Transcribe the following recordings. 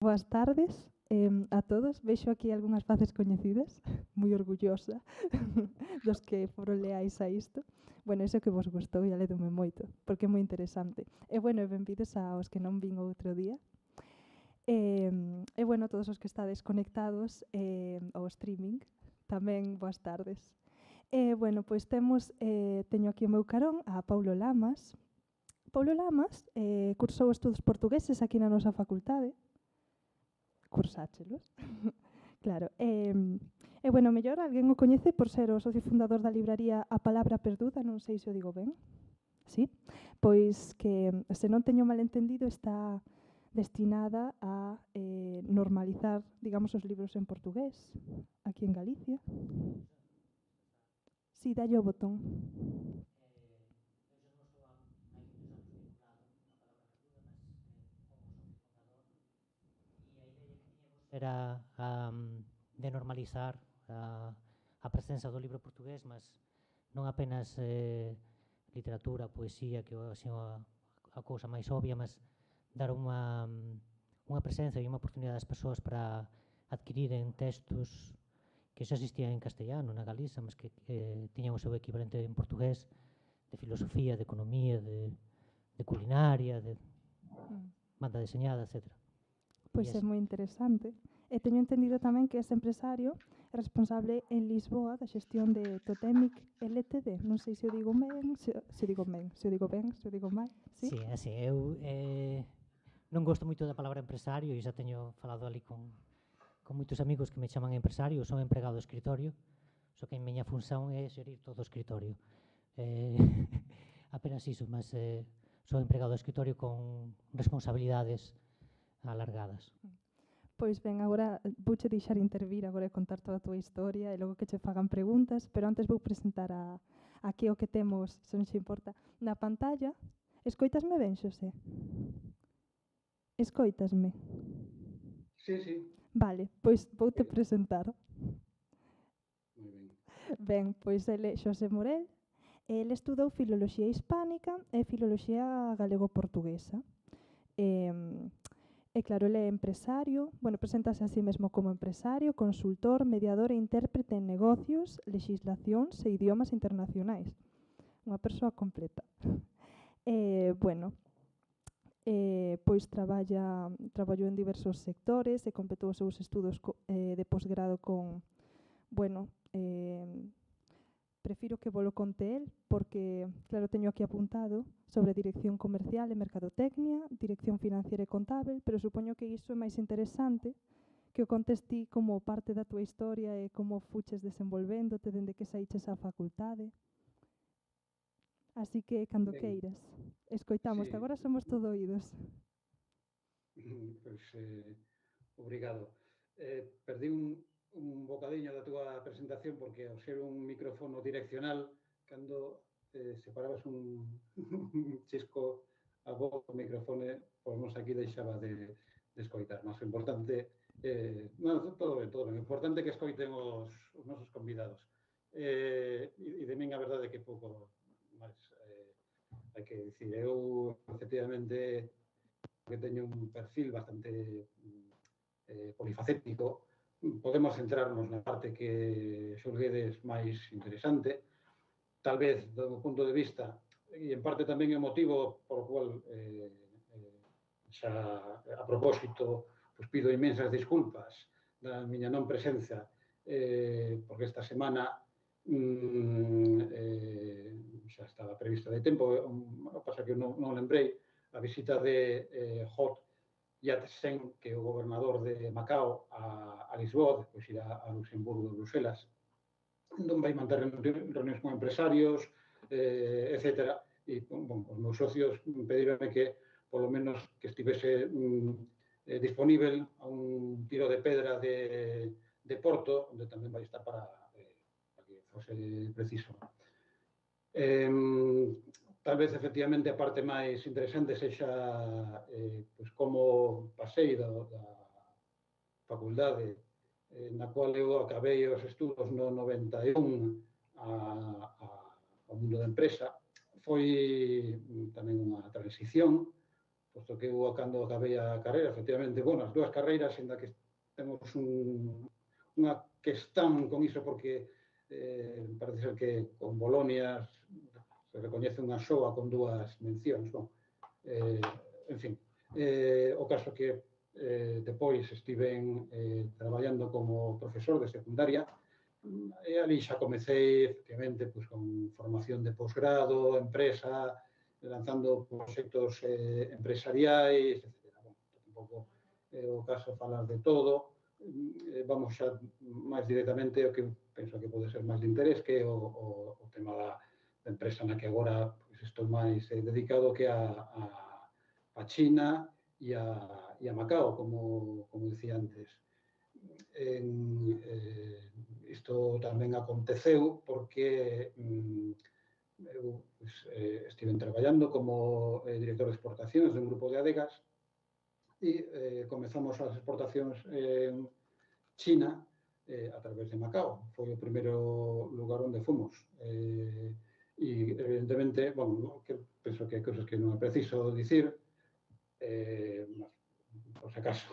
Boas tardes a todos. Vexo aquí algunhas faces coñecidas, moi orgullosa dos que foron leais a isto. Bueno, iso que vos gustou e alédome moito, porque é moi interesante. E bueno, benvidos aos que non vin outro día. E bueno, todos os que estades conectados ao streaming, tamén boas tardes. Bueno, pois teño aquí o meu carón a Paulo Lamas. Paulo Lamas cursou estudos portugueses aquí na nosa facultade. Cursáchelos. Claro. Bueno, mellor alguén o coñece por ser o socio fundador da libraría A Palabra Perduda, non sei se o digo ben. Sí? Pois que, se non teño malentendido, está destinada a normalizar, digamos, os libros en portugués aquí en Galicia. Sí, dalle o botón. Era de normalizar a presenza do libro portugués, mas non apenas literatura, poesía, que é así a cousa máis obvia, mas dar unha presenza e unha oportunidade ás persoas para adquiriren textos que xa existían en castellano, na Galiza, mas que tiñan o seu equivalente en portugués, de filosofía, de economía, de culinaria, de banda deseñada, etcétera. Pois é moi interesante. E teño entendido tamén que é empresario responsable en Lisboa da xestión de Totemic Ltd. Non sei se o digo ben, se o digo mal. Sí, así. Eu non gosto moito da palabra empresario e xa teño falado ali con moitos amigos que me chaman empresario. Son empregado de escritorio, só que a miña función é xerir todo o escritorio. Apenas iso, mas son empregado de escritorio con responsabilidades alargadas. Pois ben, agora vouche deixar intervir agora e contar toda a túa historia e logo que che fagan preguntas, pero antes vou presentar aquí o que temos, se non xe importa, na pantalla. Escoitasme ben, Xosé? Escoitasme? Sí, sí. Vale, pois voute presentar. Moi ben. Ben, pois ele é Xosé Morel. Ele estudou Filoloxía Hispánica e Filoloxía Galego-Portuguesa. E claro, ele é empresario, bueno, preséntase a sí mesmo como empresario, consultor, mediador e intérprete en negocios, legislacións e idiomas internacionais. Unha persoa completa. Pois traballou en diversos sectores e completou os seus estudos de posgrado con, prefiro que volo conte el, porque, claro, teño aquí apuntado sobre dirección comercial e mercadotecnia, dirección financiera e contável, pero supoño que iso é máis interesante que o contes ti como parte da tua historia e como fuches desenvolvéndote dende que saíches á facultade. Así que, cando queiras, escoitamos, que agora somos todo oídos. Pois, obrigado. Perdí un bocadiño da túa presentación porque ao ser un micrófono direccional, cando separabas un chisco a voz do micrófono, pois aquí deixaba de escoitar. Mas o importante, todo ben. O importante é que escoiten os nosos convidados. E de min a verdade é que pouco máis hai que dicir. Eu, efectivamente, que teño un perfil bastante polifacético. Podemos centrarnos na parte que xulguedes máis interesante, tal vez do punto de vista, e en parte tamén emotivo, por o cual xa a propósito pido inmensas disculpas da miña non presenza, porque esta semana xa estaba prevista de tempo, pasa que non lembrei a visita de Hot Yat-sen, que é o gobernador de Macao, a Lisboa, despois ir a Luxemburgo e Bruselas, onde vai manter reunións con empresarios, etc. E, os meus socios pedironme que, polo menos, que estivese disponível a un tiro de pedra de Porto, onde tamén vai estar para que fose preciso. Tal vez, efectivamente, a parte máis interesante sexa como pasei da facultade na cual eu acabei os estudos no 91 ao mundo da empresa. Foi tamén unha transición, posto que eu cando acabei a carreira, efectivamente, bueno, as dúas carreiras, ainda que temos unha questão con iso, porque parece ser que con Bolonia se recoñece unha xoa con dúas mencións, non? En fin, o caso que depois estiven traballando como profesor de secundaria, e ali xa comecei, efectivamente, pues, con formación de posgrado, empresa, lanzando proxectos empresariais, etc. Bueno, tampouco é o caso falar de todo. Vamos xa máis directamente ao que penso que pode ser máis de interés, que é o tema da empresa na que agora pues, estou máis dedicado, que a China e a Macao, como dicía antes. Isto tamén aconteceu porque eu estive traballando como director de exportacións de un grupo de adegas e comezamos as exportacións en China a través de Macao. Foi o primeiro lugar onde fomos. E, evidentemente, bueno, que penso que hai cousas que non é preciso dicir, por se acaso,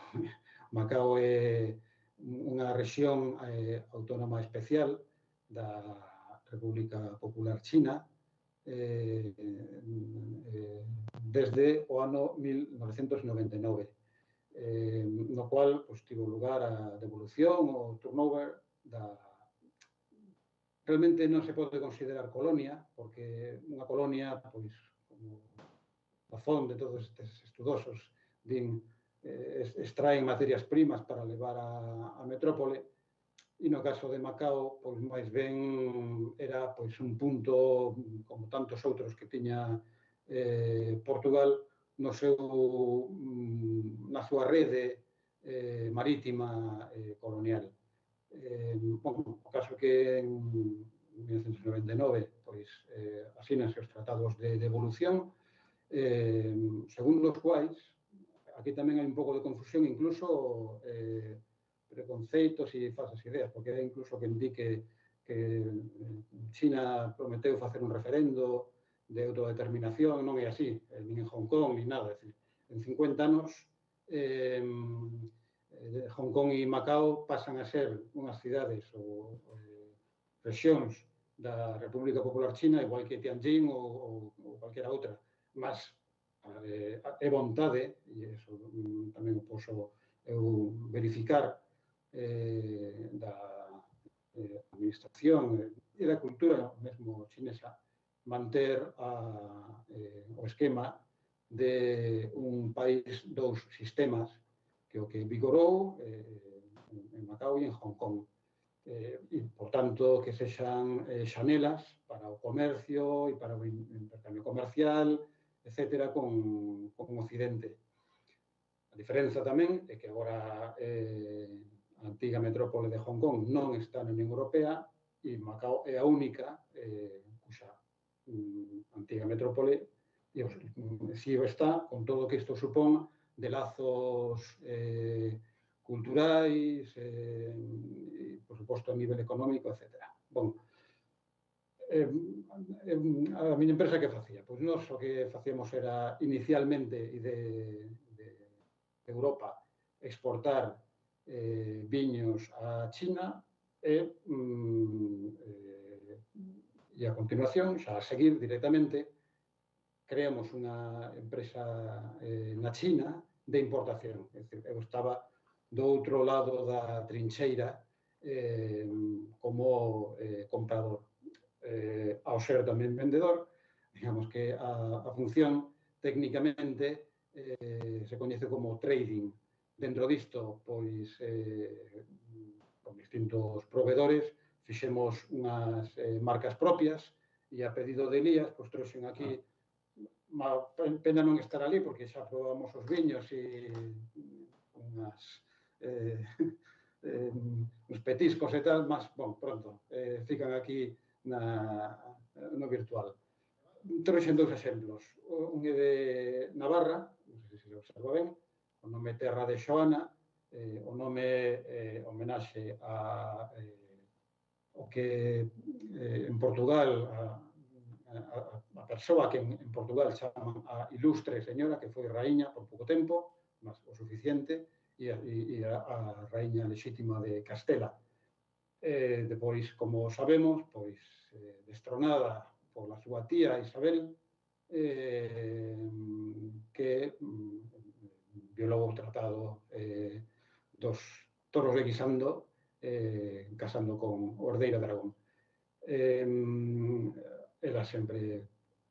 Macao é unha rexión autónoma especial da República Popular China desde o ano 1999, no cual pues, tivo lugar a devolución, o turnover da... Realmente non se pode considerar colonia, porque unha colonia, pois, como a fonte de todos estes estudosos, din, extraen materias primas para levar a metrópole, e no caso de Macao, pois máis ben era pois un punto, como tantos outros que tiña Portugal, na súa rede marítima colonial. Bueno, o caso que en 1999 pois, asínanse os tratados de devolución, segundo os quais, aquí tamén hai un pouco de confusión, incluso preconceitos e falsas ideas, porque hai incluso quen di que China prometeu facer un referendo de autodeterminación, non é así, nin en Hong Kong, nin nada. Decir, en 50 anos, Hong Kong e Macao pasan a ser unhas cidades ou rexións da República Popular China, igual que Tianjin ou calquera outra, mas é vontade, e iso tamén o poso eu verificar, da administración e da cultura mesmo chinesa, manter o esquema de un país, dous sistemas, que o que vigorou en Macao e en Hong Kong. E, por tanto, que sexan xanelas para o comercio e para o intercambio comercial, etcétera, con Occidente. A diferenza tamén é que agora a antiga metrópole de Hong Kong non está na Unión Europea e Macao é a única cuxa antiga metrópole e si o está, con todo o que isto supón de lazos culturais, por suposto a nivel económico, etc. Bon, a miña empresa que facía? Pois nós o que facíamos era inicialmente de Europa exportar viños a China e a continuación, xa a seguir directamente, creamos unha empresa na China de importación. É dicir, eu estaba do outro lado da trincheira como comprador. Ao ser tamén vendedor, digamos que a función técnicamente se coñece como trading. Dentro disto, pois, con distintos proveedores, fixemos unhas marcas propias e a pedido de Elías, pois trouxen aquí, pena non estar ali porque xa probamos os viños e unhas uns petiscos e tal, mas, bon, pronto, fican aquí no virtual. Trouxen dous exemplos. Un é de Navarra, non sei se se observa ben, o nome Terra de Xoana, o nome homenaxe a o que en Portugal, a a persoa que en Portugal chaman a ilustre señora, que foi raíña por pouco tempo, mas o suficiente, e a raíña lexítima de Castela. Depois, como sabemos, pois destronada pola súa tía Isabel, que violou o tratado dos toros de Guisando, casando con Ordeira de Aragón. Ela sempre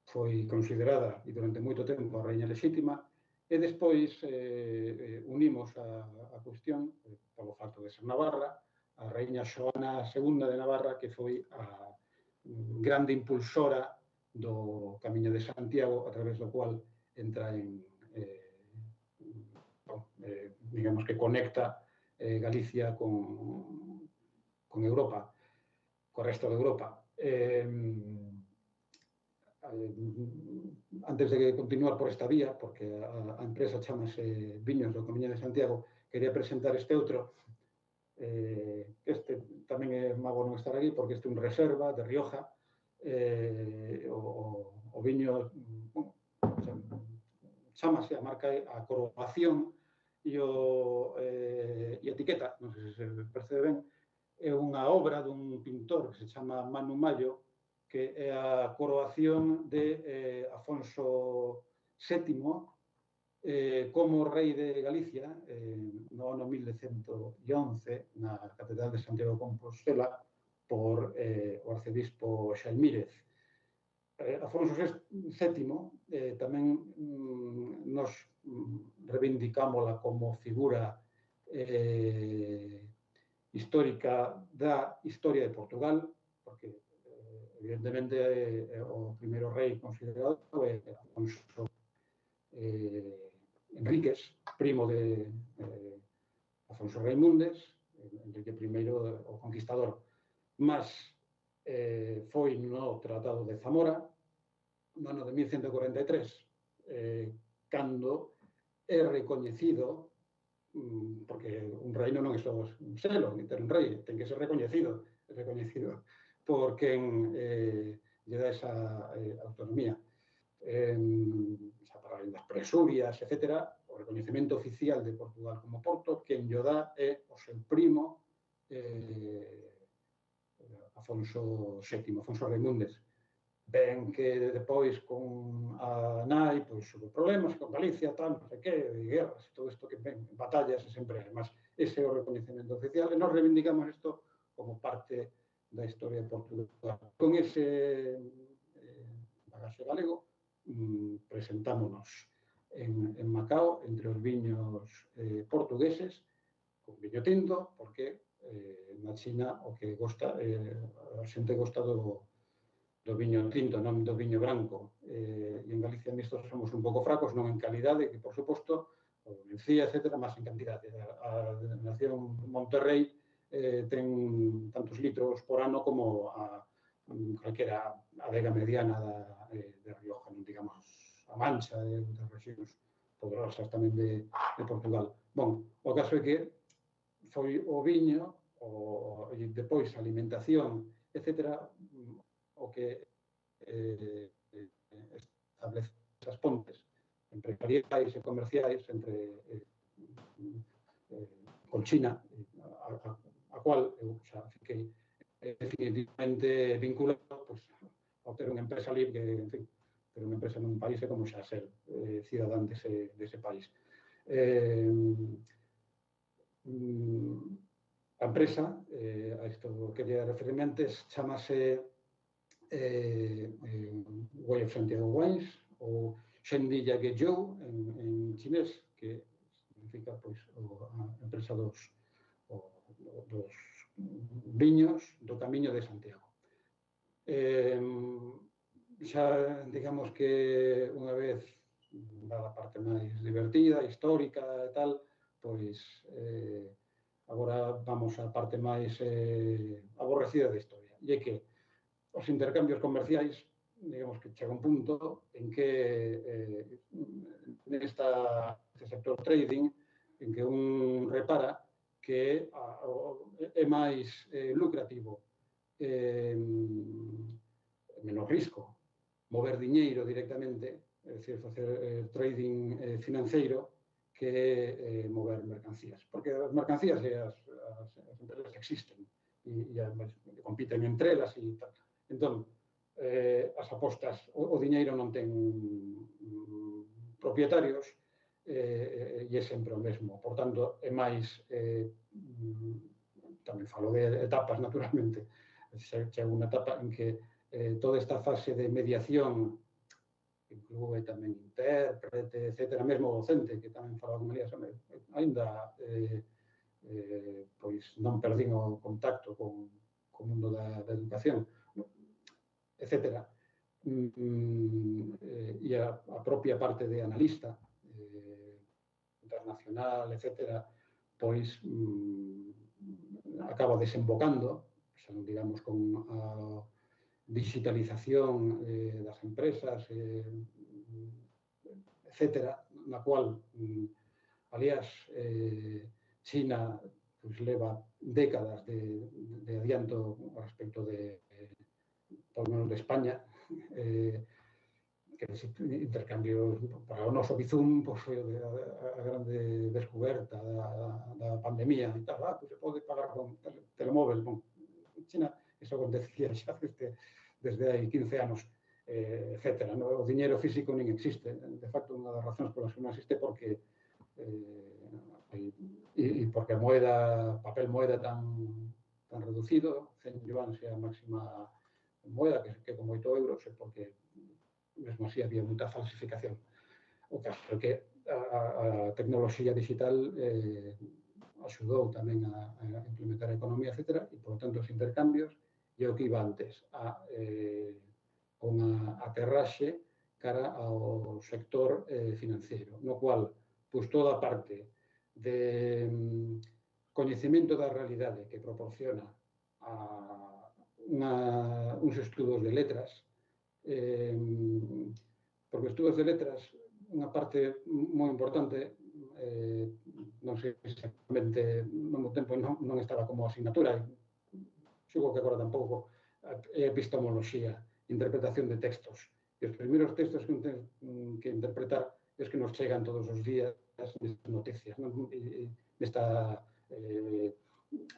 foi considerada, e durante moito tempo, a raíña lexítima, e despois unimos a cuestión, polo facto de ser Navarra, a raíña Xoana II de Navarra, que foi a grande impulsora do Camiño de Santiago, a través do cual entra digamos que conecta Galicia con Europa, co resto de Europa. Antes de continuar por esta vía, porque a empresa chamase Viños do Camiño de Santiago, quería presentar este outro. Este tamén é mago non estar aquí, porque este é un reserva de Rioja. O viño chamase, a marca é a Coroación, e a etiqueta, non sei se se percebe ben, é unha obra dun pintor que se chama Manu Mallo, que é a coroación de Afonso VII como rei de Galicia no ano 1111 na Catedral de Santiago de Compostela por o arcebispo Xaimírez. Afonso VII tamén nos reivindicámola como figura histórica da historia de Portugal, porque evidentemente o primeiro rei considerado é Afonso Enríquez, primo de Afonso Raimundes, Enrique I o conquistador. Mas foi no Tratado de Zamora, no ano de 1143, cando é recoñecido, porque un reino non é só un selo, nin ter un rei, ten que ser recoñecido por quen lle dá esa autonomía. Xa para das presurias, etc., o recoñecemento oficial de Portugal como Porto, quen lle dá é o seu primo Afonso VII, Afonso Raimundes. Ben que depois con a nai, pois, houve problemas con Galicia, tal, non sei que, guerras, todo isto que ven, batallas, sempre, mas ese é o recoñecemento oficial, e nós reivindicamos isto como parte da historia de Portugal. Con ese bagaxe galego, presentámonos en Macao, entre os viños portugueses, con viño tinto, porque na China o que gosta, a xente gosta do viño tinto, non do viño branco. E en Galicia nisto somos un pouco fracos, non en calidade, que por suposto, o Mencía, etc., máis en cantidade. A denominación Monterrey ten tantos litros por ano como a calquera adega mediana de Rioja, non digamos a Mancha, das regións poderosas tamén de Portugal. Bon, o caso é que foi o viño, e depois a alimentación, etc., o que establece as pontes empresariais e comerciais entre con China, a cual eu xa fiquei definitivamente vinculado, pois, ao ter unha empresa ali, que, en fin, ter unha empresa nun país é como xa ser cidadán dese país. A empresa, a isto que lle referime antes, chamase Way of Santiago Wines, ou Shendi Yagezhou en chinés, que significa, pois, a empresa dos viños do Camiño de Santiago. Xa, digamos que unha vez da parte máis divertida, histórica e tal, pois agora vamos á parte máis aborrecida da historia. E é que os intercambios comerciais, digamos que chega un punto en que neste sector trading, en que un repara que é máis lucrativo, menos risco, mover diñeiro directamente, é dicir, facer trading financeiro, que mover mercancías. Porque as mercancías e as empresas existen e compiten entre elas e tal. Entón, as apostas, o diñeiro non ten propietarios e é sempre o mesmo. Por tanto, é máis, tamén falo de etapas, naturalmente, chega unha etapa en que toda esta fase de mediación inclúe tamén intérprete, etcétera, mesmo docente, que tamén falaba con María, ainda pois non perdín o contacto con o mundo da educación, etcétera. E a propia parte de analista internacional, etcétera, pois acaba desembocando, digamos, con a digitalización das empresas, etcétera, na cual, aliás, China pues, leva décadas de adianto respecto de, por lo menos, de España, que intercambios para o noso Bizum pues, foi a grande descoberta da pandemia e tal, pues, se pode pagar con telemóvel, con China, eso acontecía xa desde hai 15 anos, etcétera. O diñeiro físico nin existe. De facto, unha das razóns polas que non existe porque porque a moeda, papel moeda tan reducido, 100 yuans é a máxima moeda, que con 8 euros, é porque mesmo así había moita falsificación. O caso é que a tecnoloxía digital axudou tamén a implementar a economía, etcétera, e, por lo tanto, os intercambios e o que iba antes, unha aterraxe cara ao sector financiero, no cual, pois, toda a parte de coñecemento da realidade que proporciona uns estudos de letras, porque estudos de letras, unha parte moi importante, non sei exactamente, no meu tempo non estaba como asignatura, xugo que agora tampouco, é epistemoloxía, interpretación de textos. E os primeiros textos que interpretar é que nos chegan todos os días nestas noticias, nesta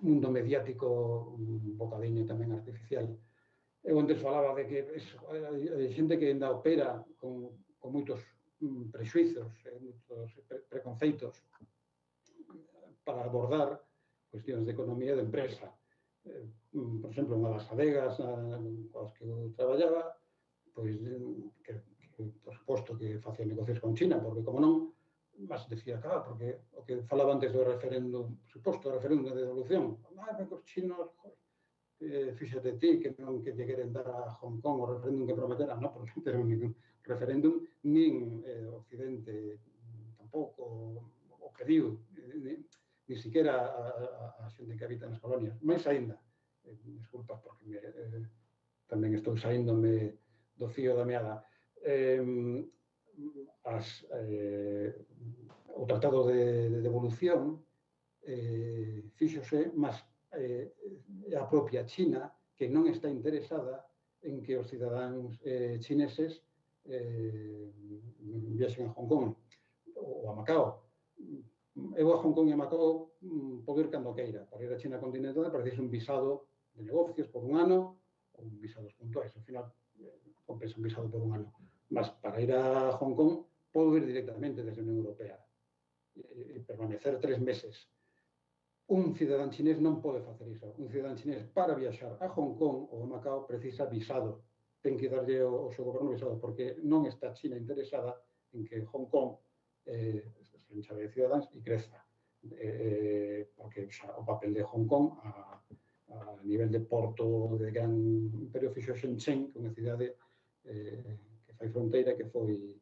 mundo mediático un bocadiño tamén artificial. Eu antes falaba de que hai xente que ainda opera con moitos prexuizos, moitos preconceitos para abordar cuestións de economía e de empresa. Por exemplo, unha das adegas coas que eu traballaba, pois, que por suposto que facía negocios con China, porque como non, mas decía, claro, porque o que falaba antes do referéndum, suposto, o referéndum de devolución, porque os chinos, fíxate ti, que non que lle queren dar a Hong Kong o referéndum que prometeran, non, porque non teron ningún referéndum, nin Occidente tampouco o pediu, ni siquiera a xente que habita nas colonias. Mais aínda, desculpa, porque tamén estou saíndome do fío da meada, o Tratado de Devolución fíxose, mas a propia China que non está interesada en que os cidadáns chineses viaxen a Hong Kong ou a Macao. Eu a Hong Kong e a Macao podo ir cando queira. Para ir a China continental precisa un visado de negocios por un ano ou un visados puntuais. Ao final, compensa un visado por un ano. Mas para ir a Hong Kong podo ir directamente desde a Unión Europea e permanecer 3 meses. Un cidadán chinés non pode facer iso. Un cidadán chinés para viaxar a Hong Kong ou a Macao precisa visado. Ten que darlle ao seu goberno visado porque non está China interesada en que Hong Kong se encha de cidadáns e creza. Porque o papel de Hong Kong a nivel de porto de gran imperio fixo Shenzhen, que é unha cidade que fai fronteira que foi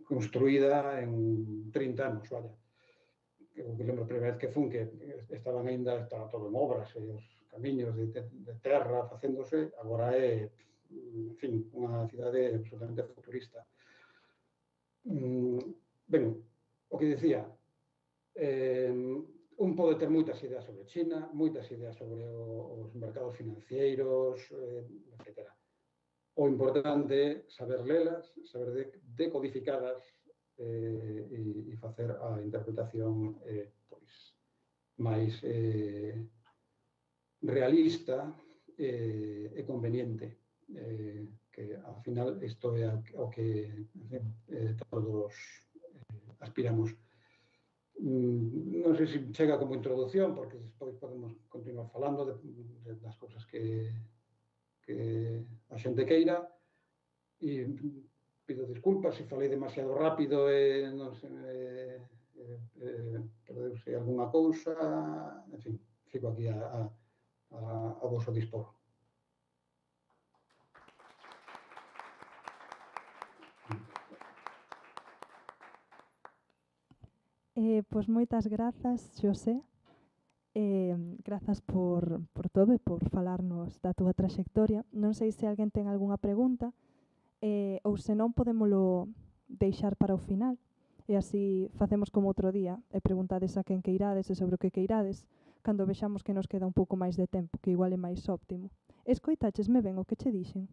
construída en 30 anos, vaya. Eu que lembro a primeira vez que fun, que estaba todo en obras, os camiños de terra facéndose, agora é, en fin, unha cidade absolutamente futurista. Ben, o que dicía, un pode ter moitas ideas sobre China, moitas ideas sobre os mercados financeiros, etc. o importante é saber lelas, saber decodificadas e facer a interpretación máis realista e conveniente, que ao final isto é o que todos aspiramos. Non sei se chega como introducción, porque despois podemos continuar falando das cousas que a xente queira, e pido disculpas se falei demasiado rápido e non sei, perdeuse algunha cousa, en fin, fico aquí a vosso dispor. Pois moitas grazas, Xosé. Grazas por todo e por falarnos da túa traxectoria. Non sei se alguén ten algunha pregunta, ou se non podémolo deixar para o final, e así facemos como outro día, e preguntades a quen queirades e sobre o que queirades, cando vexamos que nos queda un pouco máis de tempo, que igual é máis óptimo. Escoitáchesme ben o que che dixen?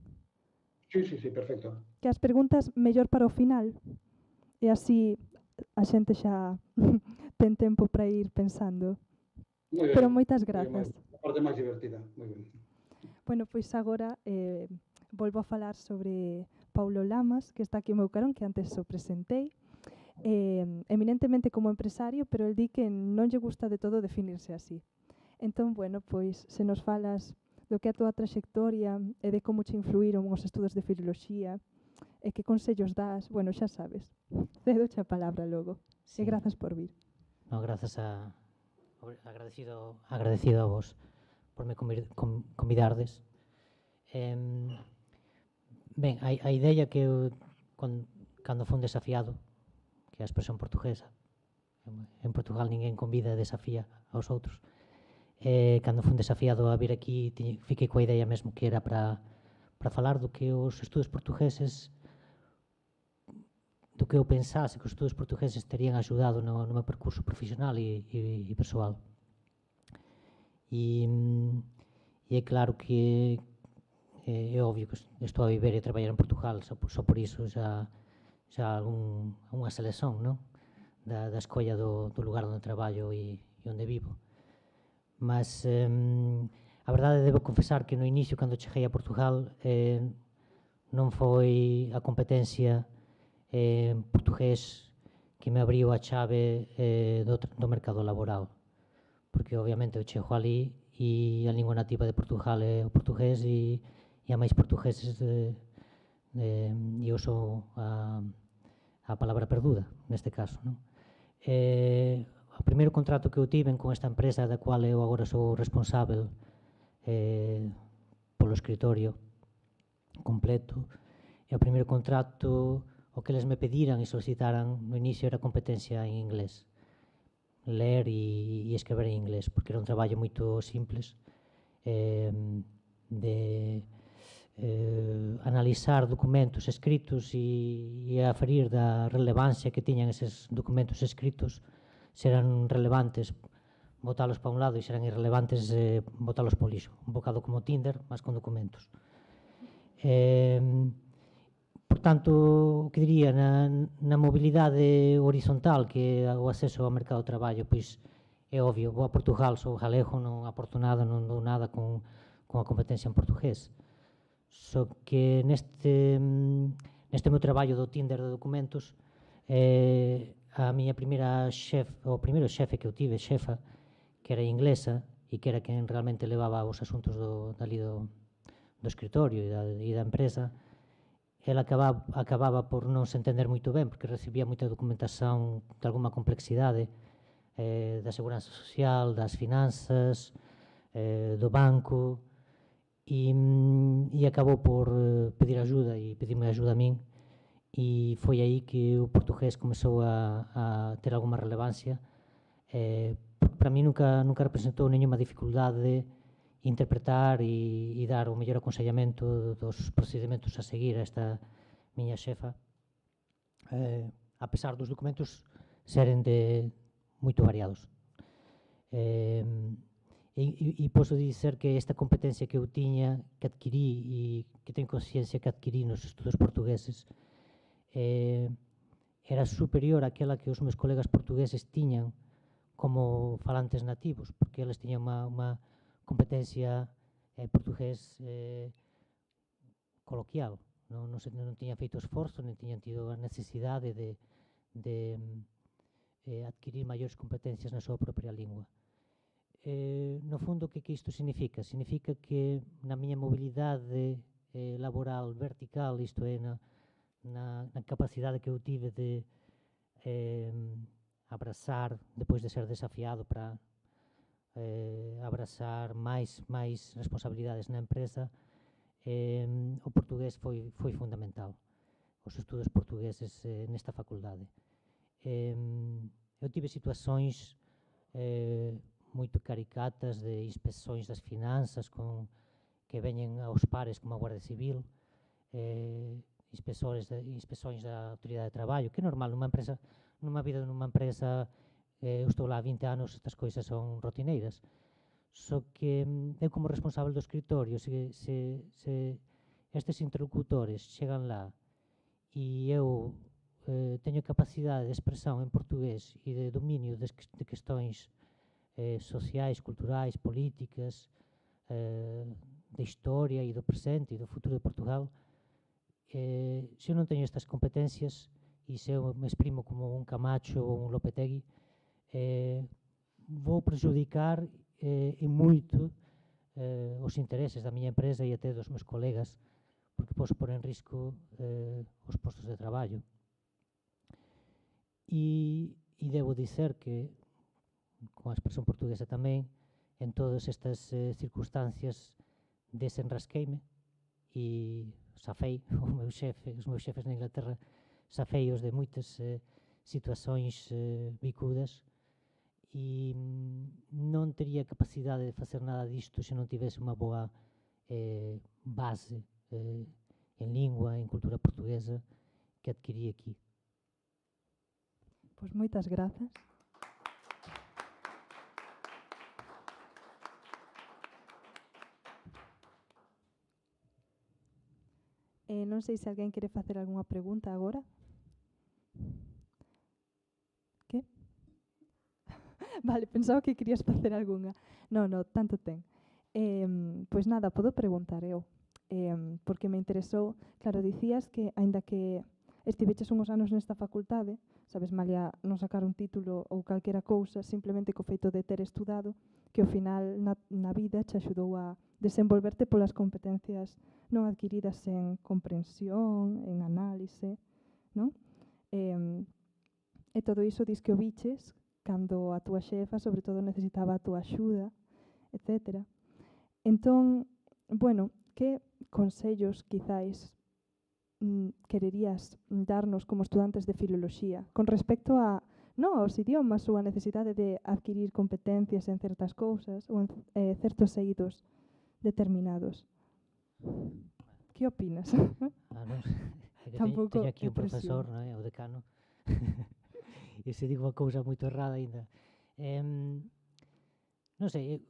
Sí, perfecto. Que as preguntas mellor para o final, e así a xente xa ten tempo para ir pensando. Pero moitas grazas. A parte máis divertida, moi ben. Bueno, pois agora volvo a falar sobre Paulo Lamas, que está aquí ao meu carón, que antes o presentei, eminentemente como empresario, pero el di que non lle gusta de todo definirse así. Entón, bueno, pois se nos falas do que é a túa traxectoria e de como che influíron os estudos de filoloxía, e que consellos das, bueno, xa sabes. Cedoche a palabra logo. Sí. E grazas por vir. No, grazas agradecido a vos por me convidardes. Ben, a idea que eu, cando fun desafiado, que é a expresión portuguesa, en Portugal ninguén convida e desafía aos outros, cando fun desafiado a vir aquí, fiquei coa idea mesmo que era para falar do que os estudos portugueses, do que eu pensase que os estudos portugueses terían axudado no meu percurso profesional e persoal. E é claro que é obvio que estou a viver e a traballar en Portugal, só por iso xa unha selección, non? Da escolla do lugar onde traballo e onde vivo. Mas a verdade debo confesar que no inicio, cando cheguei a Portugal, non foi a competencia en portugués que me abriu a chave do mercado laboral, porque obviamente eu chego ali e a lingua nativa de Portugal é o portugués e a máis portugueses e uso a palabra perduda neste caso, non? O primeiro contrato que eu tiven con esta empresa da cual eu agora sou responsável polo escritorio completo, e o primeiro contrato o que eles me pediran e solicitaran no inicio era competencia en inglés, ler e escrever en inglés, porque era un traballo moito simples de analizar documentos escritos e aferir da relevancia que tiñan eses documentos escritos, se eran relevantes botalos para un lado e se eran irrelevantes botalos para o lixo, un bocado como Tinder, mas con documentos. Por tanto, o que diría, na mobilidade horizontal, que é o acceso ao mercado de traballo, pois é obvio, vou a Portugal, sou galego, non aporto nada, non dou nada con a competencia en portugués. Só que neste meu traballo do Tinder de documentos, a miña primeira xefe, o primeiro xefe que eu tive, xefa, que era inglesa e que era quen realmente levaba os asuntos dali do escritorio e da empresa, ela acababa por non se entender moito ben, porque recibía moita documentación de alguma complexidade da seguranza social, das finanzas, do banco, e acabou por pedir ajuda e pedirme ajuda a min, e foi aí que o portugués comezou a ter alguma relevancia. Para mí nunca representou nenhuma dificultade interpretar e dar o mellor aconsellamento dos procedimentos a seguir a esta miña xefa, a pesar dos documentos seren moito variados. E posso dizer que esta competencia que eu tiña, que adquirí e que teño consciencia que adquirí nos estudos portugueses, era superior àquela que os meus colegas portugueses tiñan como falantes nativos, porque eles tiñan unha competencia portugués coloquial, non tiñan feito esforzo, nem tiñan tido a necesidade de adquirir maiores competencias na súa propia lingua. No fundo, que isto significa? Significa que na miña mobilidade laboral vertical, isto é, na capacidade que eu tive de abrazar, depois de ser desafiado para abrazar máis responsabilidades na empresa, o portugués foi fundamental, os estudos portugueses nesta facultade. Eu tive situações moito caricatas de inspeccións das finanzas que veñen aos pares como a Guardia Civil, inspeccións da Autoridade de Traballo, que é normal nunha empresa, nunha vida nunha empresa, eu estou lá 20 anos, estas coisas son rotineiras. Só que eu como responsable do escritorio, se estes interlocutores chegan lá e eu teño capacidade de expresión en portugués e de dominio de questões sociais, culturais, políticas, de historia e do presente e do futuro de Portugal, se eu non teño estas competencias e se eu me exprimo como un Camacho ou un Lopetegui, vou prejudicar e moito os intereses da miña empresa e até dos meus colegas, porque posso pôr en risco os postos de traballo. E debo dizer que con a expresión portuguesa tamén, en todas estas circunstancias desenrasqueime e safei os meus xefes na Inglaterra, safeios de moitas situacións bicudas e non tería capacidade de facer nada disto se non tivese unha boa base en lingua, en cultura portuguesa que adquirí aquí. Pois moitas grazas. Non sei se alguén quere facer algunha pregunta agora. Que? Vale, pensaba que querías facer algunha. Non, tanto ten. Pois nada, podo preguntar eu. Porque me interesou, claro, dicías que, aínda que estiveches unhos anos nesta facultade, sabes, malia non sacar un título ou calquera cousa, simplemente co feito de ter estudado, que ao final na vida te axudou a desenvolverte polas competencias non adquiridas en comprensión, en análise, non? E todo iso dis que o viches cando a túa xefa, sobre todo, necesitaba a túa axuda, etc. Entón, bueno, que consellos quizáis quererías darnos como estudantes de filoloxía con respecto a non aos idiomas ou a necesidade de adquirir competencias en certas cousas ou en certos eidos determinados? Que opinas? Tampouco teño aquí un profesor, o decano, e se digo unha cousa moito errada ainda. Non sei,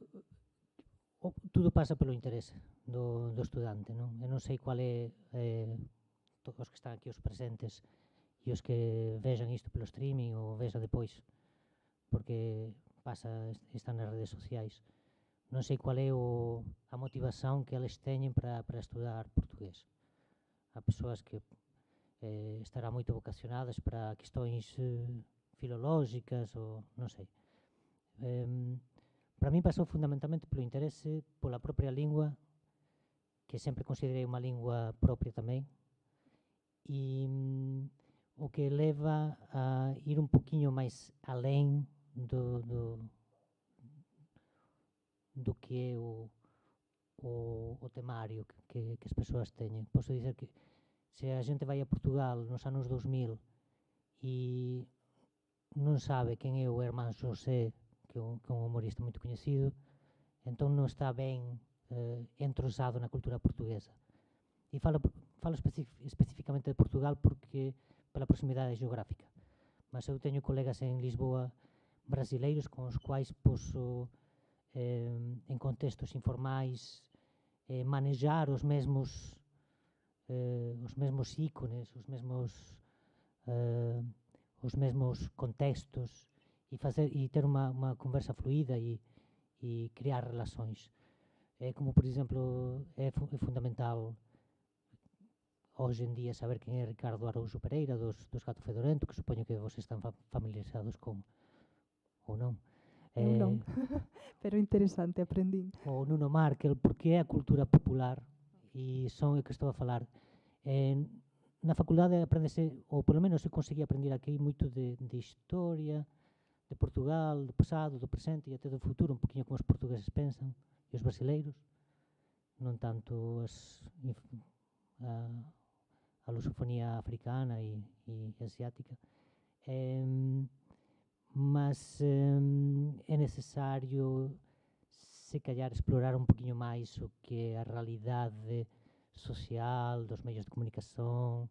tudo pasa pelo interese do estudante, non? Eu non sei qual é todos os que están aquí os presentes e os que vexan isto pelo streaming ou vexan depois, porque están nas redes sociais. Non sei qual é a motivación que eles teñen para estudar portugués. Há persoas que estarán moito vocacionadas para questões filológicas ou non sei. Para mí pasou fundamentalmente polo interese pola propia lingua, que sempre considerei unha lingua propia tamén, e o que leva a ir un poquinho máis alén do que é o temario que as persoas teñen. Posso dizer que se a xente vai a Portugal nos anos 2000 e non sabe quen é o Hermán José, que é un humorista moito coñecido, entón non está ben entrosado na cultura portuguesa. E falo especificamente de Portugal porque pela proximidade geográfica, mas eu teño colegas en Lisboa brasileiros con os quais posso en contextos informais, manejar os mesmos ícones, os mesmos contextos e ter uma conversa fluida e criar relações. É como, por exemplo, é fundamental hoje em dia saber quem é Ricardo Araújo Pereira, dos Gato Fedorento, que suponho que vocês estão familiarizados com, ou non? Eu non, pero interesante, aprendín. O Nuno Markel, porque é a cultura popular e son o que estou a falar. Na facultade aprendese, ou polo menos eu consegui aprender aquí moito de historia, de Portugal, do pasado, do presente e até do futuro, un poquinho como os portugueses pensan e os brasileiros, non tanto a lusofonía africana e asiática. Mas é necesario se callar explorar un poquinho máis o que é a realidade social dos medios de comunicación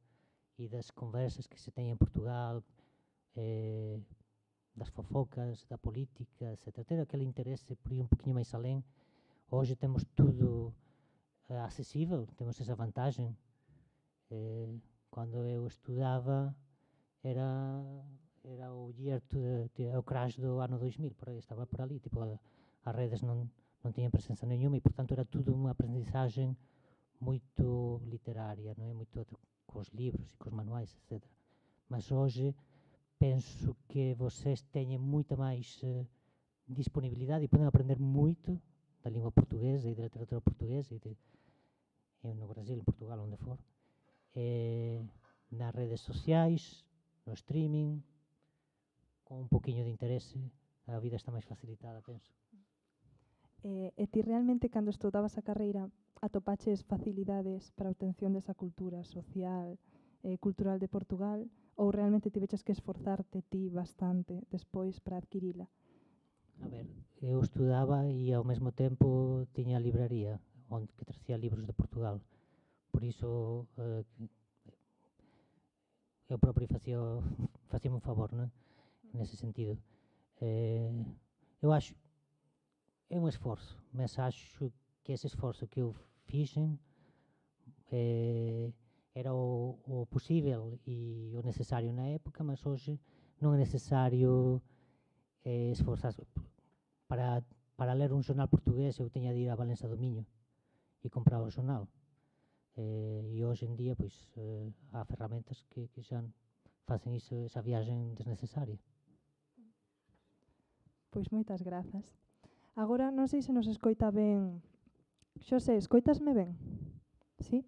e das conversas que se teñen en Portugal, das fofocas, da política, etc. Ter aquele interese por ir un poquinho máis alén. Hoxe temos tudo acessível, temos esa vantagen. Cando eu estudaba era o o crash do ano 2000, por aí, estaba por ali, tipo, as redes non tiñan presenza nenhuma e, portanto, era tudo unha aprendizagen moito literaria, non é? Moito cos libros e cos manuais, etc. Mas hoxe penso que vocês teñen moita máis disponibilidade e poden aprender moito da lingua portuguesa e da literatura portuguesa e no Brasil, en Portugal, onde for, nas redes sociais, no streaming, con un poquinho de interese, a vida está máis facilitada, penso. E ti realmente, cando estudabas a carreira, atopaches facilidades para a obtención desa cultura social, cultural de Portugal, ou realmente tiveches que esforzarte ti bastante despois para adquirila? A ver, eu estudaba e ao mesmo tempo tiña a libraría onde que trazía libros de Portugal. Por iso eu propio facíame un favor, non? Nese sentido. Eu acho é un esforzo, mas acho que ese esforzo que eu fixen era o posible e o necesario na época, mas hoxe non é necesario esforzarse. Para ler un xornal portugués eu teña de ir a Valença do Miño e comprar o xornal. E hoxe en día pois há ferramentas que xa facen esa viaxen desnecesaria. Pois moitas grazas. Agora non sei se nos escoita ben. Xosé, escoitasme ben? Sí?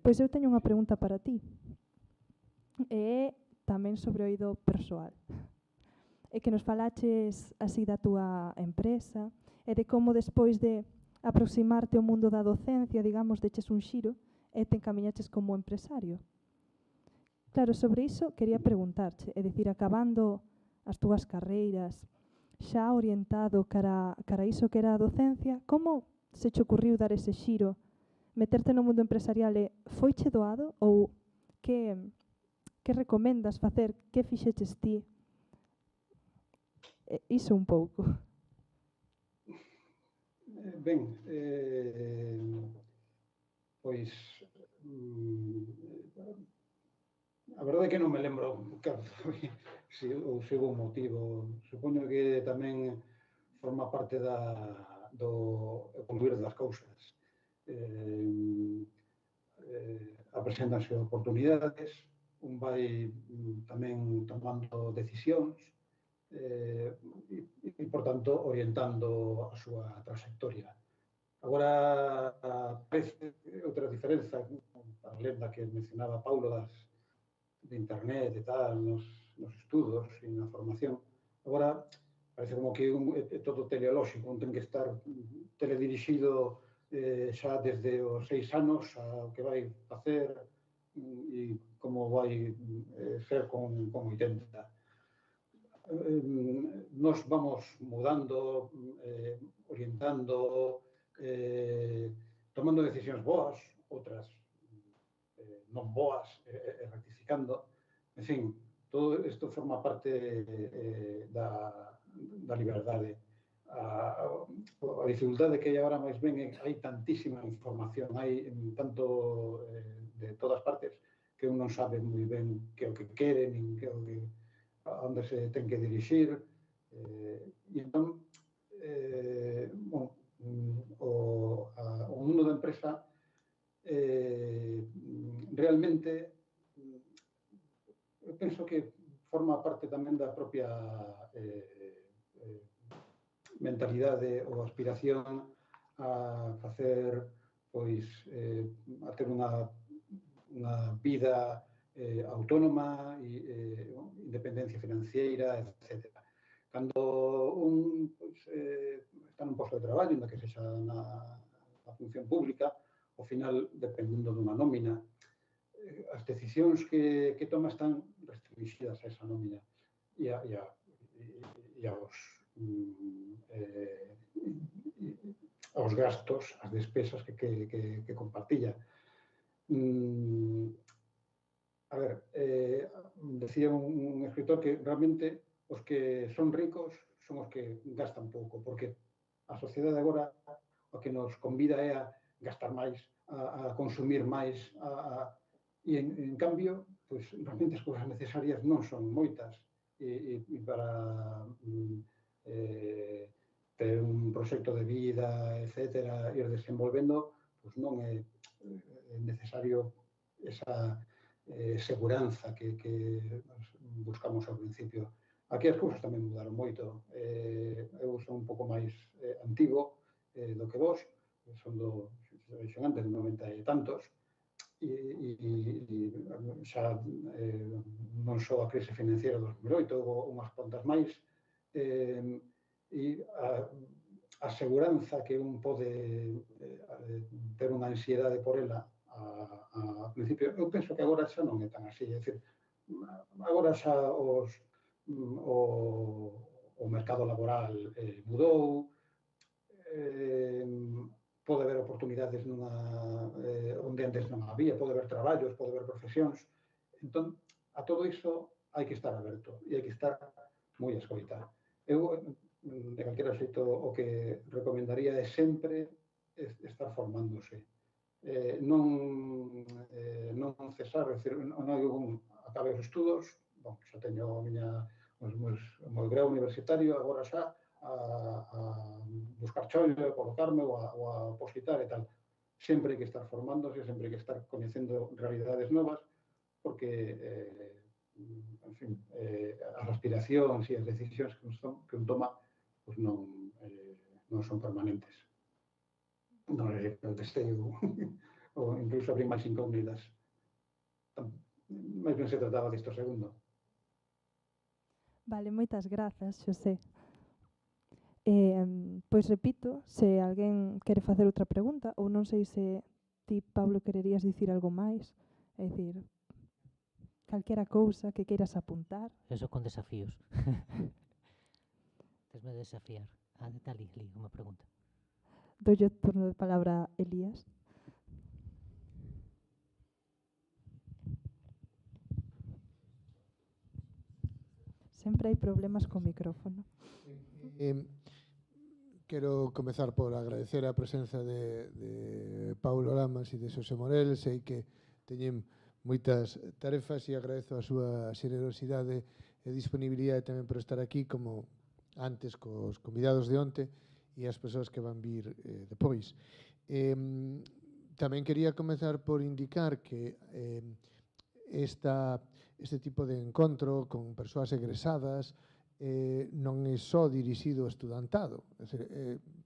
Pois eu teño unha pregunta para ti. E tamén sobre o oído persoal. E que nos falaches así da túa empresa e de como despois de aproximarte ao mundo da docencia, digamos, deches un xiro e te encamiñaches como empresario. Claro, sobre iso quería preguntarche, é dicir, acabando as túas carreiras, xa orientado cara iso que era a docencia, como se che ocurriu dar ese xiro, meterte no mundo empresarial e foiche doado ou que recomendas facer, que fixeches ti? Iso un pouco. Ben, pois a verdade é que non me lembro cal foi ou se houve un motivo. Supoño que tamén forma parte do evoluir das cousas. Apresentanse oportunidades, un vai tamén tomando decisións e, por tanto, orientando a súa trayectoria. Agora, parece outra diferenza, a lenda que mencionaba Paulo de internet e tal, nos estudos e na formación. Agora, parece como que é todo teleolóxico, ten que estar teledirixido xa desde os 6 anos ao que vai facer e como vai ser con 80. Nos vamos mudando, orientando, tomando decisións boas, outras non boas, rectificando. En fin, todo isto forma parte da liberdade. a dificultade que hai agora máis ben é que hai tantísima información, hai tanto de todas partes que un non sabe moi ben que é o que quere, nin que é o que, a onde se ten que dirixir. E entón, o mundo da empresa realmente eu penso que forma parte tamén da propia mentalidade ou aspiración a facer, pois, a ter unha vida autónoma e independencia financiera, etc. Cando un está nun posto de traballo, na que sexa na función pública, ao final, dependendo dunha nómina, as decisións que toma están restringidas a esa nómina e aos gastos, as despesas que compartilla. A ver, decía un escritor que realmente os que son ricos son os que gastan pouco, porque a sociedade agora o que nos convida é a gastar máis, a consumir máis, e en cambio, pois, realmente as cousas necesarias non son moitas, e para ter un proxecto de vida, etcétera, ir desenvolvendo, pois non é necesario esa seguranza que buscamos ao principio. Aquí as cousas tamén mudaron moito. Eu son un pouco máis antigo do que vos, son antes de 90 e tantos, e xa non só a crise financiera do 2008, houve unhas cuantas máis, e a seguranza que un pode ter unha ansiedade por ela a principio, eu penso que agora xa non é tan así, é dicir, agora xa o mercado laboral mudou, pode haber oportunidades onde antes non había, pode haber traballos, pode haber profesións. Entón, a todo iso hai que estar aberto e hai que estar moi a escoitar. Eu, de calquera xeito, o que recomendaría é sempre estar formándose. Non cesar, é dicir, non acabe os estudos, xa teño o meu grau universitario, agora xa a buscar chollo, a colocarme ou a opositar e tal. Sempre hai que estar formándose, sempre hai que estar coñecendo realidades novas, porque, en fin, as aspiracións e as decisións que un toma pues non son permanentes. Non é que contestei ou incluso abrir máis incógnitas. Mais ben se trataba disto segundo. Vale, moitas grazas, Xosé. Pois repito, se alguén quere facer outra pregunta, ou non sei se ti, Pablo, quererías dicir algo máis, é dicir, calquera cousa que queiras apuntar. Eso con desafíos. Tesme desafiar. Dali, unha pregunta. Doulle o turno de palabra a Elías. Sempre hai problemas co micrófono. Quero comezar por agradecer a presenza de Paulo Lamas e de Xosé Morel. Sei que teñen moitas tarefas e agradezo a súa xenerosidade e disponibilidade tamén por estar aquí, como antes cos convidados de onte e as persoas que van vir depois. Tamén quería comezar por indicar que este tipo de encontro con persoas egresadas non é só dirixido ao estudantado.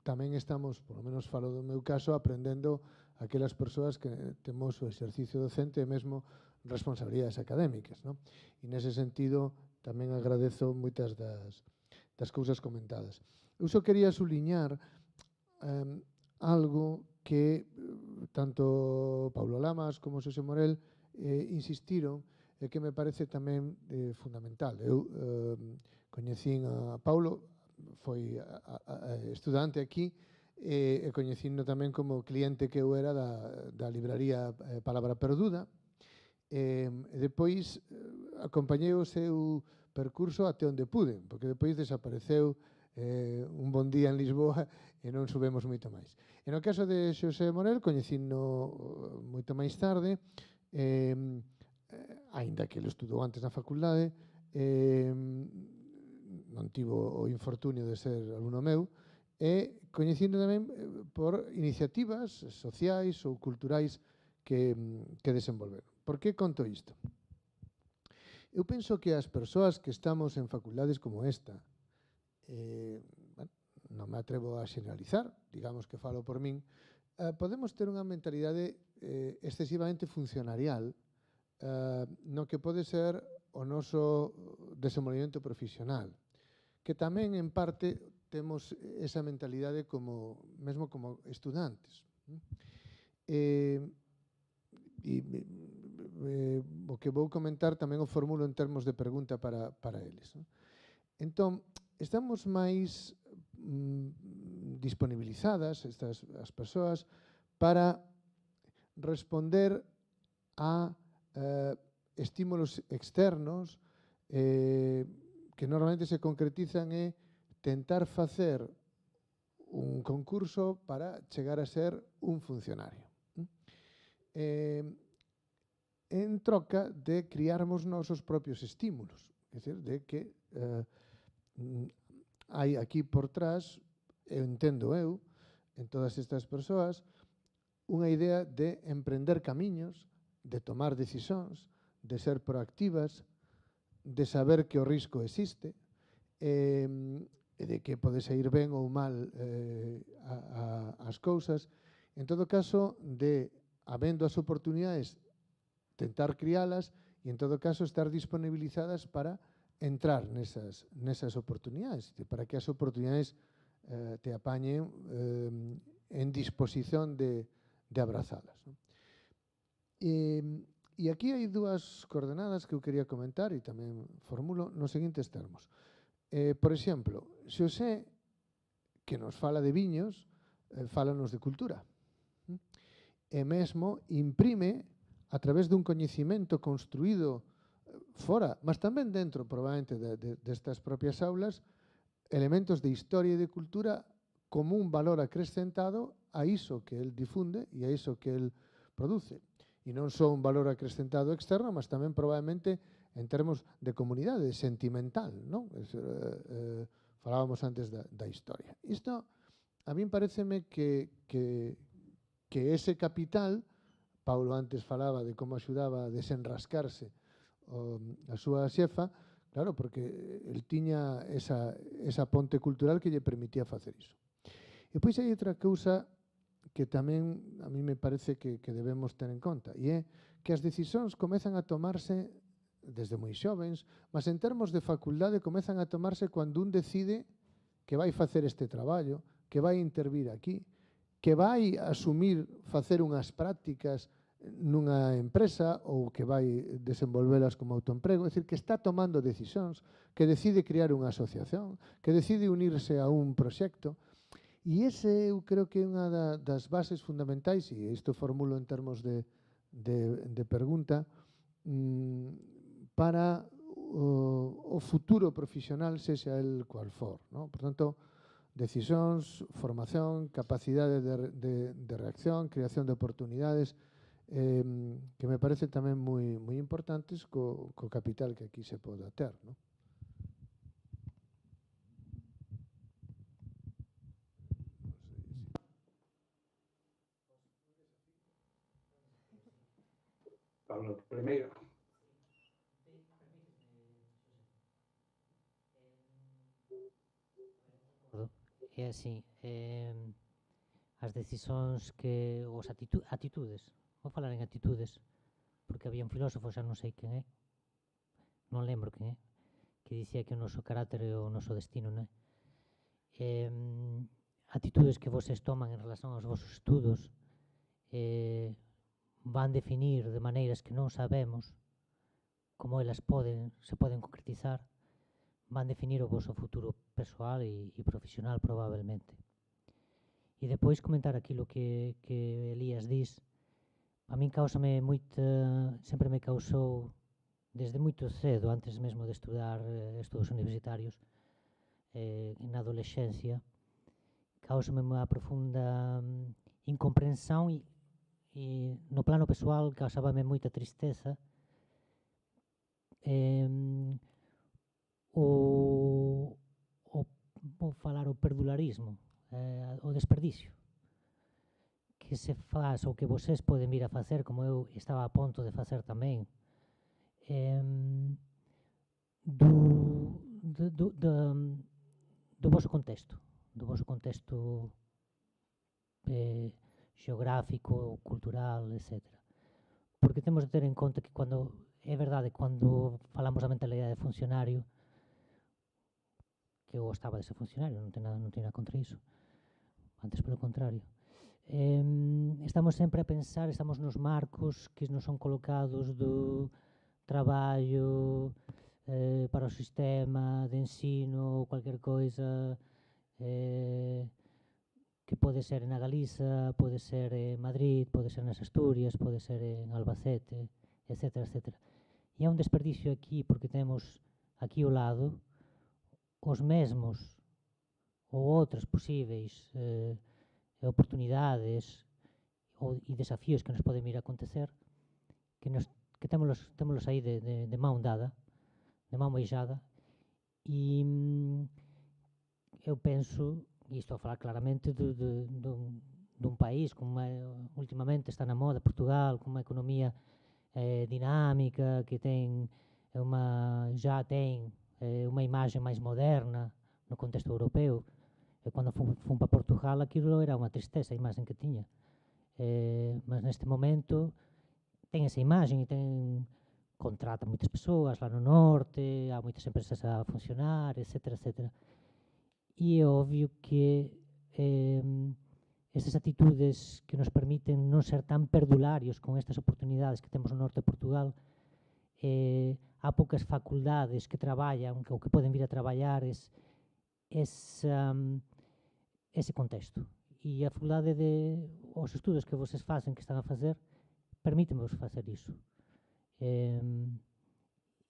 Tamén estamos, por lo menos falo do meu caso, aprendendo aquelas persoas que temos o exercicio docente e mesmo responsabilidades académicas, non? E nese sentido tamén agradezo moitas das cousas comentadas. Eu só quería suliñar algo que tanto Paulo Lamas como Xosé Morel insistiron e que me parece tamén fundamental. Eu coñecín a Paulo, foi estudante aquí, e coñecíno tamén como cliente que eu era da libraría Palabra Perduda, e depois acompañei o seu percurso até onde pude, porque depois desapareceu un bon día en Lisboa e non subemos moito máis. E no caso de Xosé Morel, coñecino moito máis tarde, aínda que ele estudou antes na facultade, non tivo o infortunio de ser alumno meu, e coñecindo tamén por iniciativas sociais ou culturais que desenvolveron. Por que conto isto? Eu penso que as persoas que estamos en facultades como esta, non me atrevo a xeneralizar, digamos que falo por min, podemos ter unha mentalidade excesivamente funcionarial no que pode ser o noso desenvolvemento profesional, que tamén en parte temos esa mentalidade mesmo como estudantes. O que vou comentar tamén o formulo en termos de pregunta para eles. Entón, estamos máis disponibilizadas as persoas para responder a estímulos externos que normalmente se concretizan en tentar facer un concurso para chegar a ser un funcionario. En troca de criarmos nosos propios estímulos, é dicir, de que hai aquí por trás, entendo eu, en todas estas persoas, unha idea de emprender camiños, de tomar decisións, de ser proactivas, de saber que o risco existe, e de que pode sair ben ou mal as cousas. En todo caso, de, habendo as oportunidades, tentar crialas e, en todo caso, estar disponibilizadas para entrar nesas oportunidades, para que as oportunidades te apañen en disposición de abrazalas. E aquí hai dúas coordenadas que eu quería comentar e tamén formulo nos seguintes termos. Por exemplo, Xosé, que nos fala de viños, fálanos de cultura. E mesmo imprime, a través dun coñecimento construído fora, mas tamén dentro, probablemente, destas propias aulas, elementos de historia e de cultura como un valor acrescentado a iso que el difunde e a iso que el produce. E non só un valor acrescentado externo, mas tamén probablemente en termos de comunidade, sentimental, non? Falábamos antes da historia. Isto, a min pareceme que ese capital, Paulo antes falaba de como axudaba a desenrascarse a súa xefa, claro, porque el tiña esa ponte cultural que lle permitía facer iso. E pois hai outra cousa que tamén a mí me parece que debemos ter en conta, e é que as decisións comezan a tomarse desde moi xovens, mas en termos de facultade comezan a tomarse cando un decide que vai facer este traballo, que vai intervir aquí, que vai asumir facer unhas prácticas nunha empresa ou que vai desenvolvelas como autoemprego, é dicir, que está tomando decisións, que decide crear unha asociación, que decide unirse a un proxecto. E ese eu creo que é unha das bases fundamentais, e isto formulo en termos de pregunta, para o futuro profesional, sexa el cual for, non? Por tanto, decisións, formación, capacidade de reacción, creación de oportunidades, que me parece tamén moi importantes co capital que aquí se poda ter, non? Pablo, primeiro. É así, as decisións que os atitudes, vou falar en atitudes, porque había un filósofo, xa non sei quen é, non lembro quen é, que dicía que o noso carácter é o noso destino, non é? Atitudes que voses toman en relación aos vosos estudos van definir de maneiras que non sabemos como elas se poden concretizar, van definir o vosso futuro persoal e profesional probablemente. E depois comentar aquilo que Elías dis, a min causame sempre me causou desde moito cedo, antes mesmo de estudar estudos universitarios, na adolescencia, causame unha profunda incomprensión e no plano pessoal causábame moita tristeza vou falar o perdularismo, o desperdicio que se faz ou que vocês poden vir a facer, como eu estaba a punto de facer tamén, do voso contexto xeográfico, cultural, etc. Porque temos de ter en conta que é verdade, cando falamos da mentalidade de funcionario, que eu gostaba de ser funcionario, non ten nada contra iso, antes pelo contrario, estamos sempre a pensar, estamos nos marcos que nos son colocados do traballo para o sistema de ensino ou cualquier coisa que pode ser na Galiza, pode ser en Madrid, pode ser nas Asturias, pode ser en Albacete, etc. E é un desperdicio aquí porque temos aquí ao lado os mesmos ou outras posíveis oportunidades e desafíos que nos poden vir a acontecer que témolos aí de mão dada, de mão beijada, e eu penso, e estou a falar claramente dun país como ultimamente está na moda, Portugal, con unha economía dinámica, que já ten unha imaxe máis moderna no contexto europeo. E cando fun para Portugal, aquilo era unha tristeza a imaxe que tiña. Mas neste momento ten esa imaxe e contrata moitas persoas lá no norte, há moitas empresas a funcionar, etc. E é obvio que esas actitudes que nos permiten non ser tan perdularios con estas oportunidades que temos no norte de Portugal, há poucas facultades que traballan ou que poden vir a traballar ese contexto. E a facultade os estudos que vocês facen, que están a facer, permítenvos facer iso.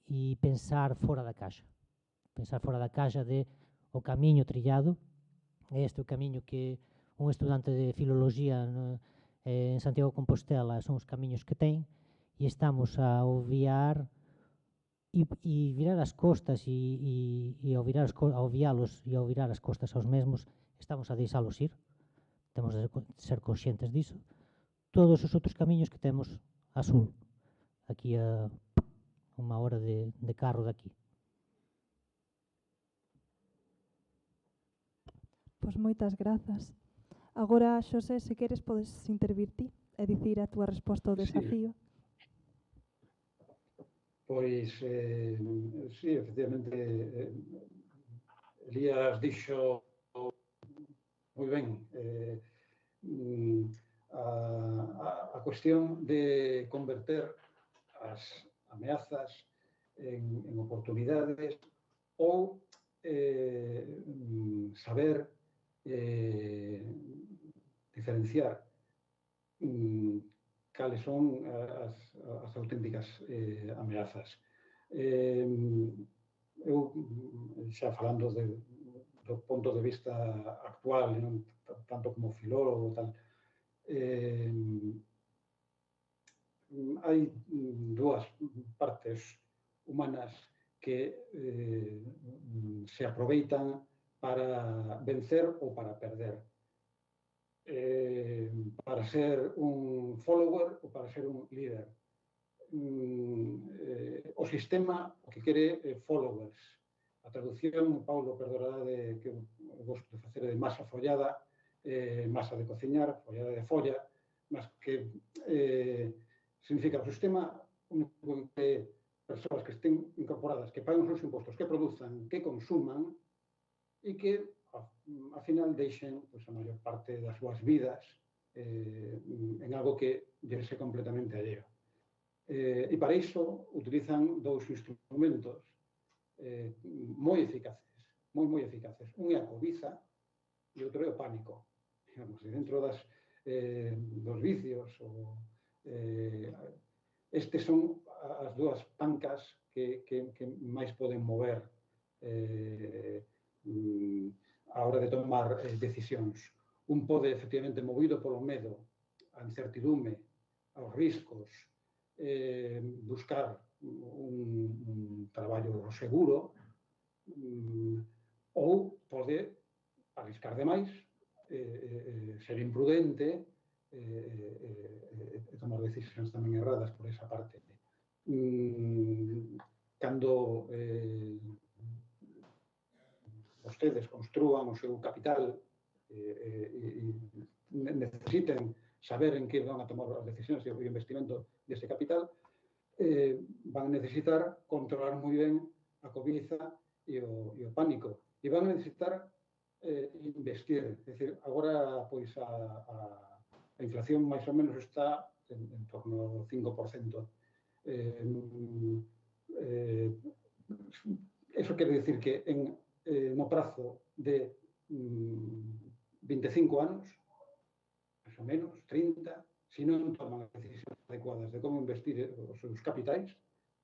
E pensar fora da caixa. Pensar fora da caixa o camiño trillado, este o camiño que un estudante de filoloxía en Santiago de Compostela son os camiños que ten, e estamos a obviar e virar as costas e ao obvialos e ao virar as costas aos mesmos, estamos a deixalos ir, temos de ser conscientes diso. Todos os outros camiños que temos a sur, aquí a unha hora de carro daqui. Pois moitas grazas. Agora, Xosé, se queres podes intervir ti e dicir a túa resposta ao desafío. Pois, sí, efectivamente, Elías dixo moi ben a cuestión de converter as ameazas en oportunidades ou saber diferenciar cales son as auténticas ameazas. Eu, xa falando do ponto de vista actual, non tanto como filólogo, tal, hai dúas partes humanas que se aproveitan para vencer ou para perder. Para ser un follower ou para ser un líder. O sistema o que quere followers. A traducción, Paulo, perdonade que eu gosto de facer de masa follada, masa de cociñar, follada de folla, mas que significa o sistema único que persoas que estén incorporadas, que paguen os seus impostos, que produzan, que consuman e que ao final deixen a maior parte das súas vidas en algo que lle é completamente alleo. E para iso utilizan dous instrumentos moi eficaces, moi eficaces. Un é a cobiza e outro é o pánico. Digamos, dentro dos vicios, estes son as dúas pancas que máis poden mover a hora de tomar decisións. Un pode, efectivamente, movido polo medo, a incertidume, aos riscos, buscar un traballo seguro, ou pode arriscar demais, ser imprudente, e tomar decisións tamén erradas por esa parte. Cando vostedes construan o seu capital e necesiten saber en que van a tomar as decisións e o investimento dese capital, van a necesitar controlar moi ben a cobiza e o pánico. E van a necesitar investir. É dicir, agora pois a inflación máis ou menos está en torno ao 5%. Eso quere dicir que no prazo de 25 anos, máis ou menos, 30, se non toman as decisións adecuadas de como investir os seus capitais,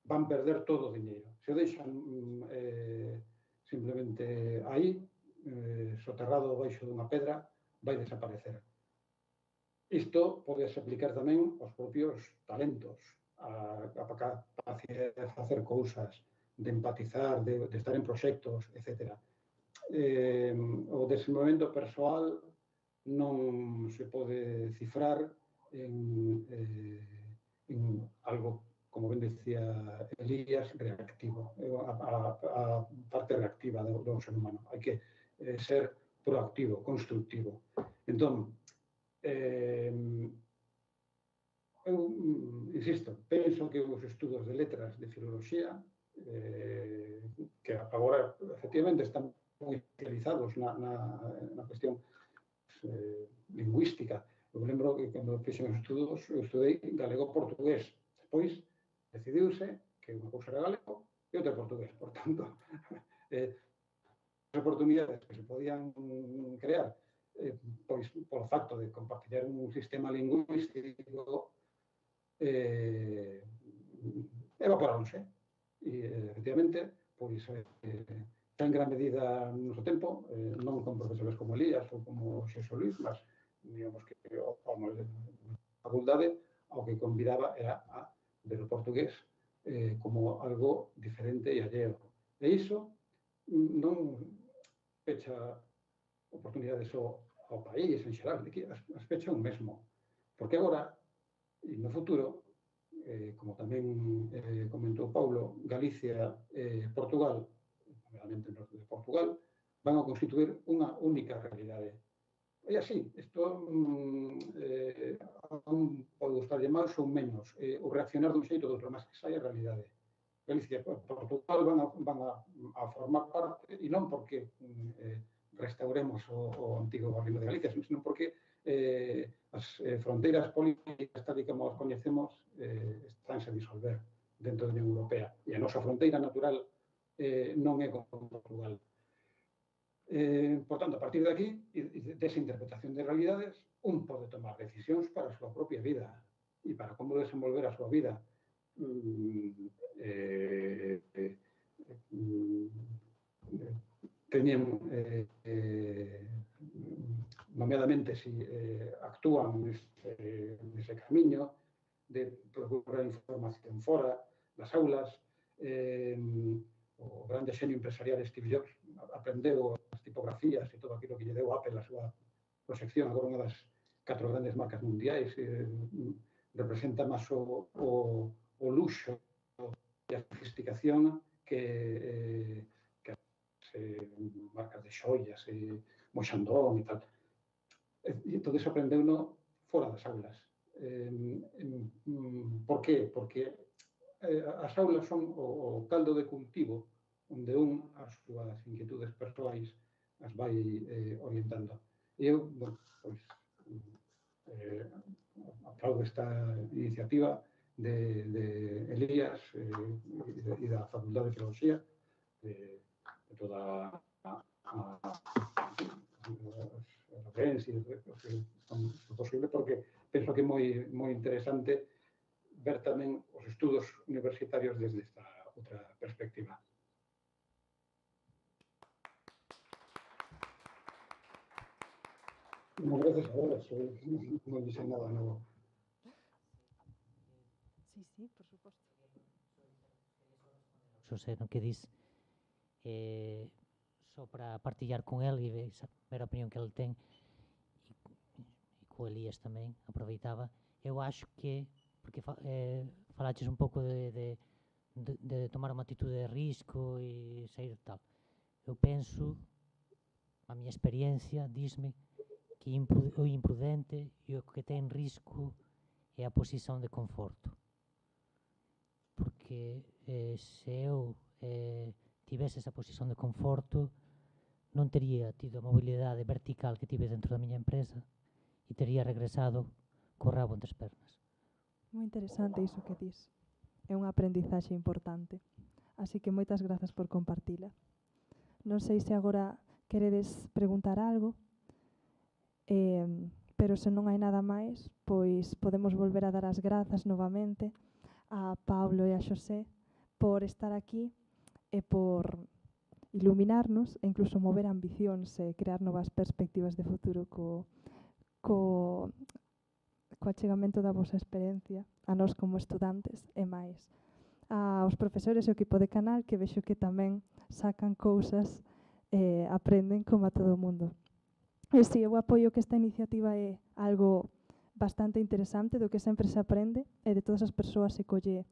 van perder todo o diñeiro. Se o deixan simplemente aí, soterrado baixo dunha pedra, vai desaparecer. Isto pode aplicar tamén aos propios talentos, a capacidade de facer cousas, de empatizar, de estar en proxectos, etc. O desenvolvemento persoal non se pode cifrar en algo, como ben decía Elías, reactivo, a parte reactiva do ser humano. Hai que ser proactivo, constructivo. Entón, eu insisto, penso que os estudos de letras de filoloxía, que agora efectivamente están moi especializados na cuestión lingüística. Eu lembro que cando fixen os estudos, eu estudei galego-portugués. Depois decidiuse que unha cousa era galego e outra portugués. Por tanto, as oportunidades que se podían crear pois polo facto de compartillar un sistema lingüístico evaporáronse. E, efectivamente, pois, en gran medida no noso tempo, non con profesores como Elías ou como Xeso Luis, mas, digamos que a facultade ao que convidaba era a ver o portugués como algo diferente e alleo. E iso non pecha oportunidades ao país en xeral, as pecha un mesmo. Porque agora, e no futuro, como tamén comentou Paulo, Galicia e Portugal, realmente norte de Portugal, van a constituir unha única realidade. E así, isto pode gustarlle máis ou menos, o reaccionar dun xeito ou outro, mas esa é a realidade. Galicia e Portugal van a formar parte, e non porque restauremos o antigo Reino de Galicia, sino porque as fronteiras políticas tal e como as coñecemos estánse a disolver dentro da Unión Europea. E a nosa fronteira natural non é con Portugal. Por tanto, a partir de aquí, desa interpretación de realidades, un pode tomar decisións para a súa propia vida e para como desenvolver a súa vida. Teñen, nomeadamente, si actúan nese camiño de procurar información fora das aulas. O grande xenio empresarial Steve Jobs aprendeu as tipografías e todo aquilo que lle deu Apple a súa proxección, agora unha das 4 grandes marcas mundiais, representa máis o luxo e a sofisticación que marcas de xoias, Moixandón e tal. E todo iso aprendeu fora das aulas. Por qué? Porque as aulas son o caldo de cultivo onde as súas inquietudes persoais as vai orientando. E eu, pois, aplaudo esta iniciativa de Elías e da Facultade de Filoloxía, de toda as referencias que son posible, porque penso que é moi interesante ver tamén os estudos universitarios desde esta outra perspectiva. No, gracias a vos, non dixen nada novo. Sí, sí, por suposto. Xosé, no que dis, só para partillar con el e ver a opinión que ele ten, e co Elías tamén, aproveitaba, eu acho que, porque falaches un pouco de tomar unha atitude de risco e sair tal. Eu penso, a miña experiencia, disme que o imprudente e o que ten risco é a posición de conforto. Porque se eu tivese esa posición de conforto, non tería tido a mobilidade vertical que tive dentro da miña empresa e tería regresado co rabo entre as pernas. Moi interesante iso que dis. É unha aprendizaxe importante. Así que moitas grazas por compartila. Non sei se agora queredes preguntar algo, pero se non hai nada máis, pois podemos volver a dar as grazas novamente a Pablo e a Xosé por estar aquí e por iluminarnos e incluso mover ambicións e crear novas perspectivas de futuro co achegamento da vosa experiencia a nós como estudantes e máis aos profesores e o equipo de canal, que vexo que tamén sacan cousas e aprenden como a todo o mundo. E si, eu apoio que esta iniciativa é algo bastante interesante, do que sempre se aprende e de todas as persoas se colle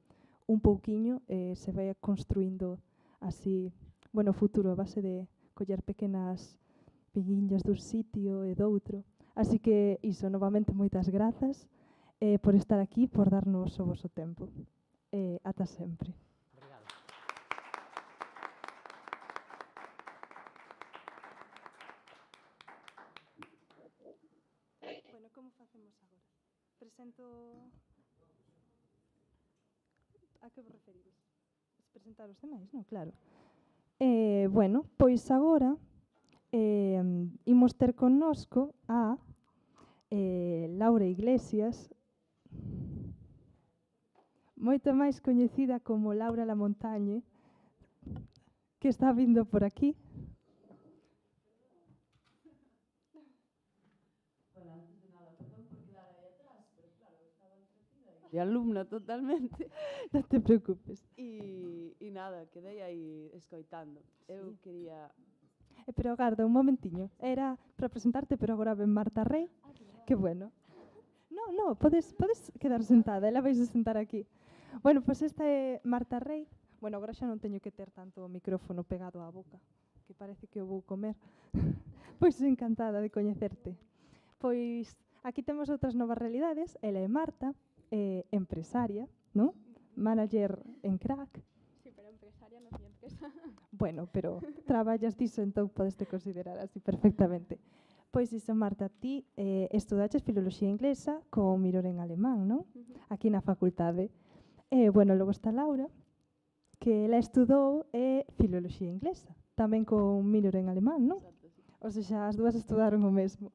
un pouquiño e se vai construindo así, bueno, o futuro a base de coller pequenas piguinhas dun sitio e doutro. Así que iso, novamente moitas grazas por estar aquí, por darnos o voso tempo. Ata sempre. Obrigado. Bueno, como facemos agora? Presento... A que vos referides? Presentar os demais, non? Claro. Bueno, pois agora imos ter connosco a Laura Iglesias, moito máis coñecida como Laura La Montañe, que está vindo por aquí. Bueno, antes de nada, perdón por quedar aí atrás, pero claro, estaba entretida aí. De alumna totalmente. Non te preocupes. E nada, quedei aí escoitando. Eu quería... Pero agarda un momentiño. Era para presentarte, pero agora ven Marta Rey. Que bueno. No, podes quedar sentada, ela vais a sentar aquí. Bueno, pois esta é Marta Rey. Bueno, agora xa non teño que ter tanto o micrófono pegado á boca, que parece que o vou comer. Pois encantada de coñecerte. Pois aquí temos outras novas realidades. Ela é Marta, empresaria, non? Manager en Crack. Sí, pero empresaria no tiña empresa. Bueno, pero traballas diso, entón podeste considerar así perfectamente. Pois iso, Marta, ti estudaches filoloxía inglesa con miror en alemán, non? Aquí na facultade. Bueno, logo está Laura, que ela estudou filoloxía inglesa, tamén con minor en alemán, non? Exacto, sí. O sea, as dúas estudaron o mesmo.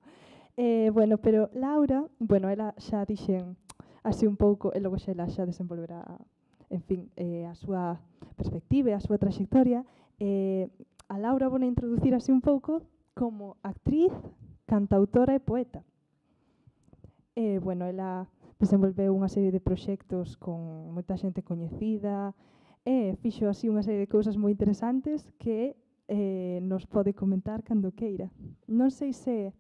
Bueno, pero Laura, bueno, ela xa dixen así un pouco, e logo xa ela xa desenvolverá, en fin, a súa perspectiva e a súa trayectoria. A Laura vou introducir así un pouco como actriz, cantautora e poeta. Bueno, ela desenvolveu unha serie de proxectos con moita xente coñecida e fixo así unha serie de cousas moi interesantes que nos pode comentar cando queira. Non sei se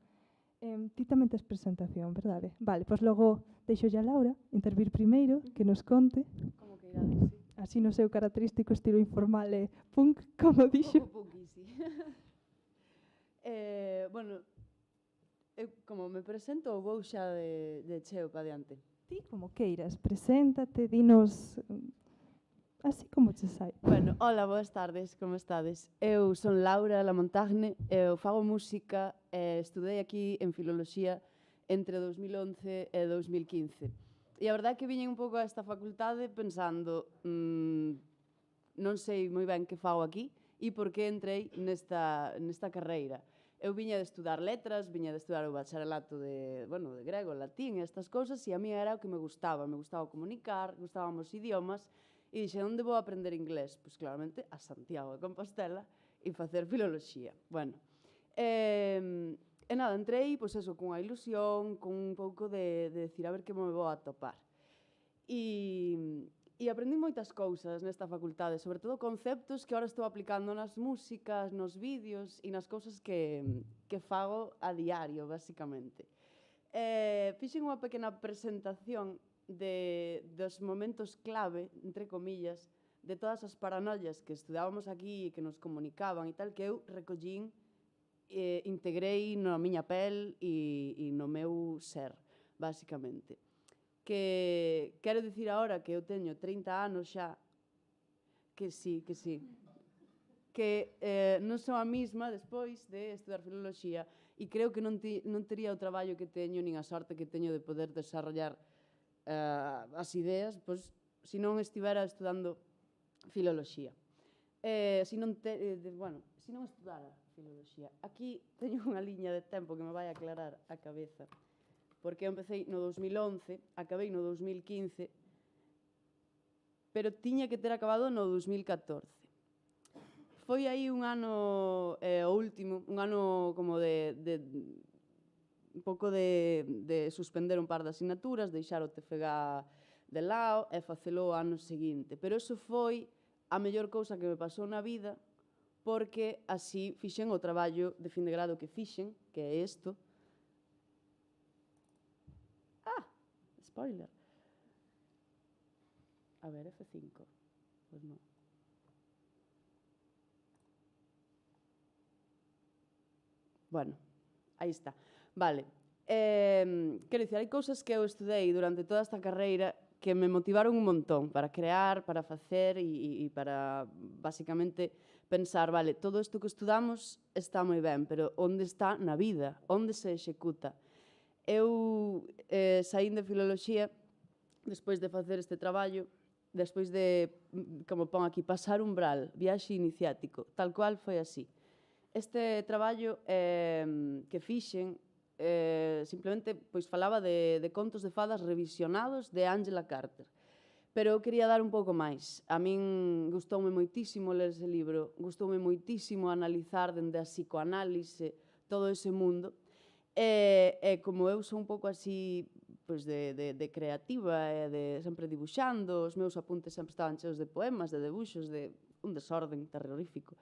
ti tamén tes presentación, verdade? Vale, pois logo deixo a Laura intervir primeiro, que nos conte, Como que irades, sí. así no seu característico estilo informal e punk, como dixo. Un pouco punky, sí. Bueno, eu como me presento vou xa de cheo pa diante. Ti como queiras, preséntate, dinos así como che sai. Bueno, hola, boas tardes, como estades? Eu son Laura La Montagne, eu fago música e estudei aquí en filoloxía entre 2011 e 2015. E a verdade é que viñen un pouco a esta facultade pensando non sei moi ben que fago aquí e por que entrei nesta carreira. Eu viña de estudar letras, viña de estudar o bacharelato de grego, latín e estas cousas, e a mí era o que me gustaba comunicar, gustaban os idiomas, e dixe, onde vou aprender inglés? Pois claramente a Santiago de Compostela e facer filoloxía. Bueno, E nada, entrei, pois eso, cunha ilusión, con un pouco de decir, a ver que me vou a topar. E aprendi moitas cousas nesta facultade, sobre todo conceptos que ahora estou aplicando nas músicas, nos vídeos e nas cousas que fago a diario, basicamente. Fixen unha pequena presentación dos momentos clave, entre comillas, de todas as paranoias que estudábamos aquí e que nos comunicaban e tal, que eu recollín, integrei na miña pel e no meu ser, basicamente. Que quero dicir agora que eu teño 30 anos xa, que sí, que non son a mesma despois de estudar filoloxía e creo que non tería o traballo que teño nin a sorte que teño de poder desarrollar as ideas, pois, se non estivera estudando filoloxía. Se non estudara filoloxía. Aquí teño unha liña de tempo que me vai aclarar a cabeza, porque eu empecé no 2011, acabei no 2015, pero tiña que ter acabado no 2014. Foi aí un ano, o último, un ano como un pouco de suspender un par de asignaturas, deixar o TFG de lado e facelo o ano seguinte. Pero iso foi a mellor cousa que me pasou na vida, porque así fixen o traballo de fin de grado que fixen, que é isto. Spoiler. A ver, F5. Pois non. Bueno, aí está. Vale. Quero dicir, hai cousas que eu estudei durante toda esta carreira que me motivaron un montón para crear, para facer e para, basicamente, pensar, vale, todo isto que estudamos está moi ben, pero onde está na vida? Onde se executa? Eu saín de filoloxía despois de facer este traballo, despois de, como pon aquí, pasar umbral, viaxe iniciático, tal cual foi así. Este traballo que fixen simplemente pois falaba de contos de fadas revisionados de Angela Carter. Pero eu quería dar un pouco máis. A min gustoume moitísimo ler ese libro, gustoume moitísimo analizar dende a psicoanálise todo ese mundo. E como eu sou un pouco así pois de creativa e de sempre dibuixando, os meus apuntes sempre estaban cheos de poemas, de debuxos, de un desorden terrorífico.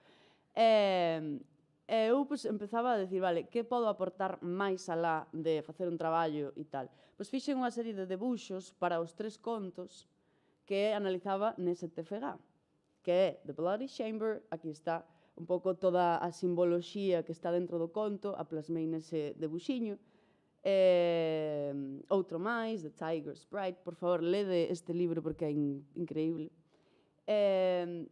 Eu pois, empezaba a decir, vale, que podo aportar máis alá de facer un traballo e tal? Pois fixen unha serie de debuxos para os 3 contos que analizaba nese TFG, que é The Bloody Chamber, aquí está un pouco toda a simboloxía que está dentro do conto, a plasmei nese debuxiño. Outro máis, The Tiger's Bride, por favor, lede este libro porque é increíble.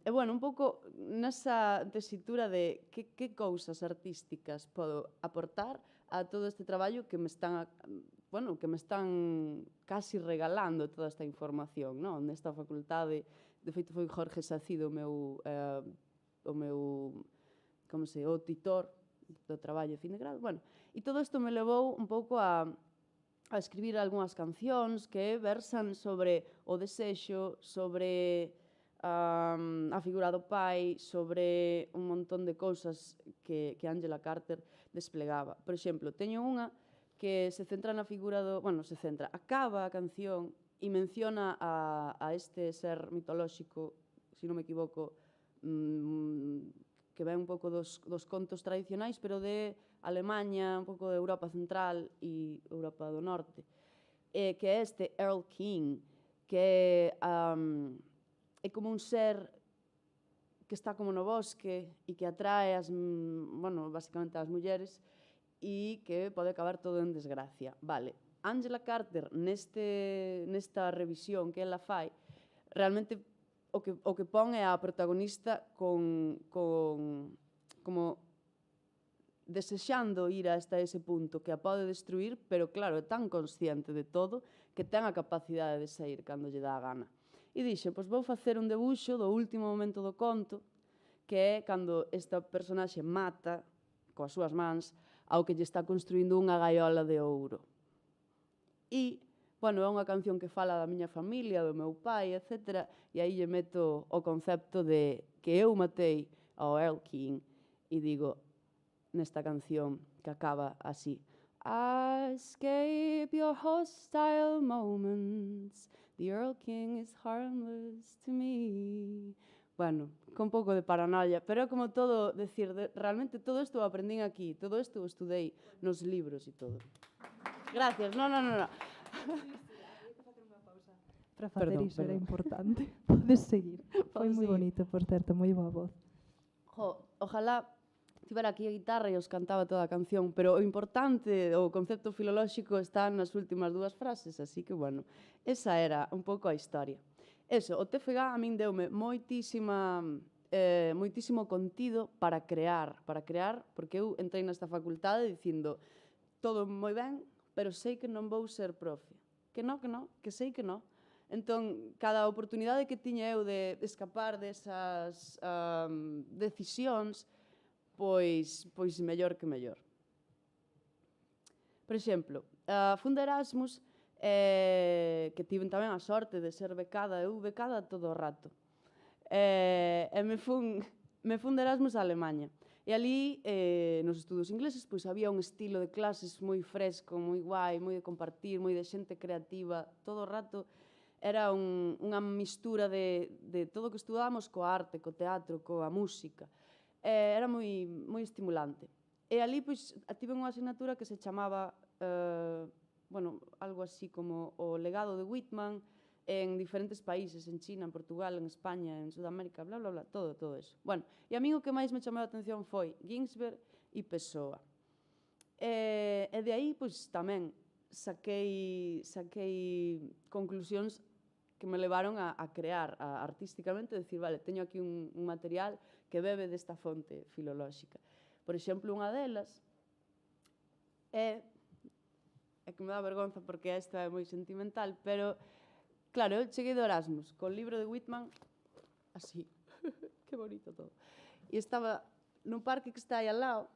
Bueno, un pouco nesa tesitura de que cousas artísticas podo aportar a todo este traballo que me están casi regalando toda esta información, non? Nesta facultade, de feito foi Jorge Sacido o meu titor do traballo de fin de grado. Bueno, e todo isto me levou un pouco a escribir algunhas cancións que versan sobre o desexo, sobre a figura do pai, sobre un montón de cousas que Angela Carter desplegaba. Por exemplo, teño unha que se centra na figura do... Bueno, acaba a canción e menciona a este ser mitolóxico, se non me equivoco, que ven un pouco dos contos tradicionais, pero de Alemanha, un pouco de Europa Central e Europa do Norte, que é este Earl King, que é como un ser que está como no bosque e que atrae basicamente as mulleres e que pode acabar todo en desgracia. Vale, Angela Carter, nesta revisión que ela fai, realmente o que pon é a protagonista como desexando ir hasta ese punto que a pode destruir, pero claro, é tan consciente de todo que ten a capacidade de sair cando lle dá a gana. E dixe, pois vou facer un debuxo do último momento do conto, que é cando esta personaxe mata coas súas mans ao que lle está construindo unha gaiola de ouro. E, bueno, é unha canción que fala da miña familia, do meu pai, etc. E aí lle meto o concepto de que eu matei ao Earl King e digo nesta canción, que acaba así. Escape your hostile moments. The Earl King is harmless to me. Bueno, con pouco de paranoia, pero é como todo, decir, realmente todo isto o aprendín aquí, todo isto o estudei nos libros e todo. Gracias, no. Para facer Perdón, iso era perdón. importante. Podes seguir. Foi Podo moi seguir. bonito, por certo, moi boa voz. Ojalá tivera aquí a guitarra e os cantaba toda a canción, pero o importante, o concepto filolóxico está nas últimas dúas frases, así que, bueno, esa era un pouco a historia. Eso, o TFG a min deume moitísimo contido para crear, porque eu entrei nesta facultade dicindo todo moi ben, pero sei que non vou ser profe. Que sei que non. Entón, cada oportunidade que tiña eu de escapar desas decisións, pois mellor que mellor. Por exemplo, a Funda Erasmus, que tiven tamén a sorte de ser becada, eu becada todo o rato, e me fun de Erasmus a Alemanha. E ali, nos estudos ingleses, pois había un estilo de clases moi fresco, moi guai, moi de compartir, moi de xente creativa, todo o rato. Era unha mistura de todo o que estudábamos coa arte, co teatro, coa música. Era moi estimulante. E ali, pois, tive unha asignatura que se chamaba, algo así como o legado de Whitman en diferentes países, en China, en Portugal, en España, en Sudamérica, bla, bla, bla, todo eso. Bueno, e a mí o que máis me chamou a atención foi Ginsberg e Pessoa. E de aí, pois, tamén saquei conclusións que me levaron a crear artísticamente, decir, vale, teño aquí un material que bebe desta fonte filolóxica. Por exemplo, unha delas é que me dá vergonza porque esta é moi sentimental, pero, claro, eu cheguei do Erasmus co libro de Whitman así, que bonito todo. E estaba nun parque que está aí al lado,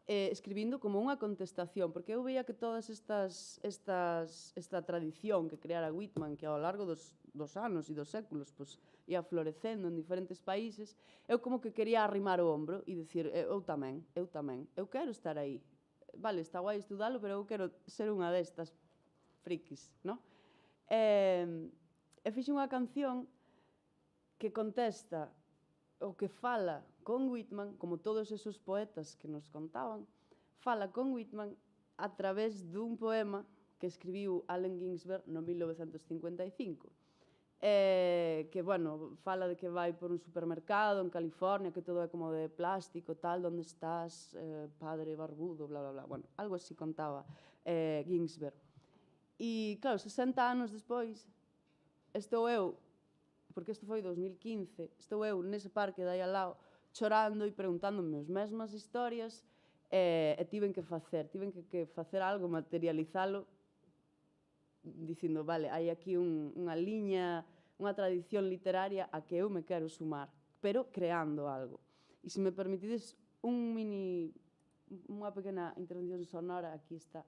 escribindo como unha contestación, porque eu veía que todas esta tradición que creara Whitman, que ao largo dos anos e dos séculos ia florecendo en diferentes países, eu como que quería arrimar o ombro e dicir, eu tamén, eu quero estar aí. Vale, está guai estudalo, pero eu quero ser unha destas frikis, non? E fixe unha canción que contesta o que fala con Whitman, como todos esos poetas que nos contaban, fala con Whitman a través dun poema que escribiu Allen Ginsberg no 1955. Que, bueno, fala de que vai por un supermercado en California, que todo é como de plástico, tal, donde estás, padre barbudo, bla, bla, bla. Bueno, algo así contaba Ginsberg. E, claro, 60 anos despois, estou eu, porque isto foi 2015, estou eu nese parque de aí al lado, chorando e preguntándome as mesmas historias, e tiven que facer algo, materializalo, dicindo, vale, hai aquí unha liña, unha tradición literaria a que eu me quero sumar, pero creando algo. E se me permitides unha pequena intervención sonora, aquí está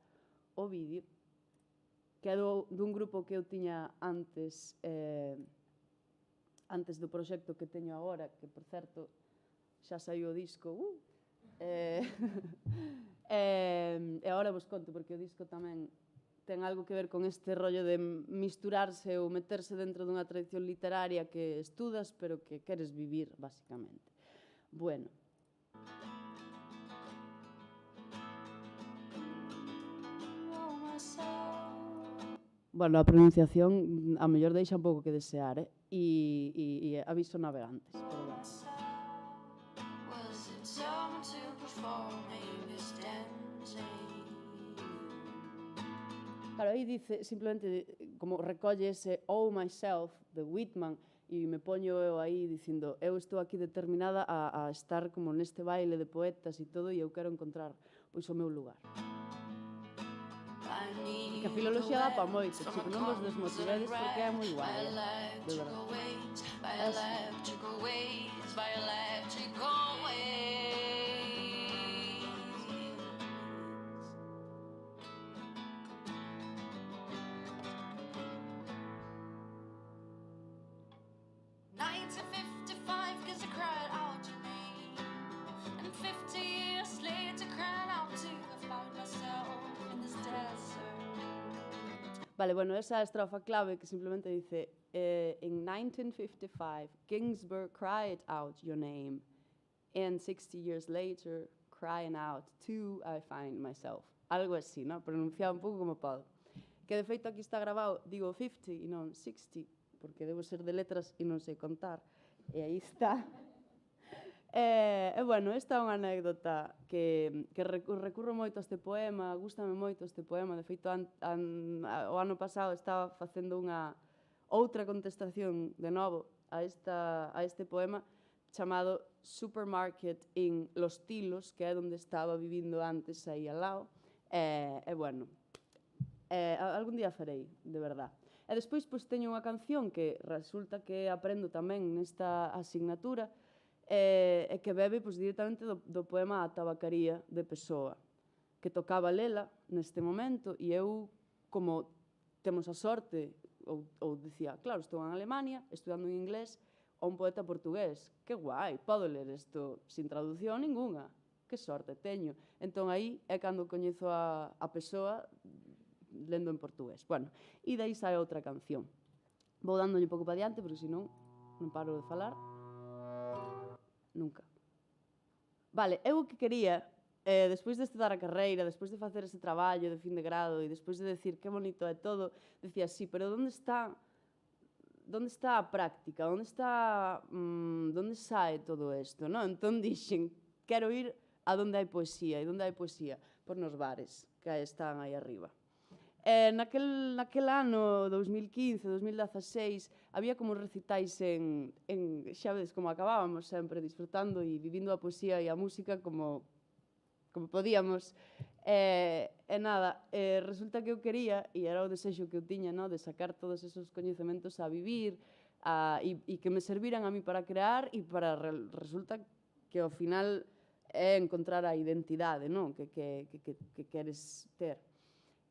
o vídeo, que é dun grupo que eu tiña antes do proxecto que teño agora, que, por certo, xa saiu o disco, e agora vos conto, porque o disco tamén ten algo que ver con este rollo de misturarse ou meterse dentro dunha tradición literaria que estudas, pero que queres vivir, basicamente. Bueno. Bueno, a pronunciación a mellor deixa un pouco que desear, e aviso navegantes. Claro, aí dice, simplemente, como recolle ese "Oh myself" de Whitman, e me poño eu aí dicindo, eu estou aquí determinada a estar como neste baile de poetas e todo, e eu quero encontrar, pois, o meu lugar. Que a filoloxía dá pa moito, chico, non vos desmotivedes porque é moi guai, de verdade. Vale, bueno, esa estrofa clave que simplemente dice in 1955, Ginsberg cried out your name, and 60 years later, crying out, too, I find myself. Algo así, ¿no? Pronunciado un pouco como podo. Que de feito aquí está grabado, digo 50 e non 60, porque debo ser de letras e non sei contar. E aí está. Bueno, esta é unha anécdota que recurro moito a este poema, gústame moito este poema. De feito, o ano pasado estaba facendo unha outra contestación de novo a este poema chamado Supermarket in Los Tilos, que é onde estaba vivindo antes aí al lado. Bueno, algún día farei, de verdad. E despois, pois, teño unha canción que resulta que aprendo tamén nesta asignatura, e que bebe pois, directamente do poema A tabacaría de Pessoa, que tocaba lela neste momento, e eu, como temos a sorte, ou dicía, claro, estou en Alemania, estudando en inglés, a un poeta portugués, que guai, podo ler isto sin traducción ninguna, que sorte teño. Entón aí é cando coñezo a Pessoa lendo en portugués. Bueno, e dai sai outra canción. Vou dándolle un pouco para diante, porque senón non paro de falar. Nunca. Vale, eu o que quería, despois de estudar a carreira, despois de facer ese traballo de fin de grado e despois de decir que bonito é todo, decía, sí, pero onde está a práctica? Onde sae todo isto, non? Entón dixen, quero ir a donde hai poesía. E onde hai poesía? Pois nos bares, que están aí arriba. Naquel ano, 2015, 2016, había como recitais xa vedes, como acabábamos sempre disfrutando e vivindo a poesía e a música como podíamos. Resulta que eu quería, e era o desexo que eu tiña, no, de sacar todos esos coñecementos a vivir e que me serviran a mí para crear e para resulta que ao final é encontrar a identidade, no, que queres ter.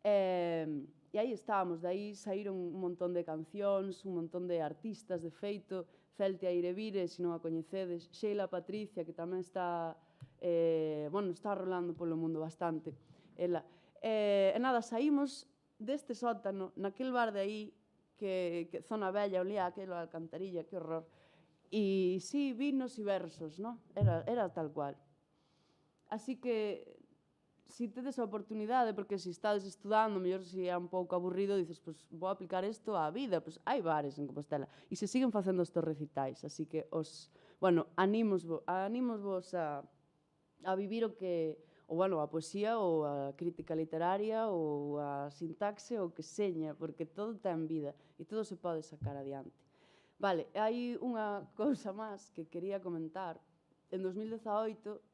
E aí estábamos, daí saíron un montón de cancións, un montón de artistas, de feito, Celtia Airevire, se non a coñecedes, Sheila Patricia, que tamén está rolando polo mundo bastante, ela. Saímos deste sótano, naquel bar de aí, que Zona Bella, olía aquela alcantarilla, que horror. E sí, vinos e versos, no? Era tal cual. Así que, si tedes a oportunidade, porque se estades estudando, mellor se é un pouco aburrido, dices, pois vou aplicar isto á vida, pois hai bares en Compostela, e se siguen facendo estes recitais, así que animosvos a vivir a poesía ou a crítica literaria ou a sintaxe ou que seña, porque todo ten vida e todo se pode sacar adiante. Vale, hai unha cousa máis que quería comentar. En 2018,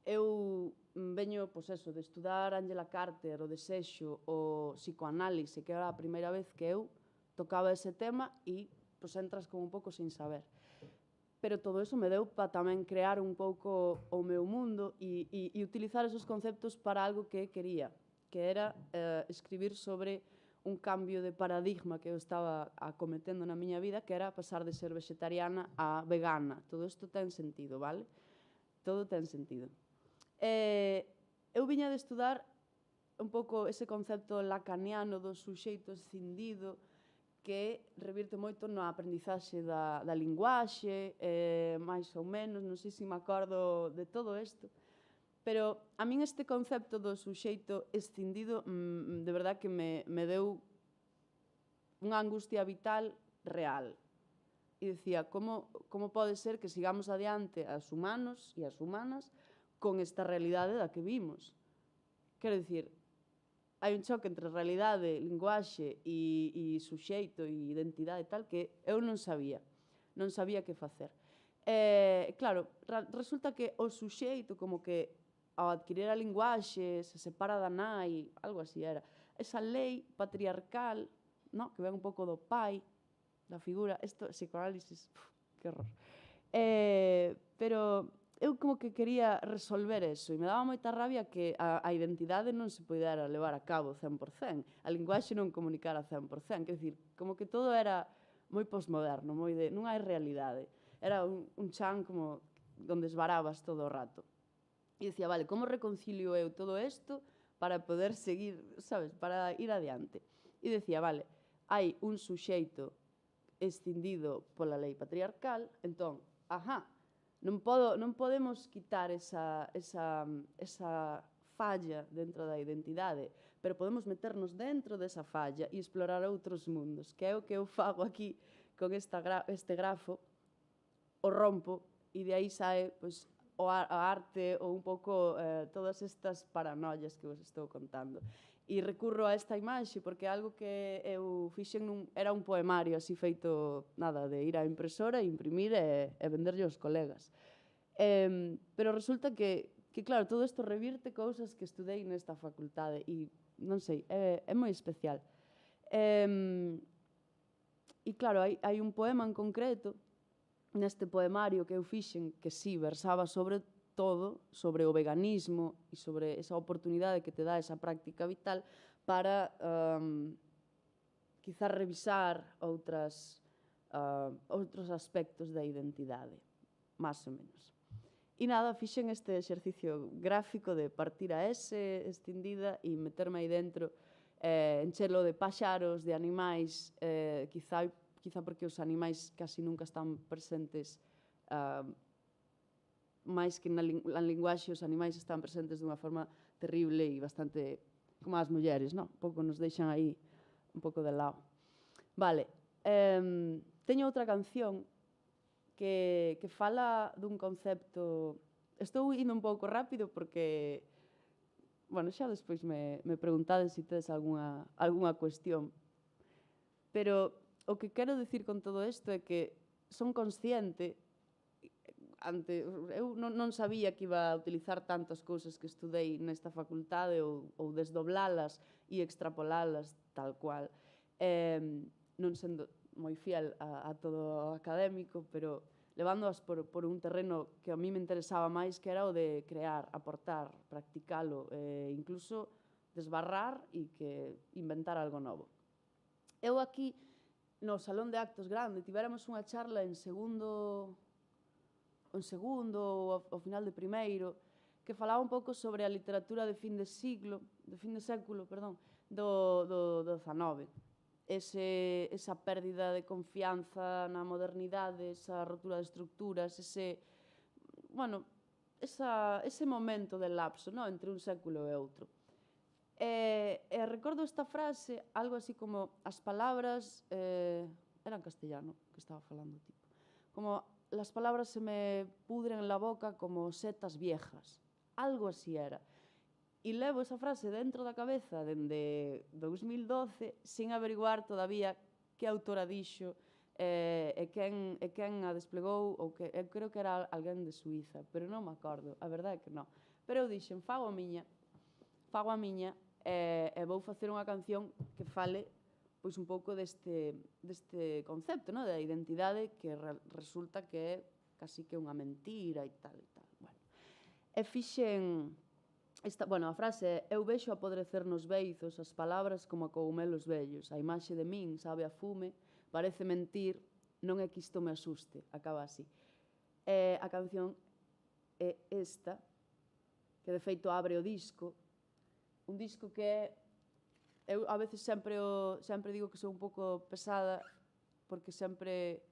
eu veño, de estudar Angela Carter, o desexo, o psicoanálise, que era a primeira vez que eu tocaba ese tema e entras como un pouco sin saber. Pero todo eso me deu para tamén crear un pouco o meu mundo e utilizar esos conceptos para algo que quería, que era escribir sobre un cambio de paradigma que eu estaba acometendo na miña vida, que era pasar de ser vegetariana a vegana. Todo isto ten sentido, vale? Todo ten sentido. Eu viña de estudar un pouco ese concepto lacaniano do suxeito escindido que revirte moito na aprendizaxe da linguaxe, máis ou menos, non sei se me acordo de todo isto, pero a min este concepto do suxeito escindido de verdad que me deu unha angustia vital real. E dicía, como pode ser que sigamos adiante as humanos e as humanas con esta realidade da que vimos? Quero dicir, hai un choque entre realidade, linguaxe e suxeito e identidade e tal que eu non sabía que facer. Claro, resulta que o suxeito como que ao adquirir a linguaxe se separa da nai, algo así era. Esa lei patriarcal, no, que ven un pouco do pai, da figura, isto, psicoanálisis, que horror. Pero eu como que quería resolver eso e me daba moita rabia que a identidade non se pudera levar a cabo 100%, a linguaxe non comunicara 100%, quer dicir, como que todo era moi posmoderno, moi de non hai realidade. Era un chan como onde esvarabas todo o rato. E dicía, vale, como reconcilio eu todo isto para poder seguir, sabes, para ir adiante? E decía, vale, hai un suxeito escindido pola lei patriarcal, entón, non podemos quitar esa falla dentro da identidade, pero podemos meternos dentro desa falla e explorar outros mundos, que é o que eu fago aquí con este grafo, o rompo, e de aí sae pois, a arte ou un pouco todas estas paranoias que vos estou contando. E recurro a esta imaxe porque é algo que eu fixen era un poemario así feito, nada, de ir á impresora, imprimir e venderlle aos colegas. Pero resulta que claro, todo isto revirte cousas que estudei nesta facultade e, non sei, é moi especial. E claro, hai un poema en concreto neste poemario que eu fixen que sí, versaba sobre todo, sobre o veganismo e sobre esa oportunidade que te dá esa práctica vital para quizás revisar outros aspectos da identidade, máis ou menos. E nada, fixen este exercicio gráfico de partir a S estendida e meterme aí dentro, enchelo de páxaros, de animais, quizá porque os animais casi nunca están presentes, máis que na linguaxe, os animais están presentes dunha forma terrible e bastante como as mulleres, non? Un pouco nos deixan aí un pouco de lado. Vale, teño outra canción que fala dun concepto. Estou indo un pouco rápido porque, bueno, xa despois me preguntades se tedes algunha cuestión. Pero o que quero dicir con todo isto é que son consciente, eu non sabía que iba a utilizar tantas cousas que estudei nesta facultade ou desdoblalas e extrapolalas tal cual, non sendo moi fiel a todo académico, pero levándoas por un terreno que a mí me interesaba máis, que era o de crear, aportar, practicalo, incluso desbarrar e que inventar algo novo. Eu aquí, no Salón de Actos Grande, tivéramos unha charla en segundo ou ao final de primeiro, que falaba un pouco sobre a literatura de fin de século, do XIX. Esa pérdida de confianza na modernidade, esa rotura de estructuras, ese momento de lapso, no, entre un século e outro. Recordo esta frase, algo así como as palabras, era en castellano que estaba falando o tipo, como las palabras se me pudren en la boca como setas viejas, algo así era. E levo esa frase dentro da cabeza dende 2012 sin averiguar todavía que autora dixo e quen a desplegou, ou que eu creo que era alguén de Suiza, pero non me acordo, a verdade é que non. Pero eu dixen, fago a miña e vou facer unha canción que fale pois un pouco deste concepto, da identidade que resulta que é casi que unha mentira e tal. E fixen a frase é: eu vexo apodrecer nos beizos as palabras como a cogumelos vellos, a imaxe de min sabe a fume, parece mentir, non é que isto me asuste, acaba así. A canción é esta, que de feito abre o disco, un disco que é, eu a veces sempre digo que sou un pouco pesada porque sempre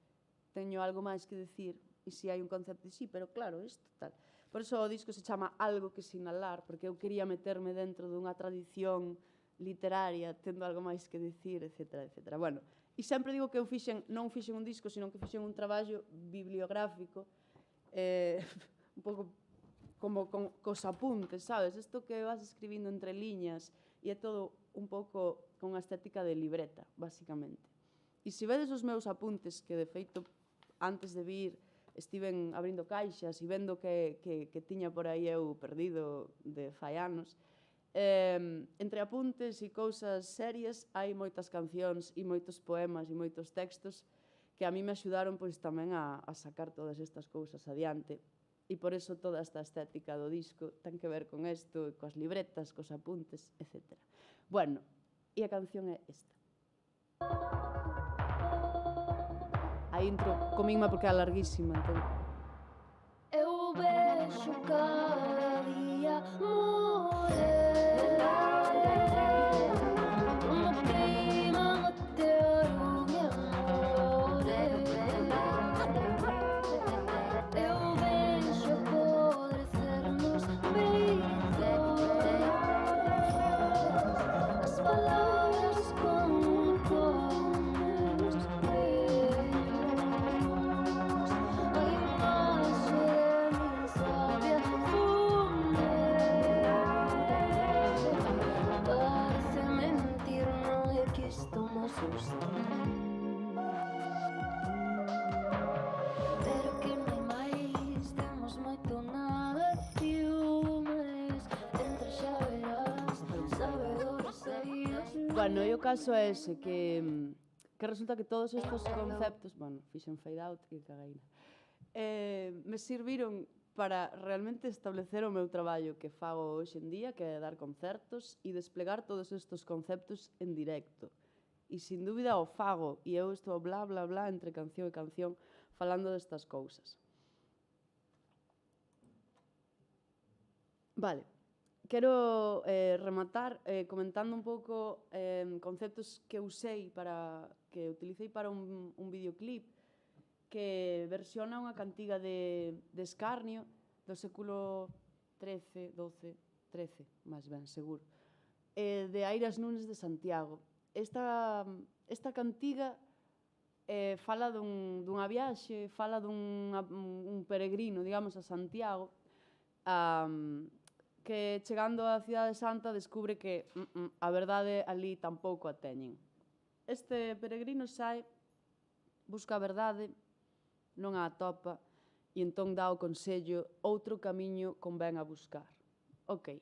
teño algo máis que decir e se hai un concepto de sí, pero claro, isto tal. Por iso o disco se chama Algo que sinalar, porque eu quería meterme dentro dunha tradición literaria, tendo algo máis que decir, etc. Bueno, e sempre digo que eu non fixen un disco, sino que fixen un traballo bibliográfico, un pouco como cos apuntes, sabes? Isto que vas escribindo entre liñas e é todo un pouco con a estética de libreta, basicamente. E se vedes os meus apuntes, que de feito, antes de vir, estiven abrindo caixas e vendo que tiña por aí eu perdido de fai anos, entre apuntes e cousas serias hai moitas cancións e moitos poemas e moitos textos que a mí me axudaron pois tamén a sacar todas estas cousas adiante. E por eso toda esta estética do disco ten que ver con isto, coas libretas, cos apuntes, etc. Bueno, e a canción é esta. A intro comínma porque é larguísima, entón. Eu vexo cada día morrer, como que Bueno, e o caso é ese, que resulta que todos estes conceptos, bueno, fixen fade out e cagueina, me serviron para realmente establecer o meu traballo que fago hoxe en día, que é dar concertos e desplegar todos estes conceptos en directo. E sin dúbida o fago, e eu estou bla bla bla entre canción e canción falando destas cousas. Vale, quero rematar comentando un pouco conceptos que usei que utilicei para un videoclip que versiona unha cantiga de escarnio do século XIII, XII, XIII, máis ben, seguro, de Airas Nunes de Santiago. Esta cantiga fala dunha viaxe, fala dun peregrino, digamos, a Santiago, que chegando á Cidade Santa descubre que a verdade ali tampouco a teñen. Este peregrino sae, busca a verdade, non a atopa, e entón dá o consello: outro camiño convén a buscar. Ok.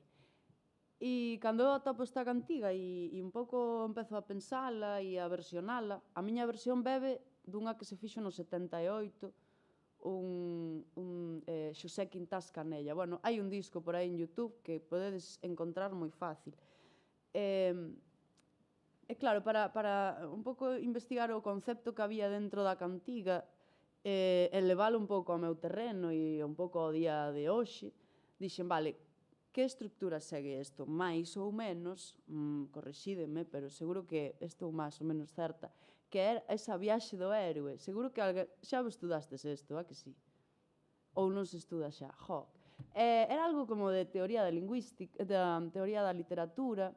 E cando eu atopo esta cantiga e un pouco empezo a pensala e a versionala, a miña versión bebe dunha que se fixo no 78, Xosé Quintás Canella. Bueno, hai un disco por aí en YouTube que podedes encontrar moi fácil. E claro, para un pouco investigar o concepto que había dentro da cantiga, elevalo un pouco ao meu terreno e un pouco ao día de hoxe, dixen, vale, que estructura segue isto? Mais ou menos, correxídeme, pero seguro que estou máis ou menos certa, que é esa viaxe do héroe. Seguro que xa vos estudastes isto, que sí? Ou non se estuda xa? Era algo como de teoría da lingüística, da teoría da literatura.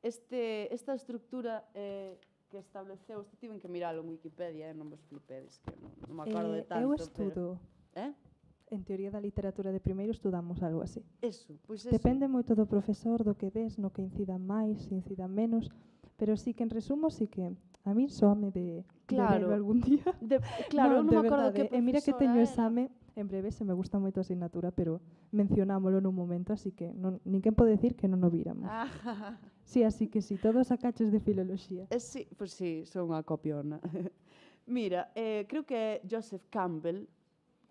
Esta estructura que estableceu, isto tiven que miralo en Wikipedia, non vos flipedes, que non me acordo de tanto. Eu estudo. En teoría da literatura de primeiro estudamos algo así. Eso, pois eso. Depende moito do profesor, do que des, no que incida máis, incida menos, pero sí que en resumo, sí que a mí soame de verlo algún día. Claro, non me acordo que profesora. E mira que teño era. exame, en breve se me gusta moito a asignatura, pero mencionámolo nun momento, así que ninguén pode decir que non o víramos. Sí, así que sí, todos sacaches de filoloxía. Sí, pois sí, son unha copiona. Mira, creo que é Joseph Campbell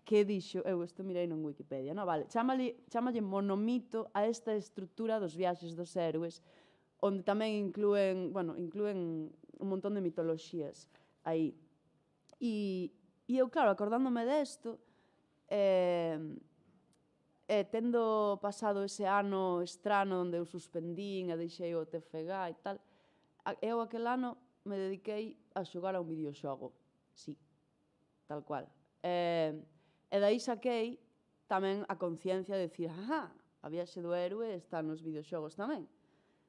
que dixo, eu isto mirei en Wikipedia, non? Vale, chámalle monomito a esta estrutura dos viaxes dos héroes, onde tamén inclúen un montón de mitoloxías aí. E eu, claro, acordándome desto, tendo pasado ese ano estrano onde eu suspendín e deixei o TFG e tal, eu aquel ano me dediquei a xogar a un videoxogo. Sí, tal cual. E dai saquei tamén a conciencia de dicir, a viaxe do héroe está nos videoxogos tamén.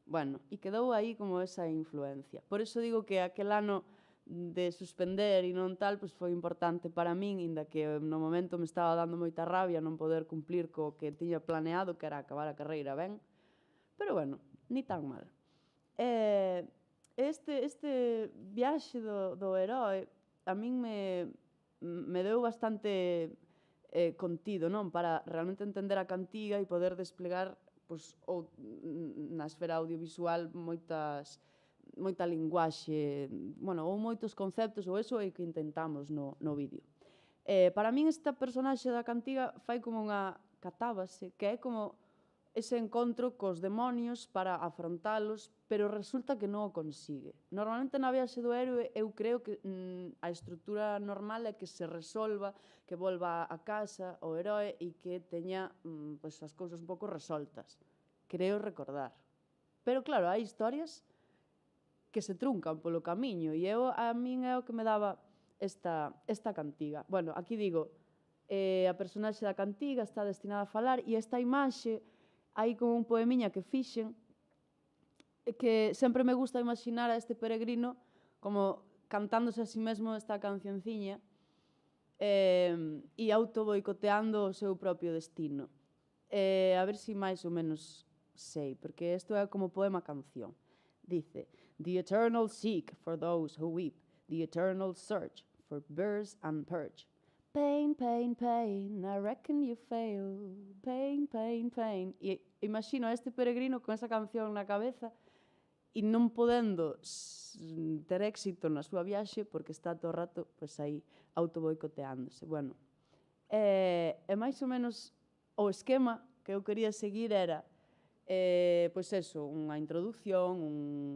Bueno, e quedou aí como esa influencia. Por iso digo que aquel ano de suspender e non tal, pois foi importante para min, inda que no momento me estaba dando moita rabia non poder cumplir co que tiña planeado, que era acabar a carreira ben, pero bueno, ni tan mal. Este viaxe do heroe a min me deu bastante contido, non? Para realmente entender a cantiga e poder desplegar na esfera audiovisual moita linguaxe, ou moitos conceptos, ou eso é o que intentamos no vídeo. Para min esta personaxe da cantiga fai como unha catábase, que é como ese encontro cos demonios para afrontalos, pero resulta que non o consigue. Normalmente na viaxe do héroe eu creo que a estrutura normal é que se resolva, que volva a casa o heroe e que teña as cousas un pouco resoltas. Creo recordar. Pero claro, hai historias que se truncan polo camiño e a min é o que me daba esta cantiga. Bueno, aquí digo, a personaxe da cantiga está destinada a falar e esta imaxe, hai como un poemiña que fixen que sempre me gusta imaginar a este peregrino como cantándose a si mesmo esta cancionciña e autoboicoteando o seu propio destino. A ver se máis ou menos sei, porque isto é como poema canción. Dice: The eternal seek for those who weep, the eternal search for birds and perch. Pain, pain, pain, I reckon you fail. Pain, pain, pain. E imagino a este peregrino con esa canción na cabeza e non podendo ter éxito na súa viaxe porque está todo o rato pois, aí autoboicoteándose. Bueno, e máis ou menos o esquema que eu quería seguir era pois eso, unha introducción,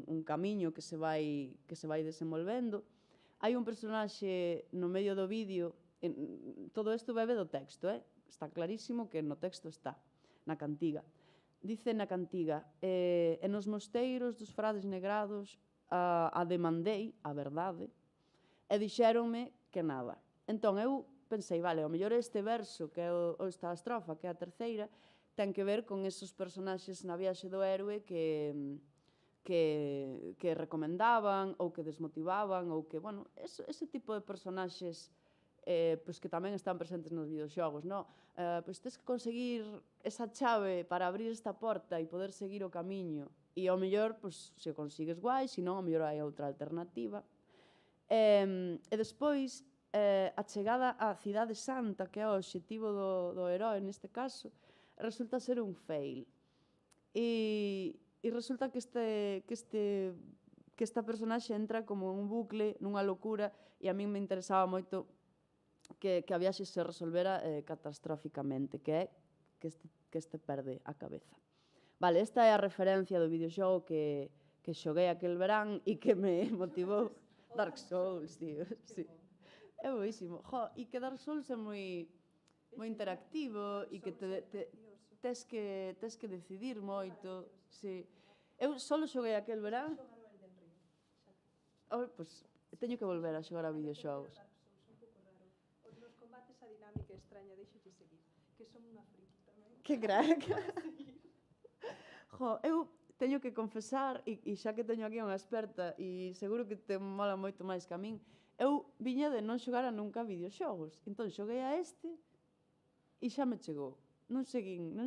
un camiño que se vai desenvolvendo. Hai un personaxe no medio do vídeo, todo isto bebe do texto, está clarísimo que no texto está, na cantiga. Dice na cantiga, e nos mosteiros dos frades negrados a demandei, a verdade, e dixéronme que nada. Entón eu pensei, vale, ao mellor este verso, que é esta estrofa, que é a terceira, ten que ver con esos personaxes na viaxe do héroe que recomendaban ou que desmotivaban ou que, bueno, ese tipo de personaxes pois que tamén están presentes nos videoxogos, no? Pois tens que conseguir esa chave para abrir esta porta e poder seguir o camiño. E ao mellor, pois, se o consigues guai, se non, ao mellor hai outra alternativa. E despois, a chegada á Cidade Santa, que é o obxectivo do heroe neste caso, resulta ser un fail. E resulta que esta personaxe entra como un bucle, nunha locura, e a min me interesaba moito que a viaxe se resolvera catastróficamente, que é que este perde a cabeza. Vale, esta é a referencia do videoxogo que xoguei aquel verán e que me motivou. Dark Souls, tío. Sí. É boísimo. E que Dark Souls é moi interactivo e que tes que decidir moito. Sí. Eu solo xoguei aquel verán. Pois, teño que volver a xogar a videoxogos. Nos combates a dinámica extraña, deixolle seguir, que son unha friki tamén. Que crack. Eu teño que confesar, e xa que teño aquí unha experta, e seguro que te mola moito máis que a min, eu viña de non xogar a nunca videoxogos. Entón xoguei a este e xa me chegou. Non seguín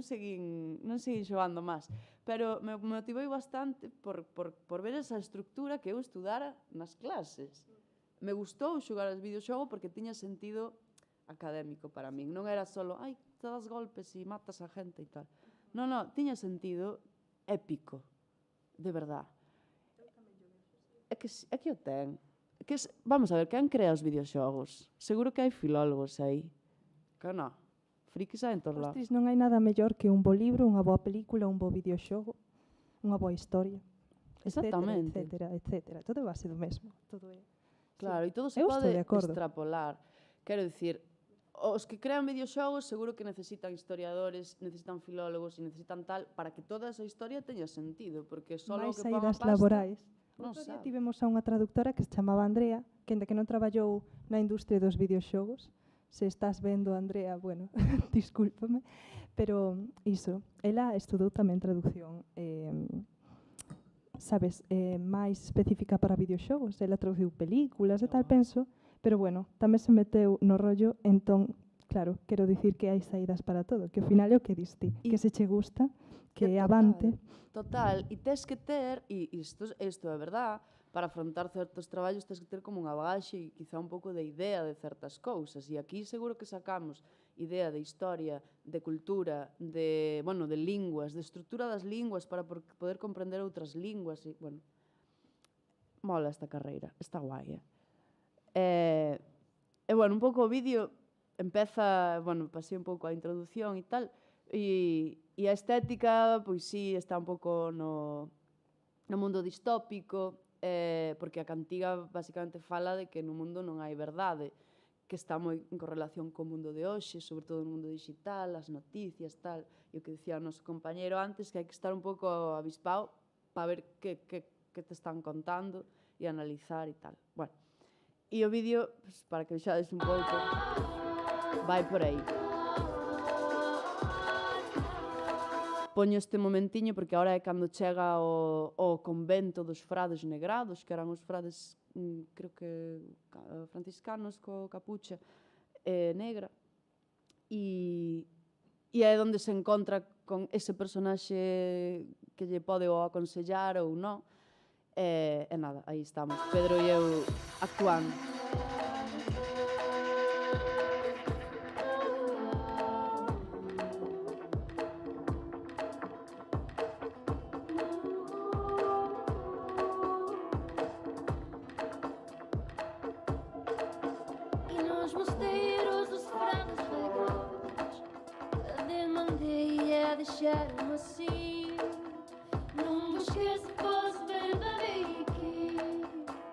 xogando máis, pero me motivei bastante por ver esa estructura que eu estudara nas clases. Me gustou xogar aos videoxogos porque tiña sentido académico para min. Non era solo, te das golpes e matas a gente e tal. Non, tiña sentido épico, de verdad. É que o ten. Vamos a ver, quen crea os videoxogos? Seguro que hai filólogos aí. Que non? Frikis hai en todos lados. Ostris, non hai nada mellor que un bo libro, unha boa película, un bo videoxogo, unha boa historia. Exactamente. Etcétera. Todo é base do mesmo. Todo é... Claro, e todo se pode extrapolar. Quero dicir, os que crean videoxogos seguro que necesitan historiadores, necesitan filólogos e necesitan tal para que toda esa historia teña sentido, porque só o que pon a pasta... laborais. Non Outro día sabe. tivemos a unha traductora que se chamaba Andrea, que ainda que non traballou na industria dos videoxogos. Se estás vendo, Andrea, bueno, discúlpame, pero iso, ela estudou tamén traducción, sabes, máis específica para videoxogos, ela traduciu películas e tal, penso, pero bueno, tamén se meteu no rollo, entón, claro, quero dicir que hai saídas para todo, que ao final é o que diste, que se che gusta, que avante. Total, e tes que ter, e isto é verdad, para afrontar certos traballos tens que ter como unha bagaxe e quizá un pouco de idea de certas cousas. E aquí seguro que sacamos idea de historia, de cultura, de linguas, de estrutura das linguas para poder comprender outras linguas. E, bueno, mola esta carreira, está guai, E, bueno, un pouco o vídeo empeza, bueno, pasei un pouco a introducción e tal, e a estética, pois sí, está un pouco no mundo distópico, porque a cantiga basicamente fala de que no mundo non hai verdade, que está moi en correlación co mundo de hoxe, sobre todo no mundo digital, as noticias, tal, e o que dicía o noso compañero antes, que hai que estar un pouco avispado para ver que te están contando e analizar e tal. Bueno, e o vídeo, pues, para que vexades un pouco, vai por aí. Poño este momentiño porque agora é cando chega o convento dos frades negrados, que eran os frades, creo que franciscanos co capucha negra, e é onde se encontra con ese personaxe que lle pode o aconsellar ou non. E nada, aí estamos, Pedro e eu actuando. mosteiros dos francos regos. Demandei a deixar-me assim, num bosque se fosse verdadeiro aqui.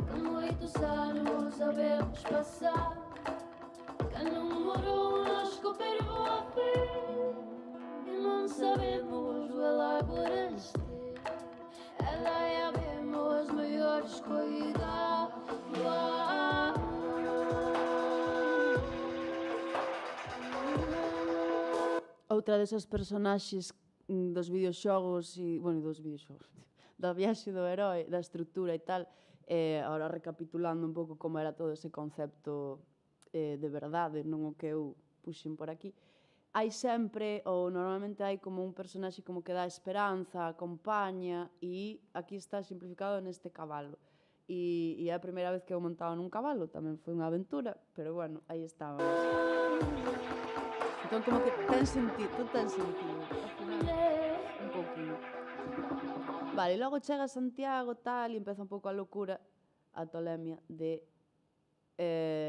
Que muitos anos havemos passado, que não morou nós que o pervo a fim. E não sabemos o ela agora este, ela é a vemos maiores cuidados. Outra desas personaxes dos videoxogos e, bueno, dos videoxogos, da viaxe do herói, da estrutura e tal, agora recapitulando un pouco como era todo ese concepto de verdade, non o que eu puxen por aquí, hai sempre, ou normalmente hai como un personaxe como que dá esperanza, acompaña, e aquí está simplificado neste cabalo. E é a primeira vez que eu montaba nun cabalo, tamén foi unha aventura, pero bueno, aí estaba. Entón, como que ten sentido, ao final, un pouquinho. Vale, logo chega Santiago, tal, e empeza un pouco a locura, a tolemia de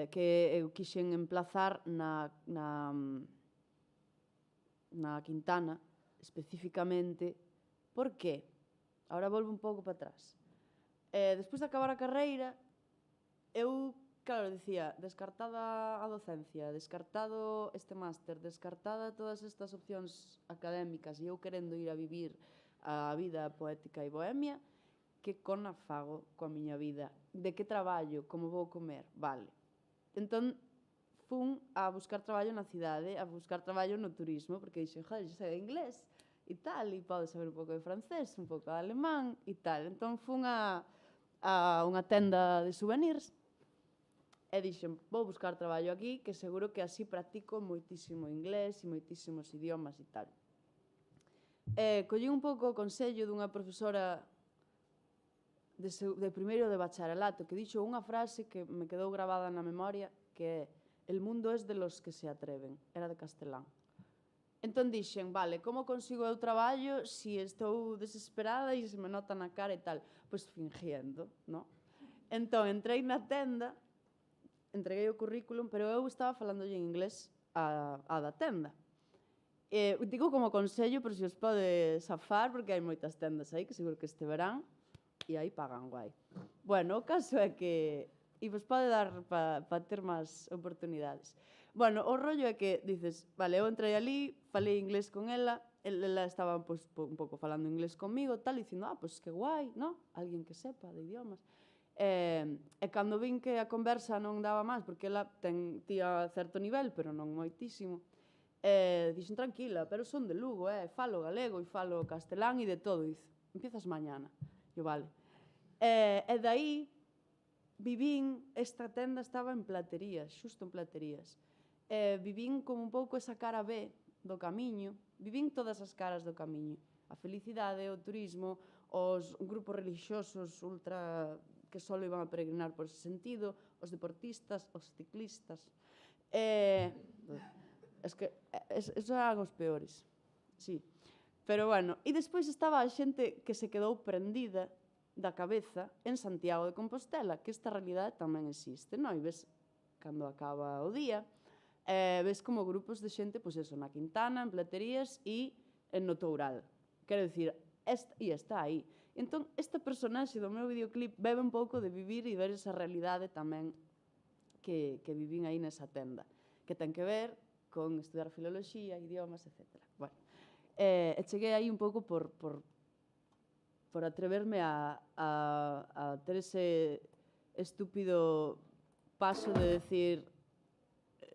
que eu quixen emplazar na Quintana, especificamente. Por qué? Ahora volvo un pouco para atrás. Despois de acabar a carreira, eu, claro, dicía, descartada a docencia, descartado este máster, descartada todas estas opcións académicas e eu querendo ir a vivir a vida poética e bohemia, que cona fago coa miña vida? De que traballo? Como vou comer? Vale. Entón, fun a buscar traballo na cidade, a buscar traballo no turismo, porque dixen, joder, xa sei inglés e tal, e podo saber un pouco de francés, un pouco de alemán e tal. Entón, fun a unha tenda de souvenirs e dixen, vou buscar traballo aquí, que seguro que así practico moitísimo inglés e moitísimos idiomas e tal. Collín un pouco o consello dunha profesora de primeiro de bacharelato que dixo unha frase que me quedou grabada na memoria, que é: el mundo es de los que se atreven. Era de castelán. Entón dixen, vale, como consigo eu traballo se estou desesperada e se me nota na cara e tal? Pois fingiendo, non? Entón entrei na tenda, entreguei o currículum, pero eu estaba falándolle en inglés a da tenda. Digo como consello, por se os pode safar, porque hai moitas tendas aí que seguro que este verán e aí pagan guai. Bueno, o caso é que e vos pode dar para ter máis oportunidades. Bueno, o rollo é que dices, vale, eu entrei ali, falei inglés con ela estaba pues, un pouco falando inglés comigo, tal, e dicindo, pues que guai, no? Alguén que sepa de idiomas. E cando vin que a conversa non daba máis, porque ela tía certo nivel, pero non moitísimo, dixen, tranquila, pero son de Lugo, falo galego e falo castelán e de todo. Dice, empiezas mañana. Eu, vale. E daí, vivín, esta tenda estaba en Platerías, xusto en Platerías. Vivín como un pouco esa cara B do camiño, vivín todas as caras do camiño. A felicidade, o turismo, os grupos religiosos ultra que só iban a peregrinar por ese sentido, os deportistas, os ciclistas. Es que esos eran os peores, sí. Pero bueno, e despois estaba a xente que se quedou prendida da cabeza en Santiago de Compostela, que esta realidade tamén existe, non? E ves, cando acaba o día, ves como grupos de xente, pois eso, na Quintana, en Platerías e no Toural. Quero dicir, está aí. Entón, esta personaxe do meu videoclip bebe un pouco de vivir e ver esa realidade tamén que vivín aí nesa tenda, que ten que ver con estudar filoloxía, idiomas, etc. Bueno, cheguei aí un pouco por atreverme a ter ese estúpido paso de decir,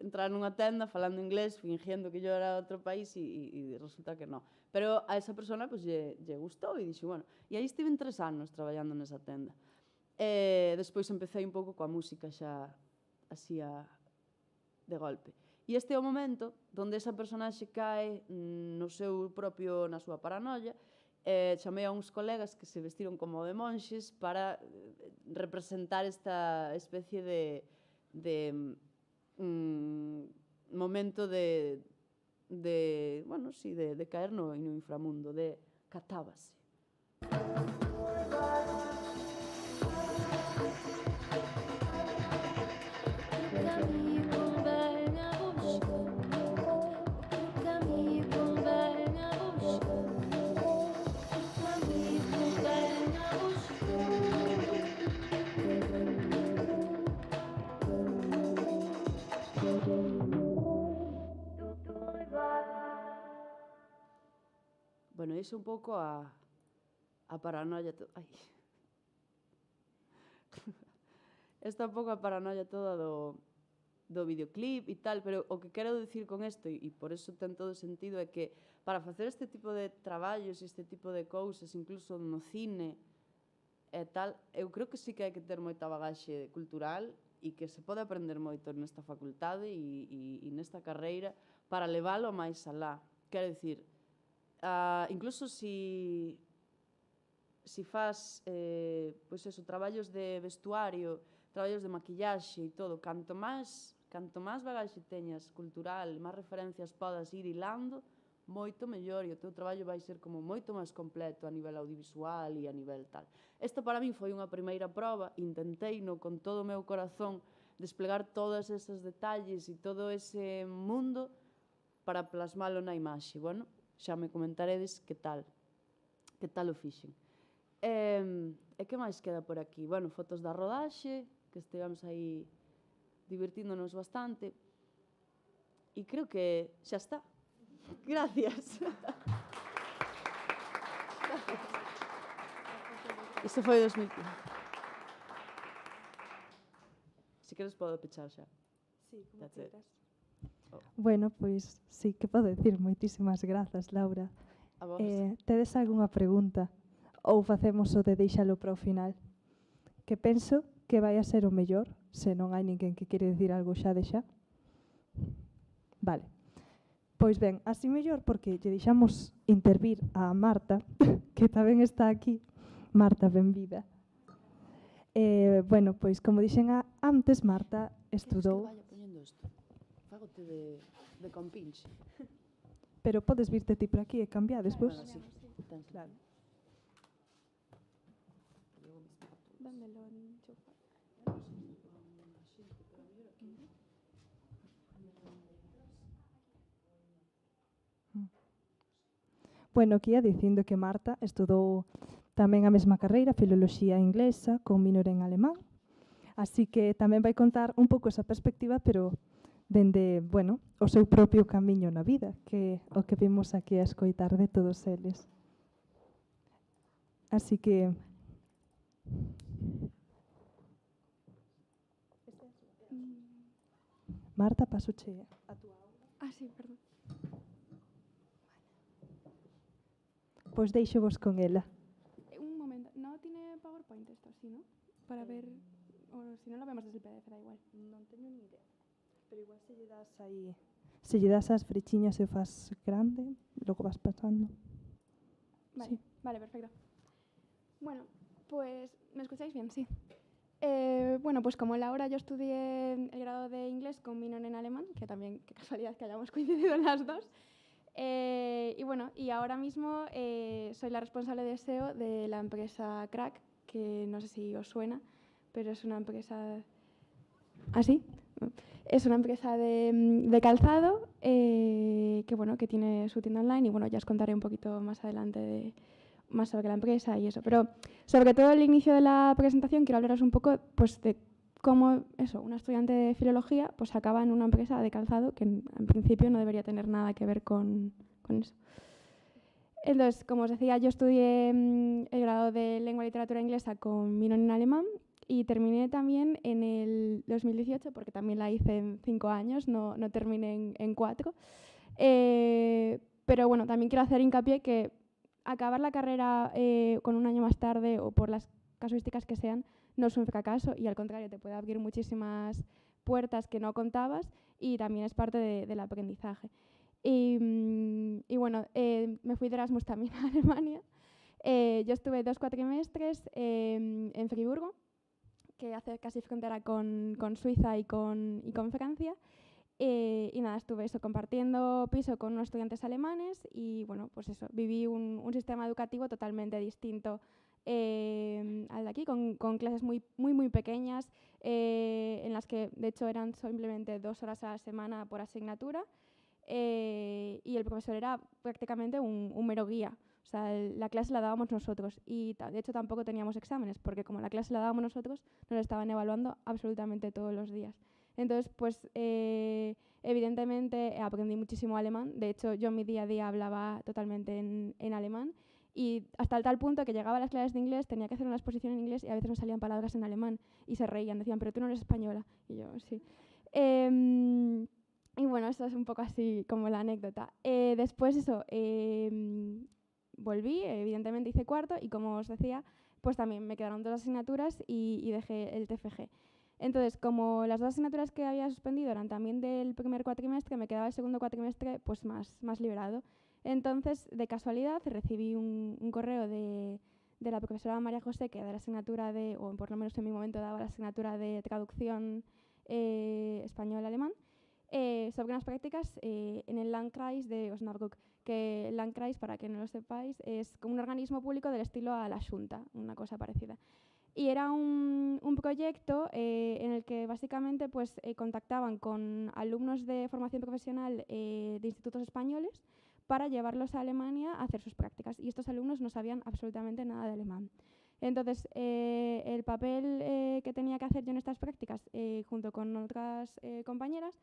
entrar nunha tenda falando inglés, fingiendo que yo era de outro país e resulta que non. Pero a esa persona pues, lle gustou e dixo, bueno, e aí estive 3 anos traballando nesa tenda. Despois empecé un pouco coa música xa así de golpe. E este é o momento onde esa personaxe cae na súa paranoia. Chamei a uns colegas que se vestiron como de monxes para representar esta especie de momento de caer no inframundo, de catábase. Caminho Bueno, iso un pouco a paranoia... Ai. Esta un pouco a paranoia toda do videoclip e tal, pero o que quero dicir con isto, e por eso ten todo sentido, é que para facer este tipo de traballos, este tipo de cousas, incluso no cine e tal, eu creo que sí que hai que ter moita bagaxe cultural e que se pode aprender moito nesta facultade e nesta carreira para leválo máis alá. Quero dicir, incluso si faz pois eso, traballos de vestuario, traballos de maquillaxe e todo, canto máis bagaxe teñas cultural, máis referencias podas ir hilando, moito mellor, e o teu traballo vai ser como moito máis completo a nivel audiovisual e a nivel tal. Isto para min foi unha primeira proba, intenteino con todo o meu corazón desplegar todos eses detalles e todo ese mundo para plasmalo na imaxe. Bueno, xa me comentaredes que tal o fixen. E que máis queda por aquí? Bueno, fotos da rodaxe, que estivemos aí divertíndonos bastante. E creo que xa está. Gracias. Iso foi 2015. Si queres podo pechar xa. Sí, como That's it. queiras. Bueno, pois sí, que podo decir? Moitísimas grazas, Laura. A vos. Tedes algunha pregunta? Ou facemos o de deixalo para o final? Que penso que vai a ser o mellor, se non hai ninguén que quere dicir algo xa de xa. Vale. Pois ben, así mellor porque lle deixamos intervir a Marta, que tamén está aquí. Marta, benvida. Bueno, pois como dixen antes, Marta estudou... Queres que vaya poñendo isto? Fágote de compinche. Pero podes virte ti por aquí e cambiar despois. Bueno, sí. Claro. ¿Dónde lo enchufa? Bueno, que ia dicindo que Marta estudou tamén a mesma carreira, filoloxía inglesa, con minor en alemán. Así que tamén vai contar un pouco esa perspectiva, pero dende, bueno, o seu propio camiño na vida, que o que vimos aquí a escoitar de todos eles. Así que... Marta, pasoche a túa aula. Ah, sí, perdón. Pois deixo vos con ela. Un momento, no tiene PowerPoint esto, ¿sí, no? Para ver, o si no lo vemos desde el PDF, da igual. Non teño ni idea. Pero igual se lle das aí... Se lle das as frechiñas e o faz grande, logo vas pasando. Vale, Sí. vale, perfecto. Bueno, pues, ¿me escucháis bien? Sí. Bueno, pues como Laura, yo estudié el grado de inglés con minor en alemán, que también, qué casualidad que hayamos coincidido en las dos. Y bueno, y ahora mismo soy la responsable de SEO de la empresa Crack, que no sé si os suena, pero es una empresa... ¿Ah, sí? Es una empresa de calzado que, bueno, que tiene su tienda online y bueno, ya os contaré un poquito más adelante más sobre la empresa y eso. Pero sobre todo el inicio de la presentación quiero hablaros un poco pues, de cómo eso, una estudiante de filología pues acaba en una empresa de calzado que en principio no debería tener nada que ver con eso. Entonces, como os decía, yo estudié el grado de Lengua y Literatura Inglesa con minor en alemán y terminé también en el 2018, porque también la hice en 5 años, no terminé en 4. Pero bueno, también quiero hacer hincapié que acabar la carrera con un año más tarde o por las casuísticas que sean no es un fracaso y al contrario te puede abrir muchísimas puertas que no contabas y también es parte del aprendizaje. Y bueno, me fui de Erasmus también a Alemania. Yo estuve 2 cuatrimestres en Friburgo, que hace casi frontera con Suiza y con Francia. Y nada, estuve eso, compartiendo piso con unos estudiantes alemanes y bueno, pues eso, viví un sistema educativo totalmente distinto al de aquí, con clases muy pequeñas, en las que de hecho eran simplemente 2 horas a la semana por asignatura y el profesor era prácticamente un mero guía. O sea, la clase la dábamos nosotros y de hecho tampoco teníamos exámenes porque como la clase la dábamos nosotros, nos estaban evaluando absolutamente todos los días. Entonces, pues evidentemente aprendí muchísimo alemán. De hecho, yo en mi día a día hablaba totalmente en alemán. Y hasta el tal punto que llegaba a las clases de inglés, tenía que hacer una exposición en inglés y a veces me salían palabras en alemán y se reían, decían, pero tú no eres española. Y yo, sí. Y bueno, eso es un poco así como la anécdota. Después eso, volví, evidentemente hice cuarto y como os decía, pues también me quedaron 2 asignaturas y dejé el TFG. Entonces, como las 2 asignaturas que había suspendido eran también del primer cuatrimestre, me quedaba el segundo cuatrimestre pues más liberado. Entonces, de casualidad, recibí un correo de la profesora María José, que da la asignatura de, o por lo menos en mi momento daba la asignatura de traducción español-alemán, sobre unas prácticas en el Landkreis de Osnabrück, que el Landkreis, para que no lo sepáis, es como un organismo público del estilo a la Xunta, una cosa parecida. Y era un proyecto en el que básicamente pues, contactaban con alumnos de formación profesional de institutos españoles para llevarlos a Alemania a hacer sus prácticas. Y estos alumnos no sabían absolutamente nada de alemán. Entonces, el papel que tenía que hacer yo en estas prácticas, junto con otras compañeras,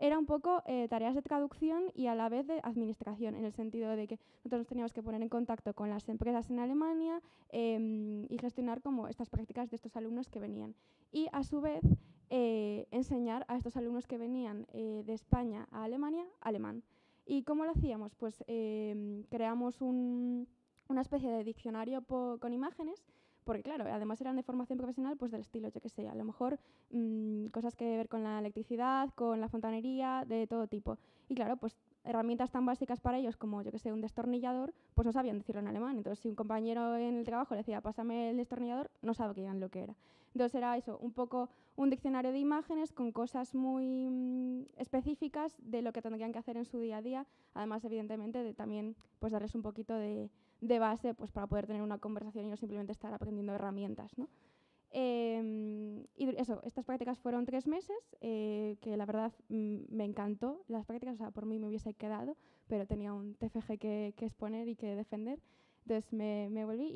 era un poco tareas de traducción y a la vez de administración, en el sentido de que nosotros nos teníamos que poner en contacto con las empresas en Alemania y gestionar como estas prácticas de estos alumnos que venían. Y a su vez, enseñar a estos alumnos que venían de España a Alemania alemán. ¿Y cómo lo hacíamos? Pues creamos una especie de diccionario con imágenes, porque claro, además eran de formación profesional, pues del estilo, yo qué sé, a lo mejor cosas que ver con la electricidad, con la fontanería, de todo tipo. Y claro, pues herramientas tan básicas para ellos como, yo qué sé, un destornillador, pues no sabían decirlo en alemán. Entonces, si un compañero en el trabajo le decía, pásame el destornillador, no sabían lo que era. Entonces, era eso, un poco un diccionario de imágenes con cosas muy específicas de lo que tendrían que hacer en su día a día. Además, evidentemente, de también pues darles un poquito de base pues, para poder tener una conversación y no simplemente estar aprendiendo herramientas, ¿no? Y eso, estas prácticas fueron 3 meses, que la verdad me encantó las prácticas, o sea, por mí me hubiese quedado, pero tenía un TFG que exponer y que defender. Entonces me volví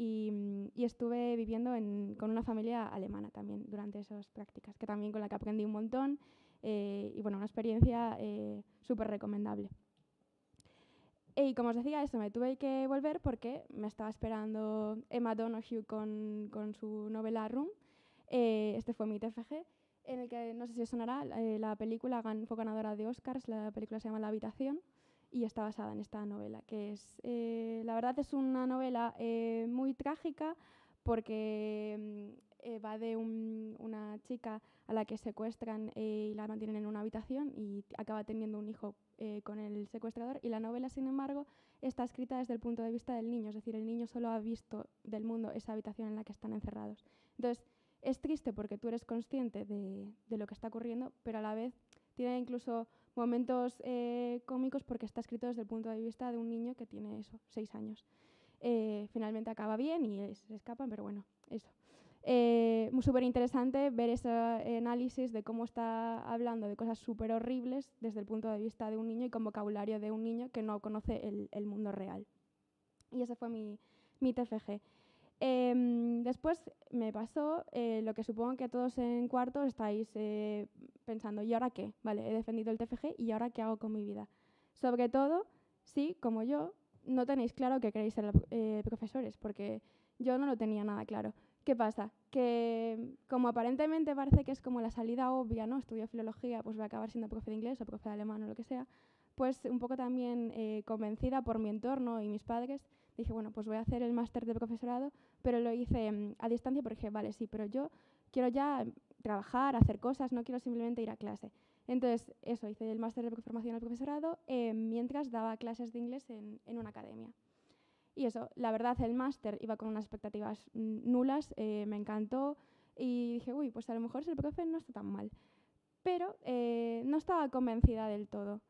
y estuve viviendo con una familia alemana también durante esas prácticas, que también con la que aprendí un montón y bueno, una experiencia súper recomendable. Y como os decía, eso, me tuve que volver porque me estaba esperando Emma Donoghue con su novela Room. Este fue mi TFG, en el que, no sé si os sonará, la película fue ganadora de Oscars, la película se llama La habitación y está basada en esta novela, que es, la verdad es una novela muy trágica porque va de una chica a la que secuestran y la mantienen en una habitación y acaba teniendo un hijo con el secuestrador, y la novela, sin embargo, está escrita desde el punto de vista del niño, es decir, el niño solo ha visto del mundo esa habitación en la que están encerrados. Entonces, es triste porque tú eres consciente de lo que está ocurriendo, pero a la vez tiene incluso momentos cómicos porque está escrito desde el punto de vista de un niño que tiene 6 años. Finalmente acaba bien y se escapan, pero bueno, eso. Súper interesante ver ese análisis de cómo está hablando de cosas súper horribles desde el punto de vista de un niño y con vocabulario de un niño que no conoce el mundo real. Y ese fue mi TFG. Después me pasó lo que supongo que todos en cuarto estáis pensando, ¿y ahora qué? Vale, he defendido el TFG, ¿y ahora qué hago con mi vida? Sobre todo, si, como yo, no tenéis claro que queréis ser profesores, porque yo no lo tenía nada claro. ¿Qué pasa? Que como aparentemente parece que es como la salida obvia, ¿no? Estudio filología, pues voy a acabar siendo profe de inglés o profe de alemán o lo que sea, pues un poco también convencida por mi entorno y mis padres, dije, bueno, pues voy a hacer el máster de profesorado, pero lo hice a distancia porque dije, vale, sí, pero yo quiero ya trabajar, hacer cosas, no quiero simplemente ir a clase. Entonces, eso, hice el máster de formación al profesorado mientras daba clases de inglés en una academia. Y eso, la verdad, el máster iba con unas expectativas nulas, me encantó y dije, uy, pues a lo mejor ser profe no está tan mal. Pero no estaba convencida del todo.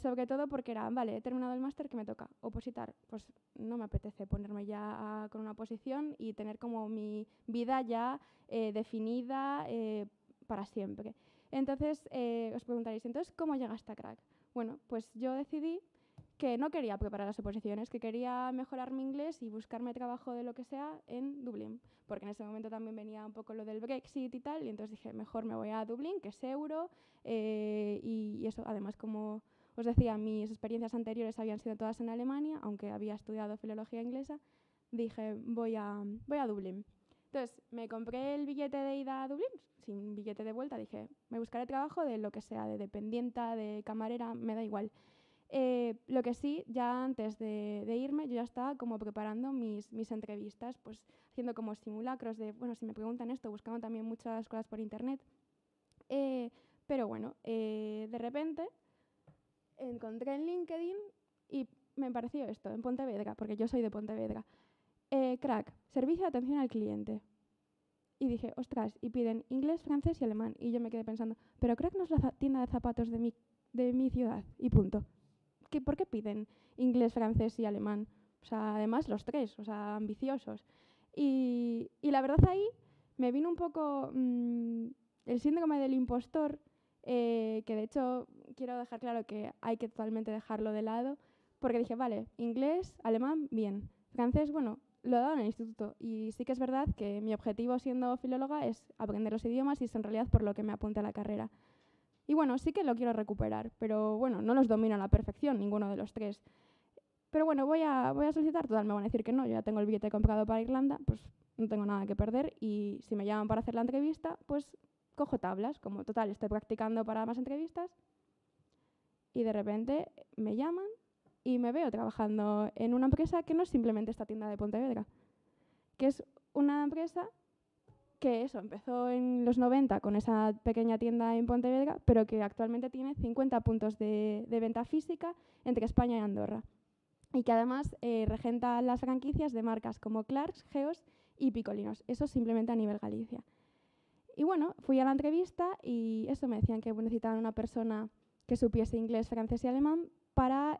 Sobre todo porque era, vale, he terminado el máster, ¿qué me toca? Opositar. Pues no me apetece ponerme ya con una oposición y tener como mi vida ya definida para siempre. Entonces, os preguntaréis, entonces, ¿cómo llegaste a Crack? Bueno, pues yo decidí que no quería preparar las oposiciones, que quería mejorar mi inglés y buscarme trabajo de lo que sea en Dublín, porque en ese momento también venía un poco lo del Brexit y tal, y entonces dije, mejor me voy a Dublín, que es euro, y eso, además, como os decía, mis experiencias anteriores habían sido todas en Alemania, aunque había estudiado filología inglesa, dije, voy a Dublín. Entonces, me compré el billete de ida a Dublín, sin billete de vuelta, dije, me buscaré trabajo de lo que sea, de dependienta, de camarera, me da igual. Lo que sí, ya antes de irme, yo ya estaba como preparando mis entrevistas, pues haciendo como simulacros de, bueno, si me preguntan esto, buscando también muchas cosas por internet. Pero bueno, de repente encontré en LinkedIn y me pareció esto, en Pontevedra, porque yo soy de Pontevedra. Crack, servicio de atención al cliente. Y dije, ostras, y piden inglés, francés y alemán. Y yo me quedé pensando, pero Crack no es la tienda de zapatos de mi ciudad, y punto. ¿Por qué piden inglés, francés y alemán? O sea, además los tres, o sea, ambiciosos. Y la verdad ahí me vino un poco el síndrome del impostor, que de hecho quiero dejar claro que hay que totalmente dejarlo de lado, porque dije, vale, inglés, alemán, bien. Francés, bueno, lo he dado en el instituto y sí que es verdad que mi objetivo siendo filóloga es aprender los idiomas y es en realidad por lo que me apunté a la carrera. Y bueno, sí que lo quiero recuperar, pero bueno, no los domino a la perfección, ninguno de los tres. Pero bueno, voy a solicitar, total, me van a decir que no, yo ya tengo el billete comprado para Irlanda, pues no tengo nada que perder y si me llaman para hacer la entrevista, pues cojo tablas, como total, estoy practicando para más entrevistas y de repente me llaman y me veo trabajando en una empresa que no es simplemente esta tienda de Pontevedra, que es una empresa que eso, empezó en los 90 con esa pequeña tienda en Pontevedra, pero que actualmente tiene 50 puntos de venta física entre España y Andorra. Y que además regenta las franquicias de marcas como Clarks, Geos y Picolinos. Eso simplemente a nivel Galicia. Y bueno, fui a la entrevista y eso me decían que necesitaban una persona que supiese inglés, francés y alemán para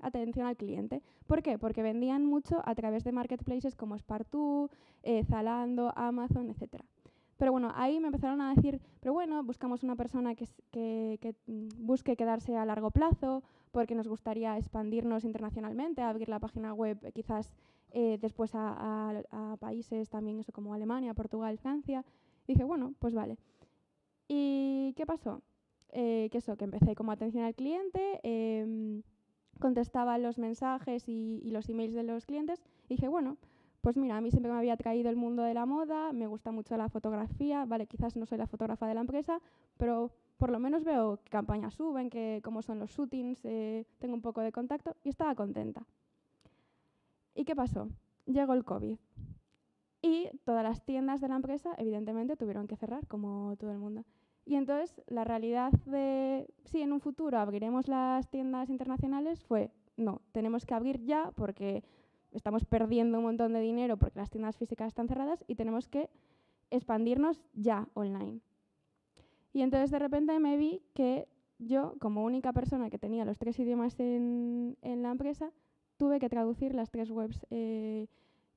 atención al cliente. ¿Por qué? Porque vendían mucho a través de marketplaces como Spartoo, Zalando, Amazon, etc. Pero bueno, ahí me empezaron a decir, pero bueno, buscamos una persona que busque quedarse a largo plazo, porque nos gustaría expandirnos internacionalmente, abrir la página web quizás después a países también eso como Alemania, Portugal, Francia. Y dije, bueno, pues vale. ¿Y qué pasó? Que empecé como atención al cliente, contestaba los mensajes y los emails de los clientes y dije, bueno, pues mira, a mí siempre me había atraído el mundo de la moda, me gusta mucho la fotografía, vale, quizás no soy la fotógrafa de la empresa, pero por lo menos veo qué campañas suben, cómo son los shootings, tengo un poco de contacto y estaba contenta. ¿Y qué pasó? Llegó el COVID y todas las tiendas de la empresa evidentemente tuvieron que cerrar, como todo el mundo. Y entonces la realidad de, sí, en un futuro abriremos las tiendas internacionales fue, no, tenemos que abrir ya porque estamos perdiendo un montón de dinero porque las tiendas físicas están cerradas y tenemos que expandirnos ya online. Y entonces de repente me vi que yo, como única persona que tenía los 3 idiomas en la empresa, tuve que traducir las 3 webs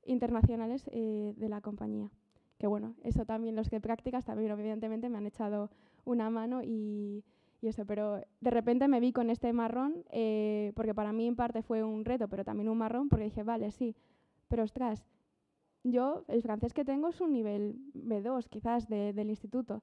internacionales de la compañía. Que bueno, eso también los que practicas también evidentemente me han echado una mano y eso, pero de repente me vi con este marrón, porque para mí en parte fue un reto, pero también un marrón, porque dije, vale, sí, pero ostras, yo el francés que tengo es un nivel B2 quizás del instituto.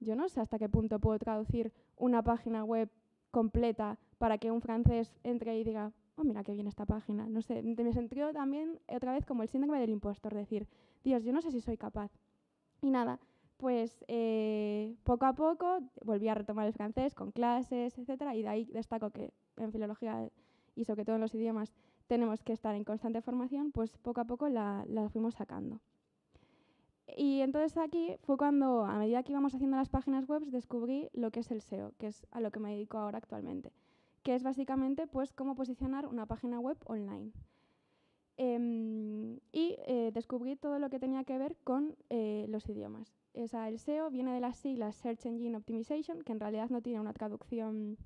Yo no sé hasta qué punto puedo traducir una página web completa para que un francés entre y diga, oh, mira qué bien esta página. No sé, me sentí también otra vez como el síndrome del impostor, decir, Dios, yo no sé si soy capaz. Y nada, pues poco a poco volví a retomar el francés con clases, etcétera, y de ahí destaco que en filología y sobre todo en los idiomas tenemos que estar en constante formación, pues poco a poco la fuimos sacando. Y entonces aquí fue cuando, a medida que íbamos haciendo las páginas web, descubrí lo que es el SEO, que es a lo que me dedico ahora actualmente, que es básicamente pues cómo posicionar una página web online. Descubrí todo lo que tenía que ver con los idiomas. El SEO viene de las siglas Search Engine Optimization, que en realidad no tiene una traducción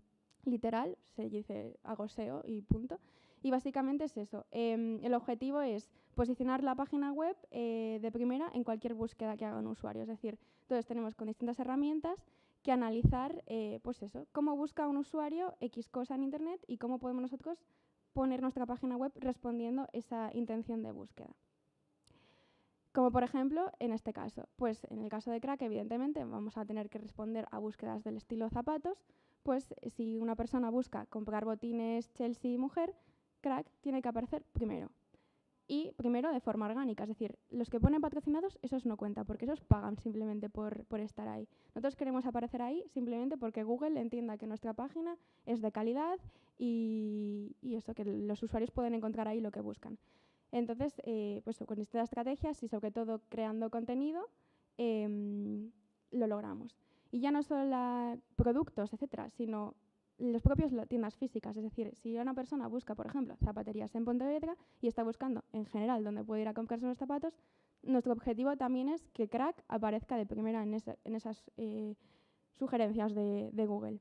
literal, se dice hago SEO y punto. Y básicamente es eso. El objetivo es posicionar la página web de primera en cualquier búsqueda que haga un usuario. Es decir, entonces tenemos con distintas herramientas que analizar, pues eso, cómo busca un usuario X cosa en Internet y cómo podemos nosotros poner nuestra página web respondiendo esa intención de búsqueda. Como por ejemplo, en este caso, pues en el caso de Crack, evidentemente, vamos a tener que responder a búsquedas del estilo zapatos, pues si una persona busca comprar botines Chelsea mujer, Crack tiene que aparecer primero. Y primero de forma orgánica, es decir, los que ponen patrocinados, esos no cuentan, porque esos pagan simplemente por estar ahí. Nosotros queremos aparecer ahí simplemente porque Google entienda que nuestra página es de calidad y eso, que los usuarios pueden encontrar ahí lo que buscan. Entonces, pues con estas estrategias y sobre todo creando contenido, lo logramos. Y ya no solo productos, etcétera, sino los propios tiendas físicas. Es decir, si una persona busca, por ejemplo, zapaterías en Pontevedra y está buscando en general dónde puede ir a comprarse los zapatos, nuestro objetivo también es que Crack aparezca de primera en esas sugerencias de Google.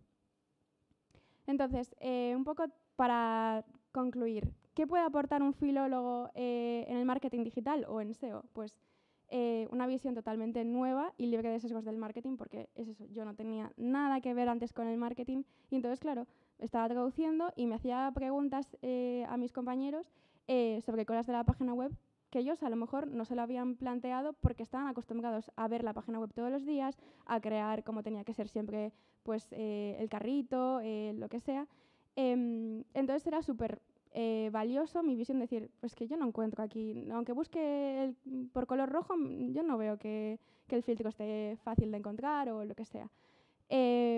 Entonces, un poco para concluir, ¿qué puede aportar un filólogo en el marketing digital o en SEO? Pues una visión totalmente nueva y libre de sesgos del marketing, porque es eso, yo no tenía nada que ver antes con el marketing y entonces, claro, estaba traduciendo y me hacía preguntas a mis compañeros sobre cosas de la página web que ellos a lo mejor no se lo habían planteado porque estaban acostumbrados a ver la página web todos los días, a crear como tenía que ser siempre pues, el carrito, lo que sea. Entonces era súper valioso mi visión de decir, pues que yo no encuentro aquí, aunque busque por color rojo, yo no veo que el filtro esté fácil de encontrar o lo que sea.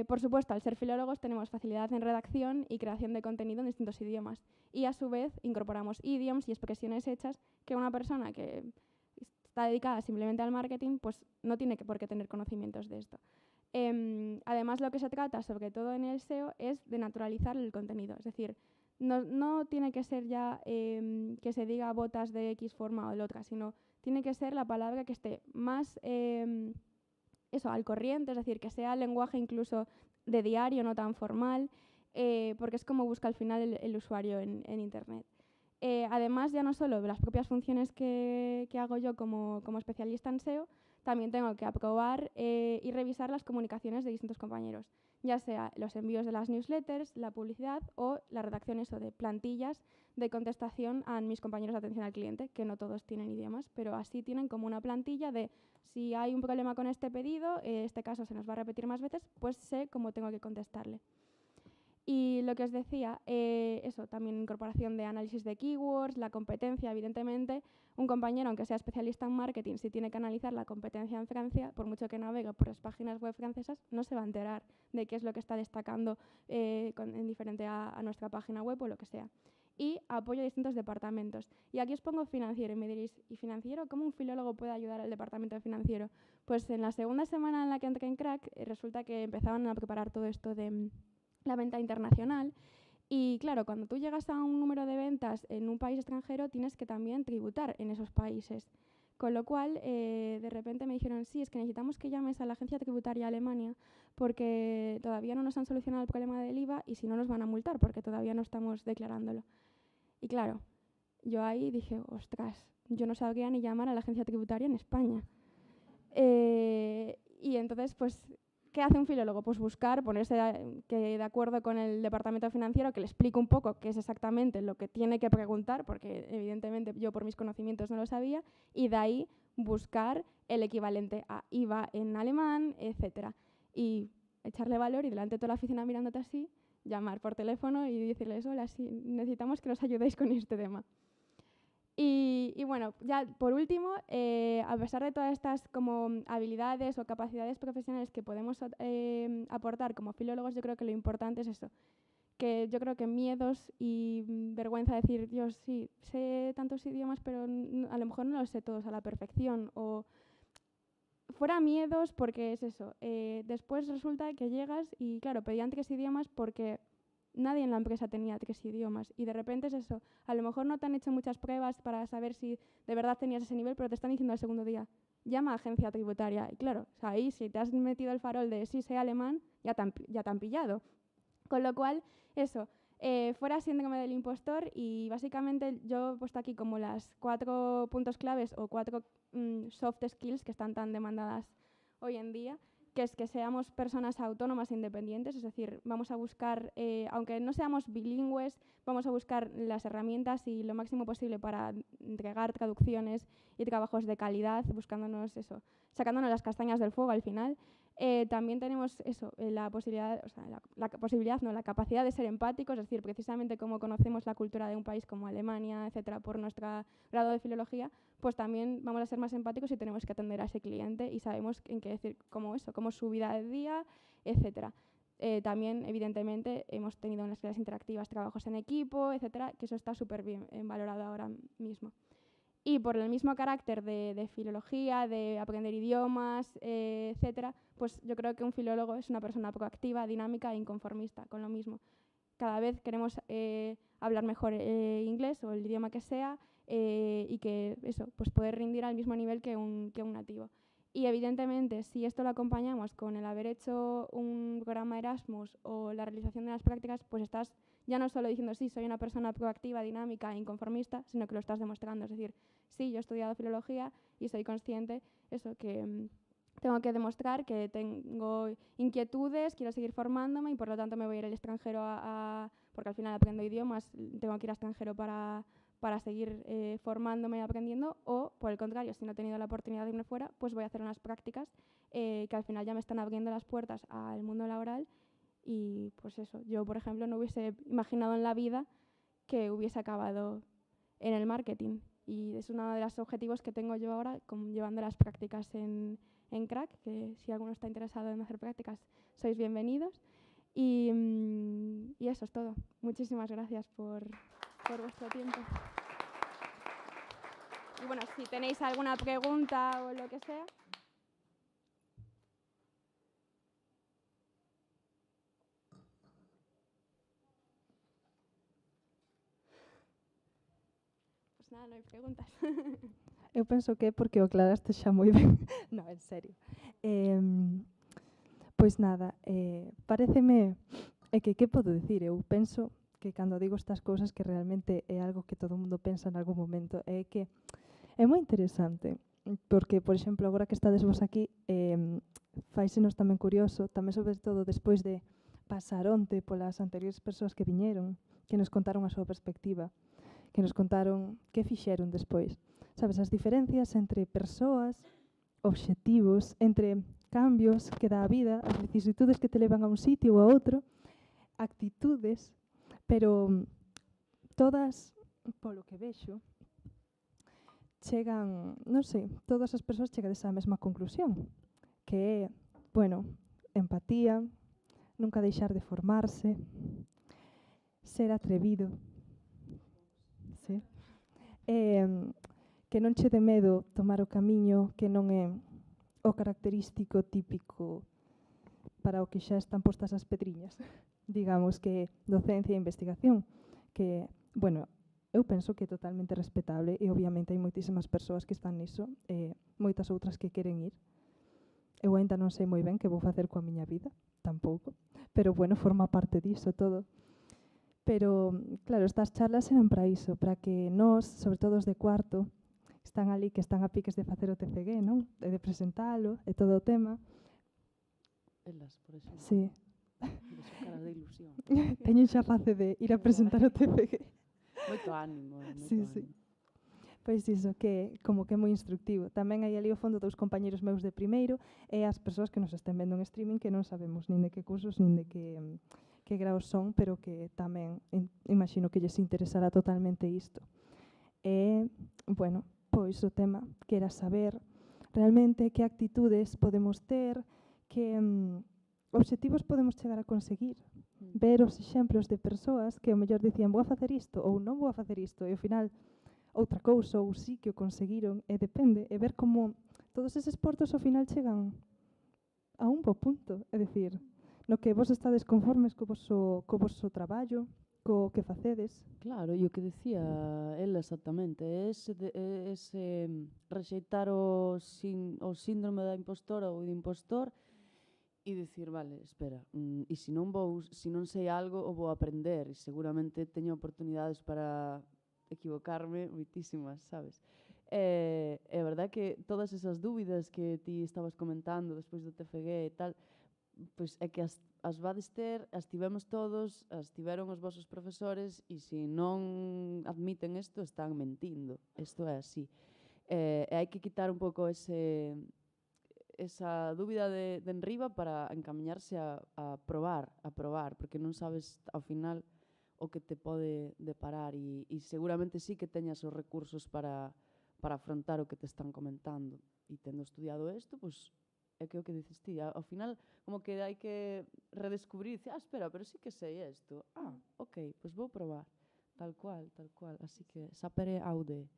Por supuesto, al ser filólogos tenemos facilidad en redacción y creación de contenido en distintos idiomas y a su vez incorporamos idioms y expresiones hechas que una persona que está dedicada simplemente al marketing pues no tiene por qué tener conocimientos de esto. Además, lo que se trata, sobre todo en el SEO, es de naturalizar el contenido, es decir, no tiene que ser ya que se diga botas de X forma o de otra, sino tiene que ser la palabra que esté más eso, al corriente, es decir, que sea lenguaje incluso de diario, no tan formal, porque es como busca al final el usuario en Internet. Además, ya no solo de las propias funciones que hago yo como especialista en SEO, también tengo que aprobar y revisar las comunicaciones de distintos compañeros, ya sea los envíos de las newsletters, la publicidad o la redacción de plantillas de contestación a mis compañeros de atención al cliente, que no todos tienen idiomas, pero así tienen como una plantilla de si hay un problema con este pedido, este caso se nos va a repetir más veces, pues sé cómo tengo que contestarle. Y lo que os decía, eso, también incorporación de análisis de keywords, la competencia, evidentemente. Un compañero, aunque sea especialista en marketing, si tiene que analizar la competencia en Francia, por mucho que navegue por las páginas web francesas, no se va a enterar de qué es lo que está destacando en diferente a nuestra página web o lo que sea. Y apoyo a distintos departamentos. Y aquí os pongo financiero y me diréis, ¿y financiero? ¿Cómo un filólogo puede ayudar al departamento financiero? Pues en la segunda semana en la que entré en Crack, resulta que empezaban a preparar todo esto de la venta internacional y claro, cuando tú llegas a un número de ventas en un país extranjero tienes que también tributar en esos países, con lo cual de repente me dijeron sí, es que necesitamos que llames a la agencia tributaria Alemania porque todavía no nos han solucionado el problema del IVA y si no nos van a multar porque todavía no estamos declarándolo. Y claro, yo ahí dije, ostras, yo no sabría ni llamar a la agencia tributaria en España. Y entonces pues ¿qué hace un filólogo? Pues buscar, ponerse de acuerdo con el departamento financiero, que le explique un poco qué es exactamente lo que tiene que preguntar, porque evidentemente yo por mis conocimientos no lo sabía, y de ahí buscar el equivalente a IVA en alemán, etcétera. Y echarle valor y delante de toda la oficina mirándote así, llamar por teléfono y decirles, hola, sí, necesitamos que nos ayudéis con este tema. Y bueno, ya por último, a pesar de todas estas como habilidades o capacidades profesionales que podemos aportar como filólogos, yo creo que lo importante es eso, que yo creo que miedos y vergüenza de decir, Dios, sí, sé tantos idiomas, pero a lo mejor no los sé todos a la perfección, o fuera miedos porque es eso. Después resulta que llegas y claro, pedían 3 idiomas porque nadie en la empresa tenía 3 idiomas y de repente es eso, a lo mejor no te han hecho muchas pruebas para saber si de verdad tenías ese nivel, pero te están diciendo al segundo día, llama a agencia tributaria. Y claro, o sea, ahí si te has metido el farol de sí sé alemán, ya te han pillado. Con lo cual, eso, fuera síndrome del impostor y básicamente yo he puesto aquí como las 4 puntos claves o 4 soft skills que están tan demandadas hoy en día, que es que seamos personas autónomas e independientes, es decir, vamos a buscar, aunque no seamos bilingües, vamos a buscar las herramientas y lo máximo posible para entregar traducciones y trabajos de calidad, buscándonos eso, sacándonos las castañas del fuego al final. También tenemos eso, la posibilidad, o sea, la capacidad de ser empáticos, es decir, precisamente como conocemos la cultura de un país como Alemania, etcétera, por nuestro grado de filología, pues también vamos a ser más empáticos y tenemos que atender a ese cliente y sabemos en qué decir, cómo su vida de día, etcétera. También, evidentemente, hemos tenido en las clases interactivas trabajos en equipo, etcétera, que eso está súper bien valorado ahora mismo. Y por el mismo carácter de filología, de aprender idiomas, etcétera, pues yo creo que un filólogo es una persona proactiva, dinámica e inconformista, con lo mismo. Cada vez queremos hablar mejor inglés o el idioma que sea y que eso, pues poder rendir al mismo nivel que un nativo. Y evidentemente, si esto lo acompañamos con el haber hecho un programa Erasmus o la realización de las prácticas, pues estás ya no solo diciendo sí, soy una persona proactiva, dinámica e inconformista, sino que lo estás demostrando. Es decir, sí, yo he estudiado filología y soy consciente eso, que tengo que demostrar que tengo inquietudes, quiero seguir formándome y por lo tanto me voy a ir al extranjero porque al final aprendo idiomas, tengo que ir al extranjero para seguir formándome y aprendiendo, o por el contrario, si no he tenido la oportunidad de irme fuera, pues voy a hacer unas prácticas que al final ya me están abriendo las puertas al mundo laboral. Y pues eso, yo por ejemplo no hubiese imaginado en la vida que hubiese acabado en el marketing, y es uno de los objetivos que tengo yo ahora llevando las prácticas en Crack, que si alguno está interesado en hacer prácticas sois bienvenidos. Y eso es todo. Muchísimas gracias por vuestro tiempo. Y bueno, si tenéis alguna pregunta o lo que sea. Pues nada, no hay preguntas. Eu penso que é porque o aclaraste xa moi ben. No, en serio. Pois nada, paréceme, que podo dicir? Eu penso que cando digo estas cousas que realmente é algo que todo o mundo pensa en algún momento, é que é moi interesante, porque, por exemplo, agora que estades vos aquí, faisenos tamén curioso, tamén sobre todo despois de pasar onte polas anteriores persoas que viñeron, que nos contaron a súa perspectiva, que nos contaron que fixeron despois. Sabes, as diferencias entre persoas, obxectivos, entre cambios que dá a vida, as vicisitudes que te levan a un sitio ou a outro, actitudes, pero todas, polo que vexo, chegan, non sei, todas as persoas chegan desa mesma conclusión, que é, bueno, empatía, nunca deixar de formarse, ser atrevido, sí. Que non che de medo tomar o camiño que non é o característico típico para o que xa están postas as pedriñas, digamos que docencia e investigación, que, bueno, eu penso que é totalmente respetable e obviamente hai moitísimas persoas que están niso e moitas outras que queren ir. Eu ainda non sei moi ben que vou facer coa miña vida, tampouco, pero bueno, forma parte diso todo. Pero, claro, estas charlas eran para iso, para que nós, sobre todo os de cuarto, están ali, que están a piques de facer o TFG, non? E de presentalo, e todo o tema. Elas, por exemplo. Sí. Vexo caras de ilusión. Teñen xa face de ir a presentar o TFG. Moito ánimo, moito Sí, ánimo. sí. Pois iso, que como que é moi instructivo. Tamén hai ali ao fondo dous compañeros meus de primeiro e as persoas que nos estén vendo en streaming que non sabemos nin de que cursos, nin de que graos son, pero que tamén imagino que lles interesará totalmente isto. E, bueno, pois o tema que era saber realmente que actitudes podemos ter, que obxectivos podemos chegar a conseguir. Ver os exemplos de persoas que ao mellor dicían vou a facer isto ou non vou a facer isto e ao final outra cousa ou sí que o conseguiron e depende, e ver como todos eses portos ao final chegan a un bo punto, é dicir, no que vos estades conformes co vosso traballo, co que facedes. Claro, e o que decía ela exactamente, ese rexeitar o síndrome da impostora ou do impostor e dicir, vale, espera, e se non sei algo, o vou aprender e seguramente teño oportunidades para equivocarme moitísimas, sabes? É verdad que todas esas dúbidas que ti estabas comentando despois do TFG e tal, pois é que as vades ter, as tivemos todos, as tiveron os vosos profesores, e se non admiten isto, están mentindo. Isto é así. E hai que quitar un pouco esa dúbida de enriba para encamiñarse a probar, porque non sabes ao final o que te pode deparar, e seguramente sí que teñas os recursos para afrontar o que te están comentando. E tendo estudiado isto, pois é que o que dices ti, ao final como que hai que redescubrir, dice, espera, pero sí que sei isto. Ok, pois vou probar. Tal cual. Así que sapere aude.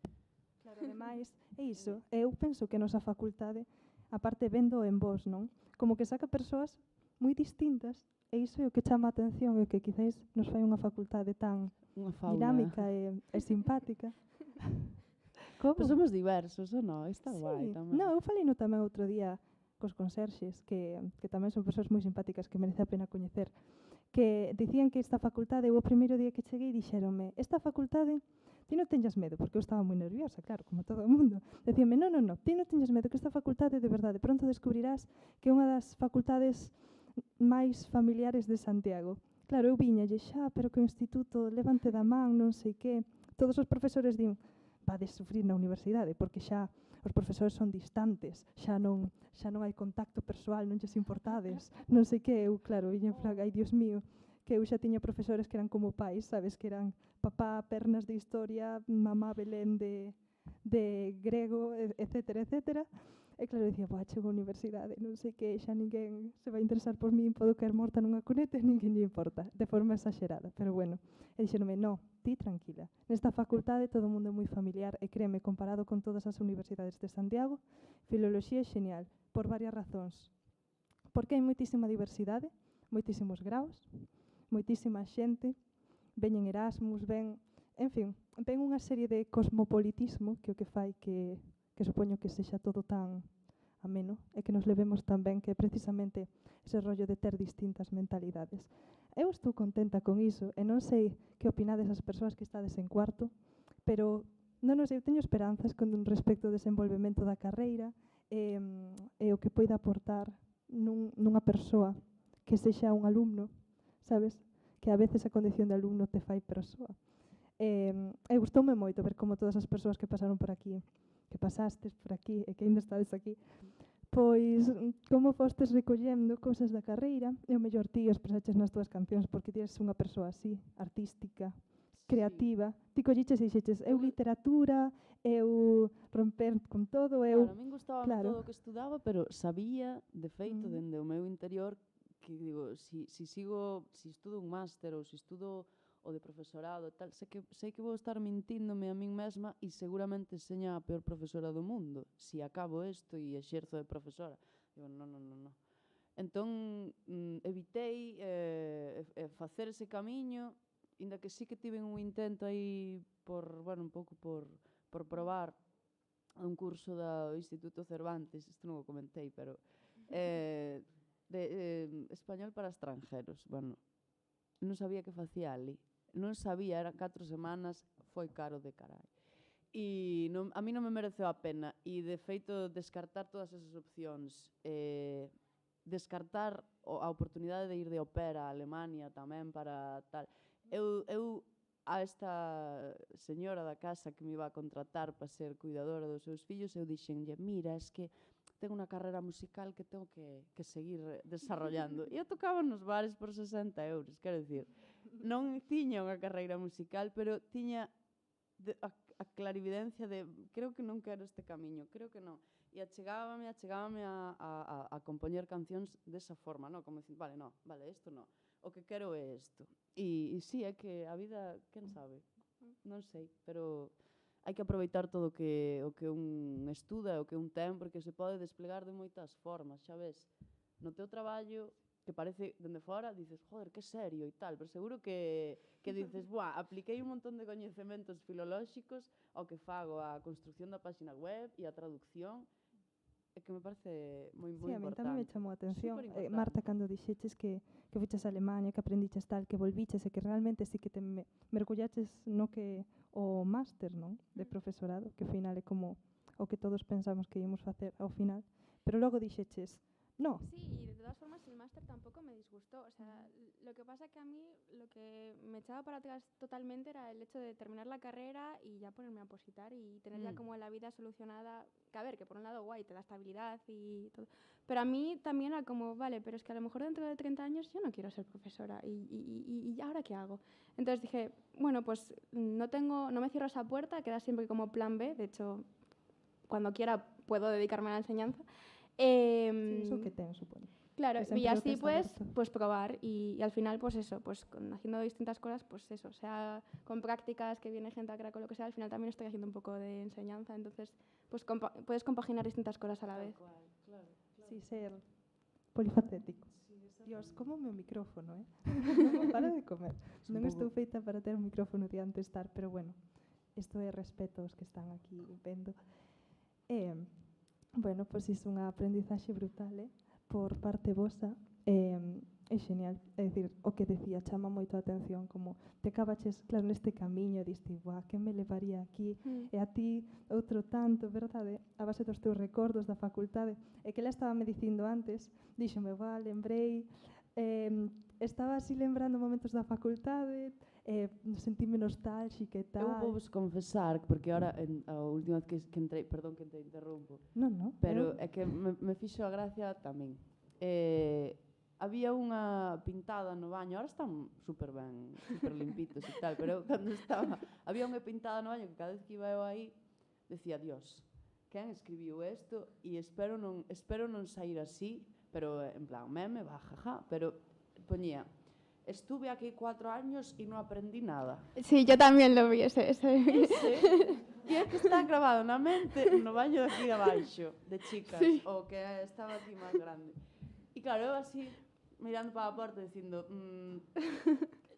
Claro, ademais, é iso. Eu penso que a nosa facultade, aparte vendo en vos, non? Como que saca persoas moi distintas, e iso é o que chama a atención, e o que quizáis nos fai unha facultade tan Unha fauna. dinámica e simpática. Como? Pois somos diversos, ou non? Está Sí, guai tamén. eu falei no tamén outro día cos conserxes, que tamén son persoas moi simpáticas que merece a pena coñecer, que dicían que esta facultade, o primeiro día que cheguei, dixéronme, esta facultade, ti non teñas medo, porque eu estaba moi nerviosa, claro, como todo o mundo. Decíanme, non, ti non teñas medo, que esta facultade, de verdade, pronto descubrirás que é unha das facultades máis familiares de Santiago. Claro, eu viñalle xa, pero que o instituto, levante da man, non sei que. Todos os profesores din, vades sufrir na universidade, porque xa os profesores son distantes, xa non hai contacto persoal, non lles importades, non sei que. Eu, claro, viña en flag, ai, Dios mío, que eu xa tiña profesores que eran como pais, sabes, que eran papá Pernas de Historia, mamá Belén de grego, etcétera, etcétera. E claro, dicía, chego á universidade, non sei que, xa ninguén se vai interesar por min, podo caer morta nunha cuneta e ninguén lle importa, de forma exagerada, pero bueno. E dixeronme, no, ti tranquila. Nesta facultade todo o mundo é moi familiar e créeme, comparado con todas as universidades de Santiago, Filoloxía é xenial, por varias razóns. Porque hai moitísima diversidade, moitísimos graus, moitísima xente, veñen Erasmus, ven unha serie de cosmopolitismo que o que fai que supoño que sexa todo tan ameno e que nos levemos tan ben, que é precisamente ese rollo de ter distintas mentalidades. Eu estou contenta con iso e non sei que opinades as persoas que estades en cuarto, pero non sei, eu teño esperanzas con respecto ao desenvolvemento da carreira e o que poida aportar nunha persoa que sexa un alumno, sabes? Que a veces a condición de alumno te fai persoa. E gustoume moito ver como todas as persoas que pasaron por aquí, que pasastes por aquí e que ainda estades aquí, pois como fostes recollendo cousas da carreira e o mellor ti expresaches nas túas cancións, porque ti eres unha persoa así, artística, creativa. Ti colliches e dixeches, eu literatura, eu romper con todo, eu... Claro, a min gustaba todo o que estudaba, pero sabía, de feito, dende o meu interior, que digo, si estudo un máster ou se estudo o de profesorado, tal, sei que vou estar mintíndome a min mesma e seguramente seña a peor profesora do mundo, si acabo isto e exerzo de profesora. Digo, non. Entón, evitei facer ese camiño, inda que sí que tive un intento aí un pouco por probar un curso do Instituto Cervantes, isto non o comentei, pero de español para estranjeros. Non sabía que facía ali. Non sabía, eran 4 semanas, foi caro de carai. E a mí non me mereceu a pena. E, de feito, descartar todas esas opcións, descartar a oportunidade de ir de au pair a Alemania tamén para tal. Eu a esta señora da casa que me iba a contratar para ser cuidadora dos seus fillos, eu dixenlle, mira, es que tengo unha carreira musical que tengo que seguir desarrollando. E eu tocaba nos bares por 60 euros, quero dicir, non tiña unha carreira musical, pero tiña a clarividencia de creo que non quero este camiño, creo que non. E achegábame a compoñer cancións desa forma, non? Como dicir, vale, isto non. O que quero é isto. E sí, é que a vida, quen sabe? Non sei, pero hai que aproveitar todo o que un estuda, o que un ten, porque se pode desplegar de moitas formas, xa ves? No teu traballo, que parece, dende fora, dices, joder, que serio e tal, pero seguro que dices, apliquei un montón de coñecementos filolóxicos ao que fago, a construcción da página web e a traducción, que me parece moi Sí, a mí importante. tamén me chamou a atención. Superimportante. Marta, cando dixeches que fuches a Alemania, que aprendiches tal, que volviches e que realmente sí que te mergullaches no que o máster, non? De profesorado, que ao final é como o que todos pensamos que íamos facer ao final. Pero logo dixeches, no, Sí, y de todas formas el máster tampoco me disgustó. O sea, lo que pasa que a mí lo que me echaba para atrás totalmente era el hecho de terminar la carrera y ya ponerme a opositar y tener ya como la vida solucionada. Que a ver, que por un lado guay, te da estabilidad y todo. Pero a mí también era como, vale, pero es que a lo mejor dentro de 30 años yo no quiero ser profesora. ¿Y ahora qué hago? Entonces dije, bueno, pues no me cierro esa puerta, queda siempre como plan B. De hecho, cuando quiera puedo dedicarme a la enseñanza. sí, iso que ten, supoño. Claro, que y sempre o así tes pues, aberto. pues probar y al final pues eso, pues haciendo distintas cosas, pues eso, o sea, con prácticas que viene gente a crack o lo que sea, al final también estoy haciendo un poco de enseñanza, entonces pues puedes compaginar distintas cosas a la vez. Claro. Sí, ser polifacético. Dios, como o meu micrófono, non para de comer. Non estou feita para ter un micrófono diante estar, pero bueno, isto é respeto aos que están aquí vendo. Bueno, pois iso é unha aprendizaxe brutal, por parte vosa. É genial, é dicir, o que decía chama moito a atención, como te acabaches, claro, neste camiño, diste, buah, que me levaría aquí, e a ti outro tanto, verdade, a base dos teus recordos da facultade, e que ela estaba me dicindo antes, díxome, lembrei, estaba así lembrando momentos da facultade, sentíme nostálxica e tal. Eu vou vos confesar, porque ahora a última vez que entrei, perdón que te interrompo, Non, pero é que me fixo a gracia tamén. Había unha pintada no baño, ahora están super ben, super limpitos e tal, pero cando estaba, había unha pintada no baño que cada vez que iba eu aí, decía, Dios, quen escribiu isto? E espero non sair así, pero en plan, meme, jaja, pero poñía, estuve aquí 4 años y no aprendí nada. Sí, yo también lo vi ese. E é que está grabado na mente no baño de aquí abaixo, de chicas, Sí. o que estaba aquí máis grande. E claro, eu así, mirando para a porta, dicindo,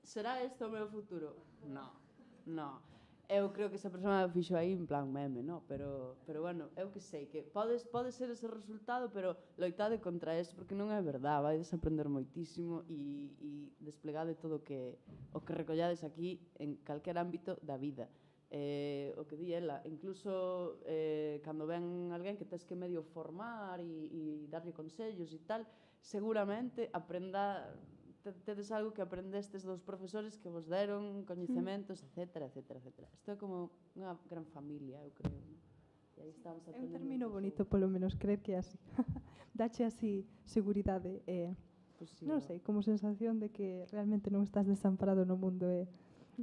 será este o meu futuro? No. Eu creo que esa persona fixo aí en plan meme, no? Pero bueno, eu que sei, que pode ser ese resultado, pero loitade contra eso, porque non é verdade, vai desaprender moitísimo e desplegade todo o que recollades aquí en calquer ámbito da vida. O que di ela, incluso cando ven alguén que tes que medio formar e darlle consellos e tal, seguramente tedes algo que aprendestes dos profesores que vos deron coñecementos, etcétera. Isto é como unha gran familia, eu creo. E aí estamos É un aprendendo. término bonito, polo menos, creer que é así. Dache así seguridade e, non sei, como sensación de que realmente non estás desamparado no mundo e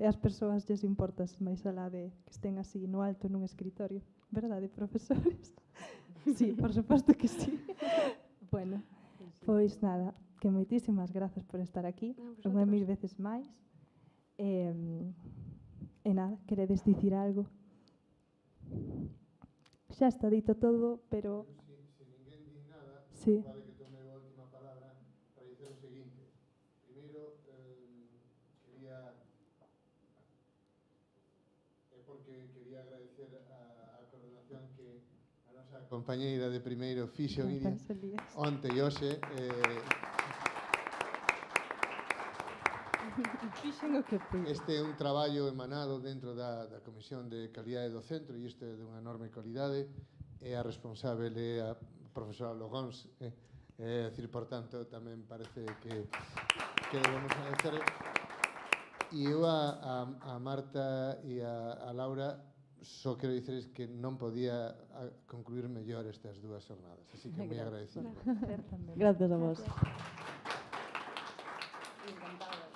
as persoas lles importas máis alá de que estén así no alto nun escritorio. Verdade, profesores? Sí, por suposto que sí. Bueno, pois nada, que moitísimas grazas por estar aquí, unha mil veces máis. E nada, queredes dicir algo? Xa está dito todo, pero... Se ninguén di nada, Sí. vale que tome a última palabra para dicer o seguinte. Primeiro, quería... porque quería agradecer a coordinación que a nosa compañeira de primeiro fixo, Miriam, onte e hoxe. Fixen o que pude. Este é un traballo emanado dentro da Comisión de Calidade do Centro e isto é dunha enorme calidade. É a responsável é a profesora Logóns. É dicir, por tanto, tamén parece que debemos agradecer. E eu a Marta e a Laura só quero diceres que non podía concluir mellor estas dúas jornadas. Así que moi agradecido. Gracias a vos. Encantada.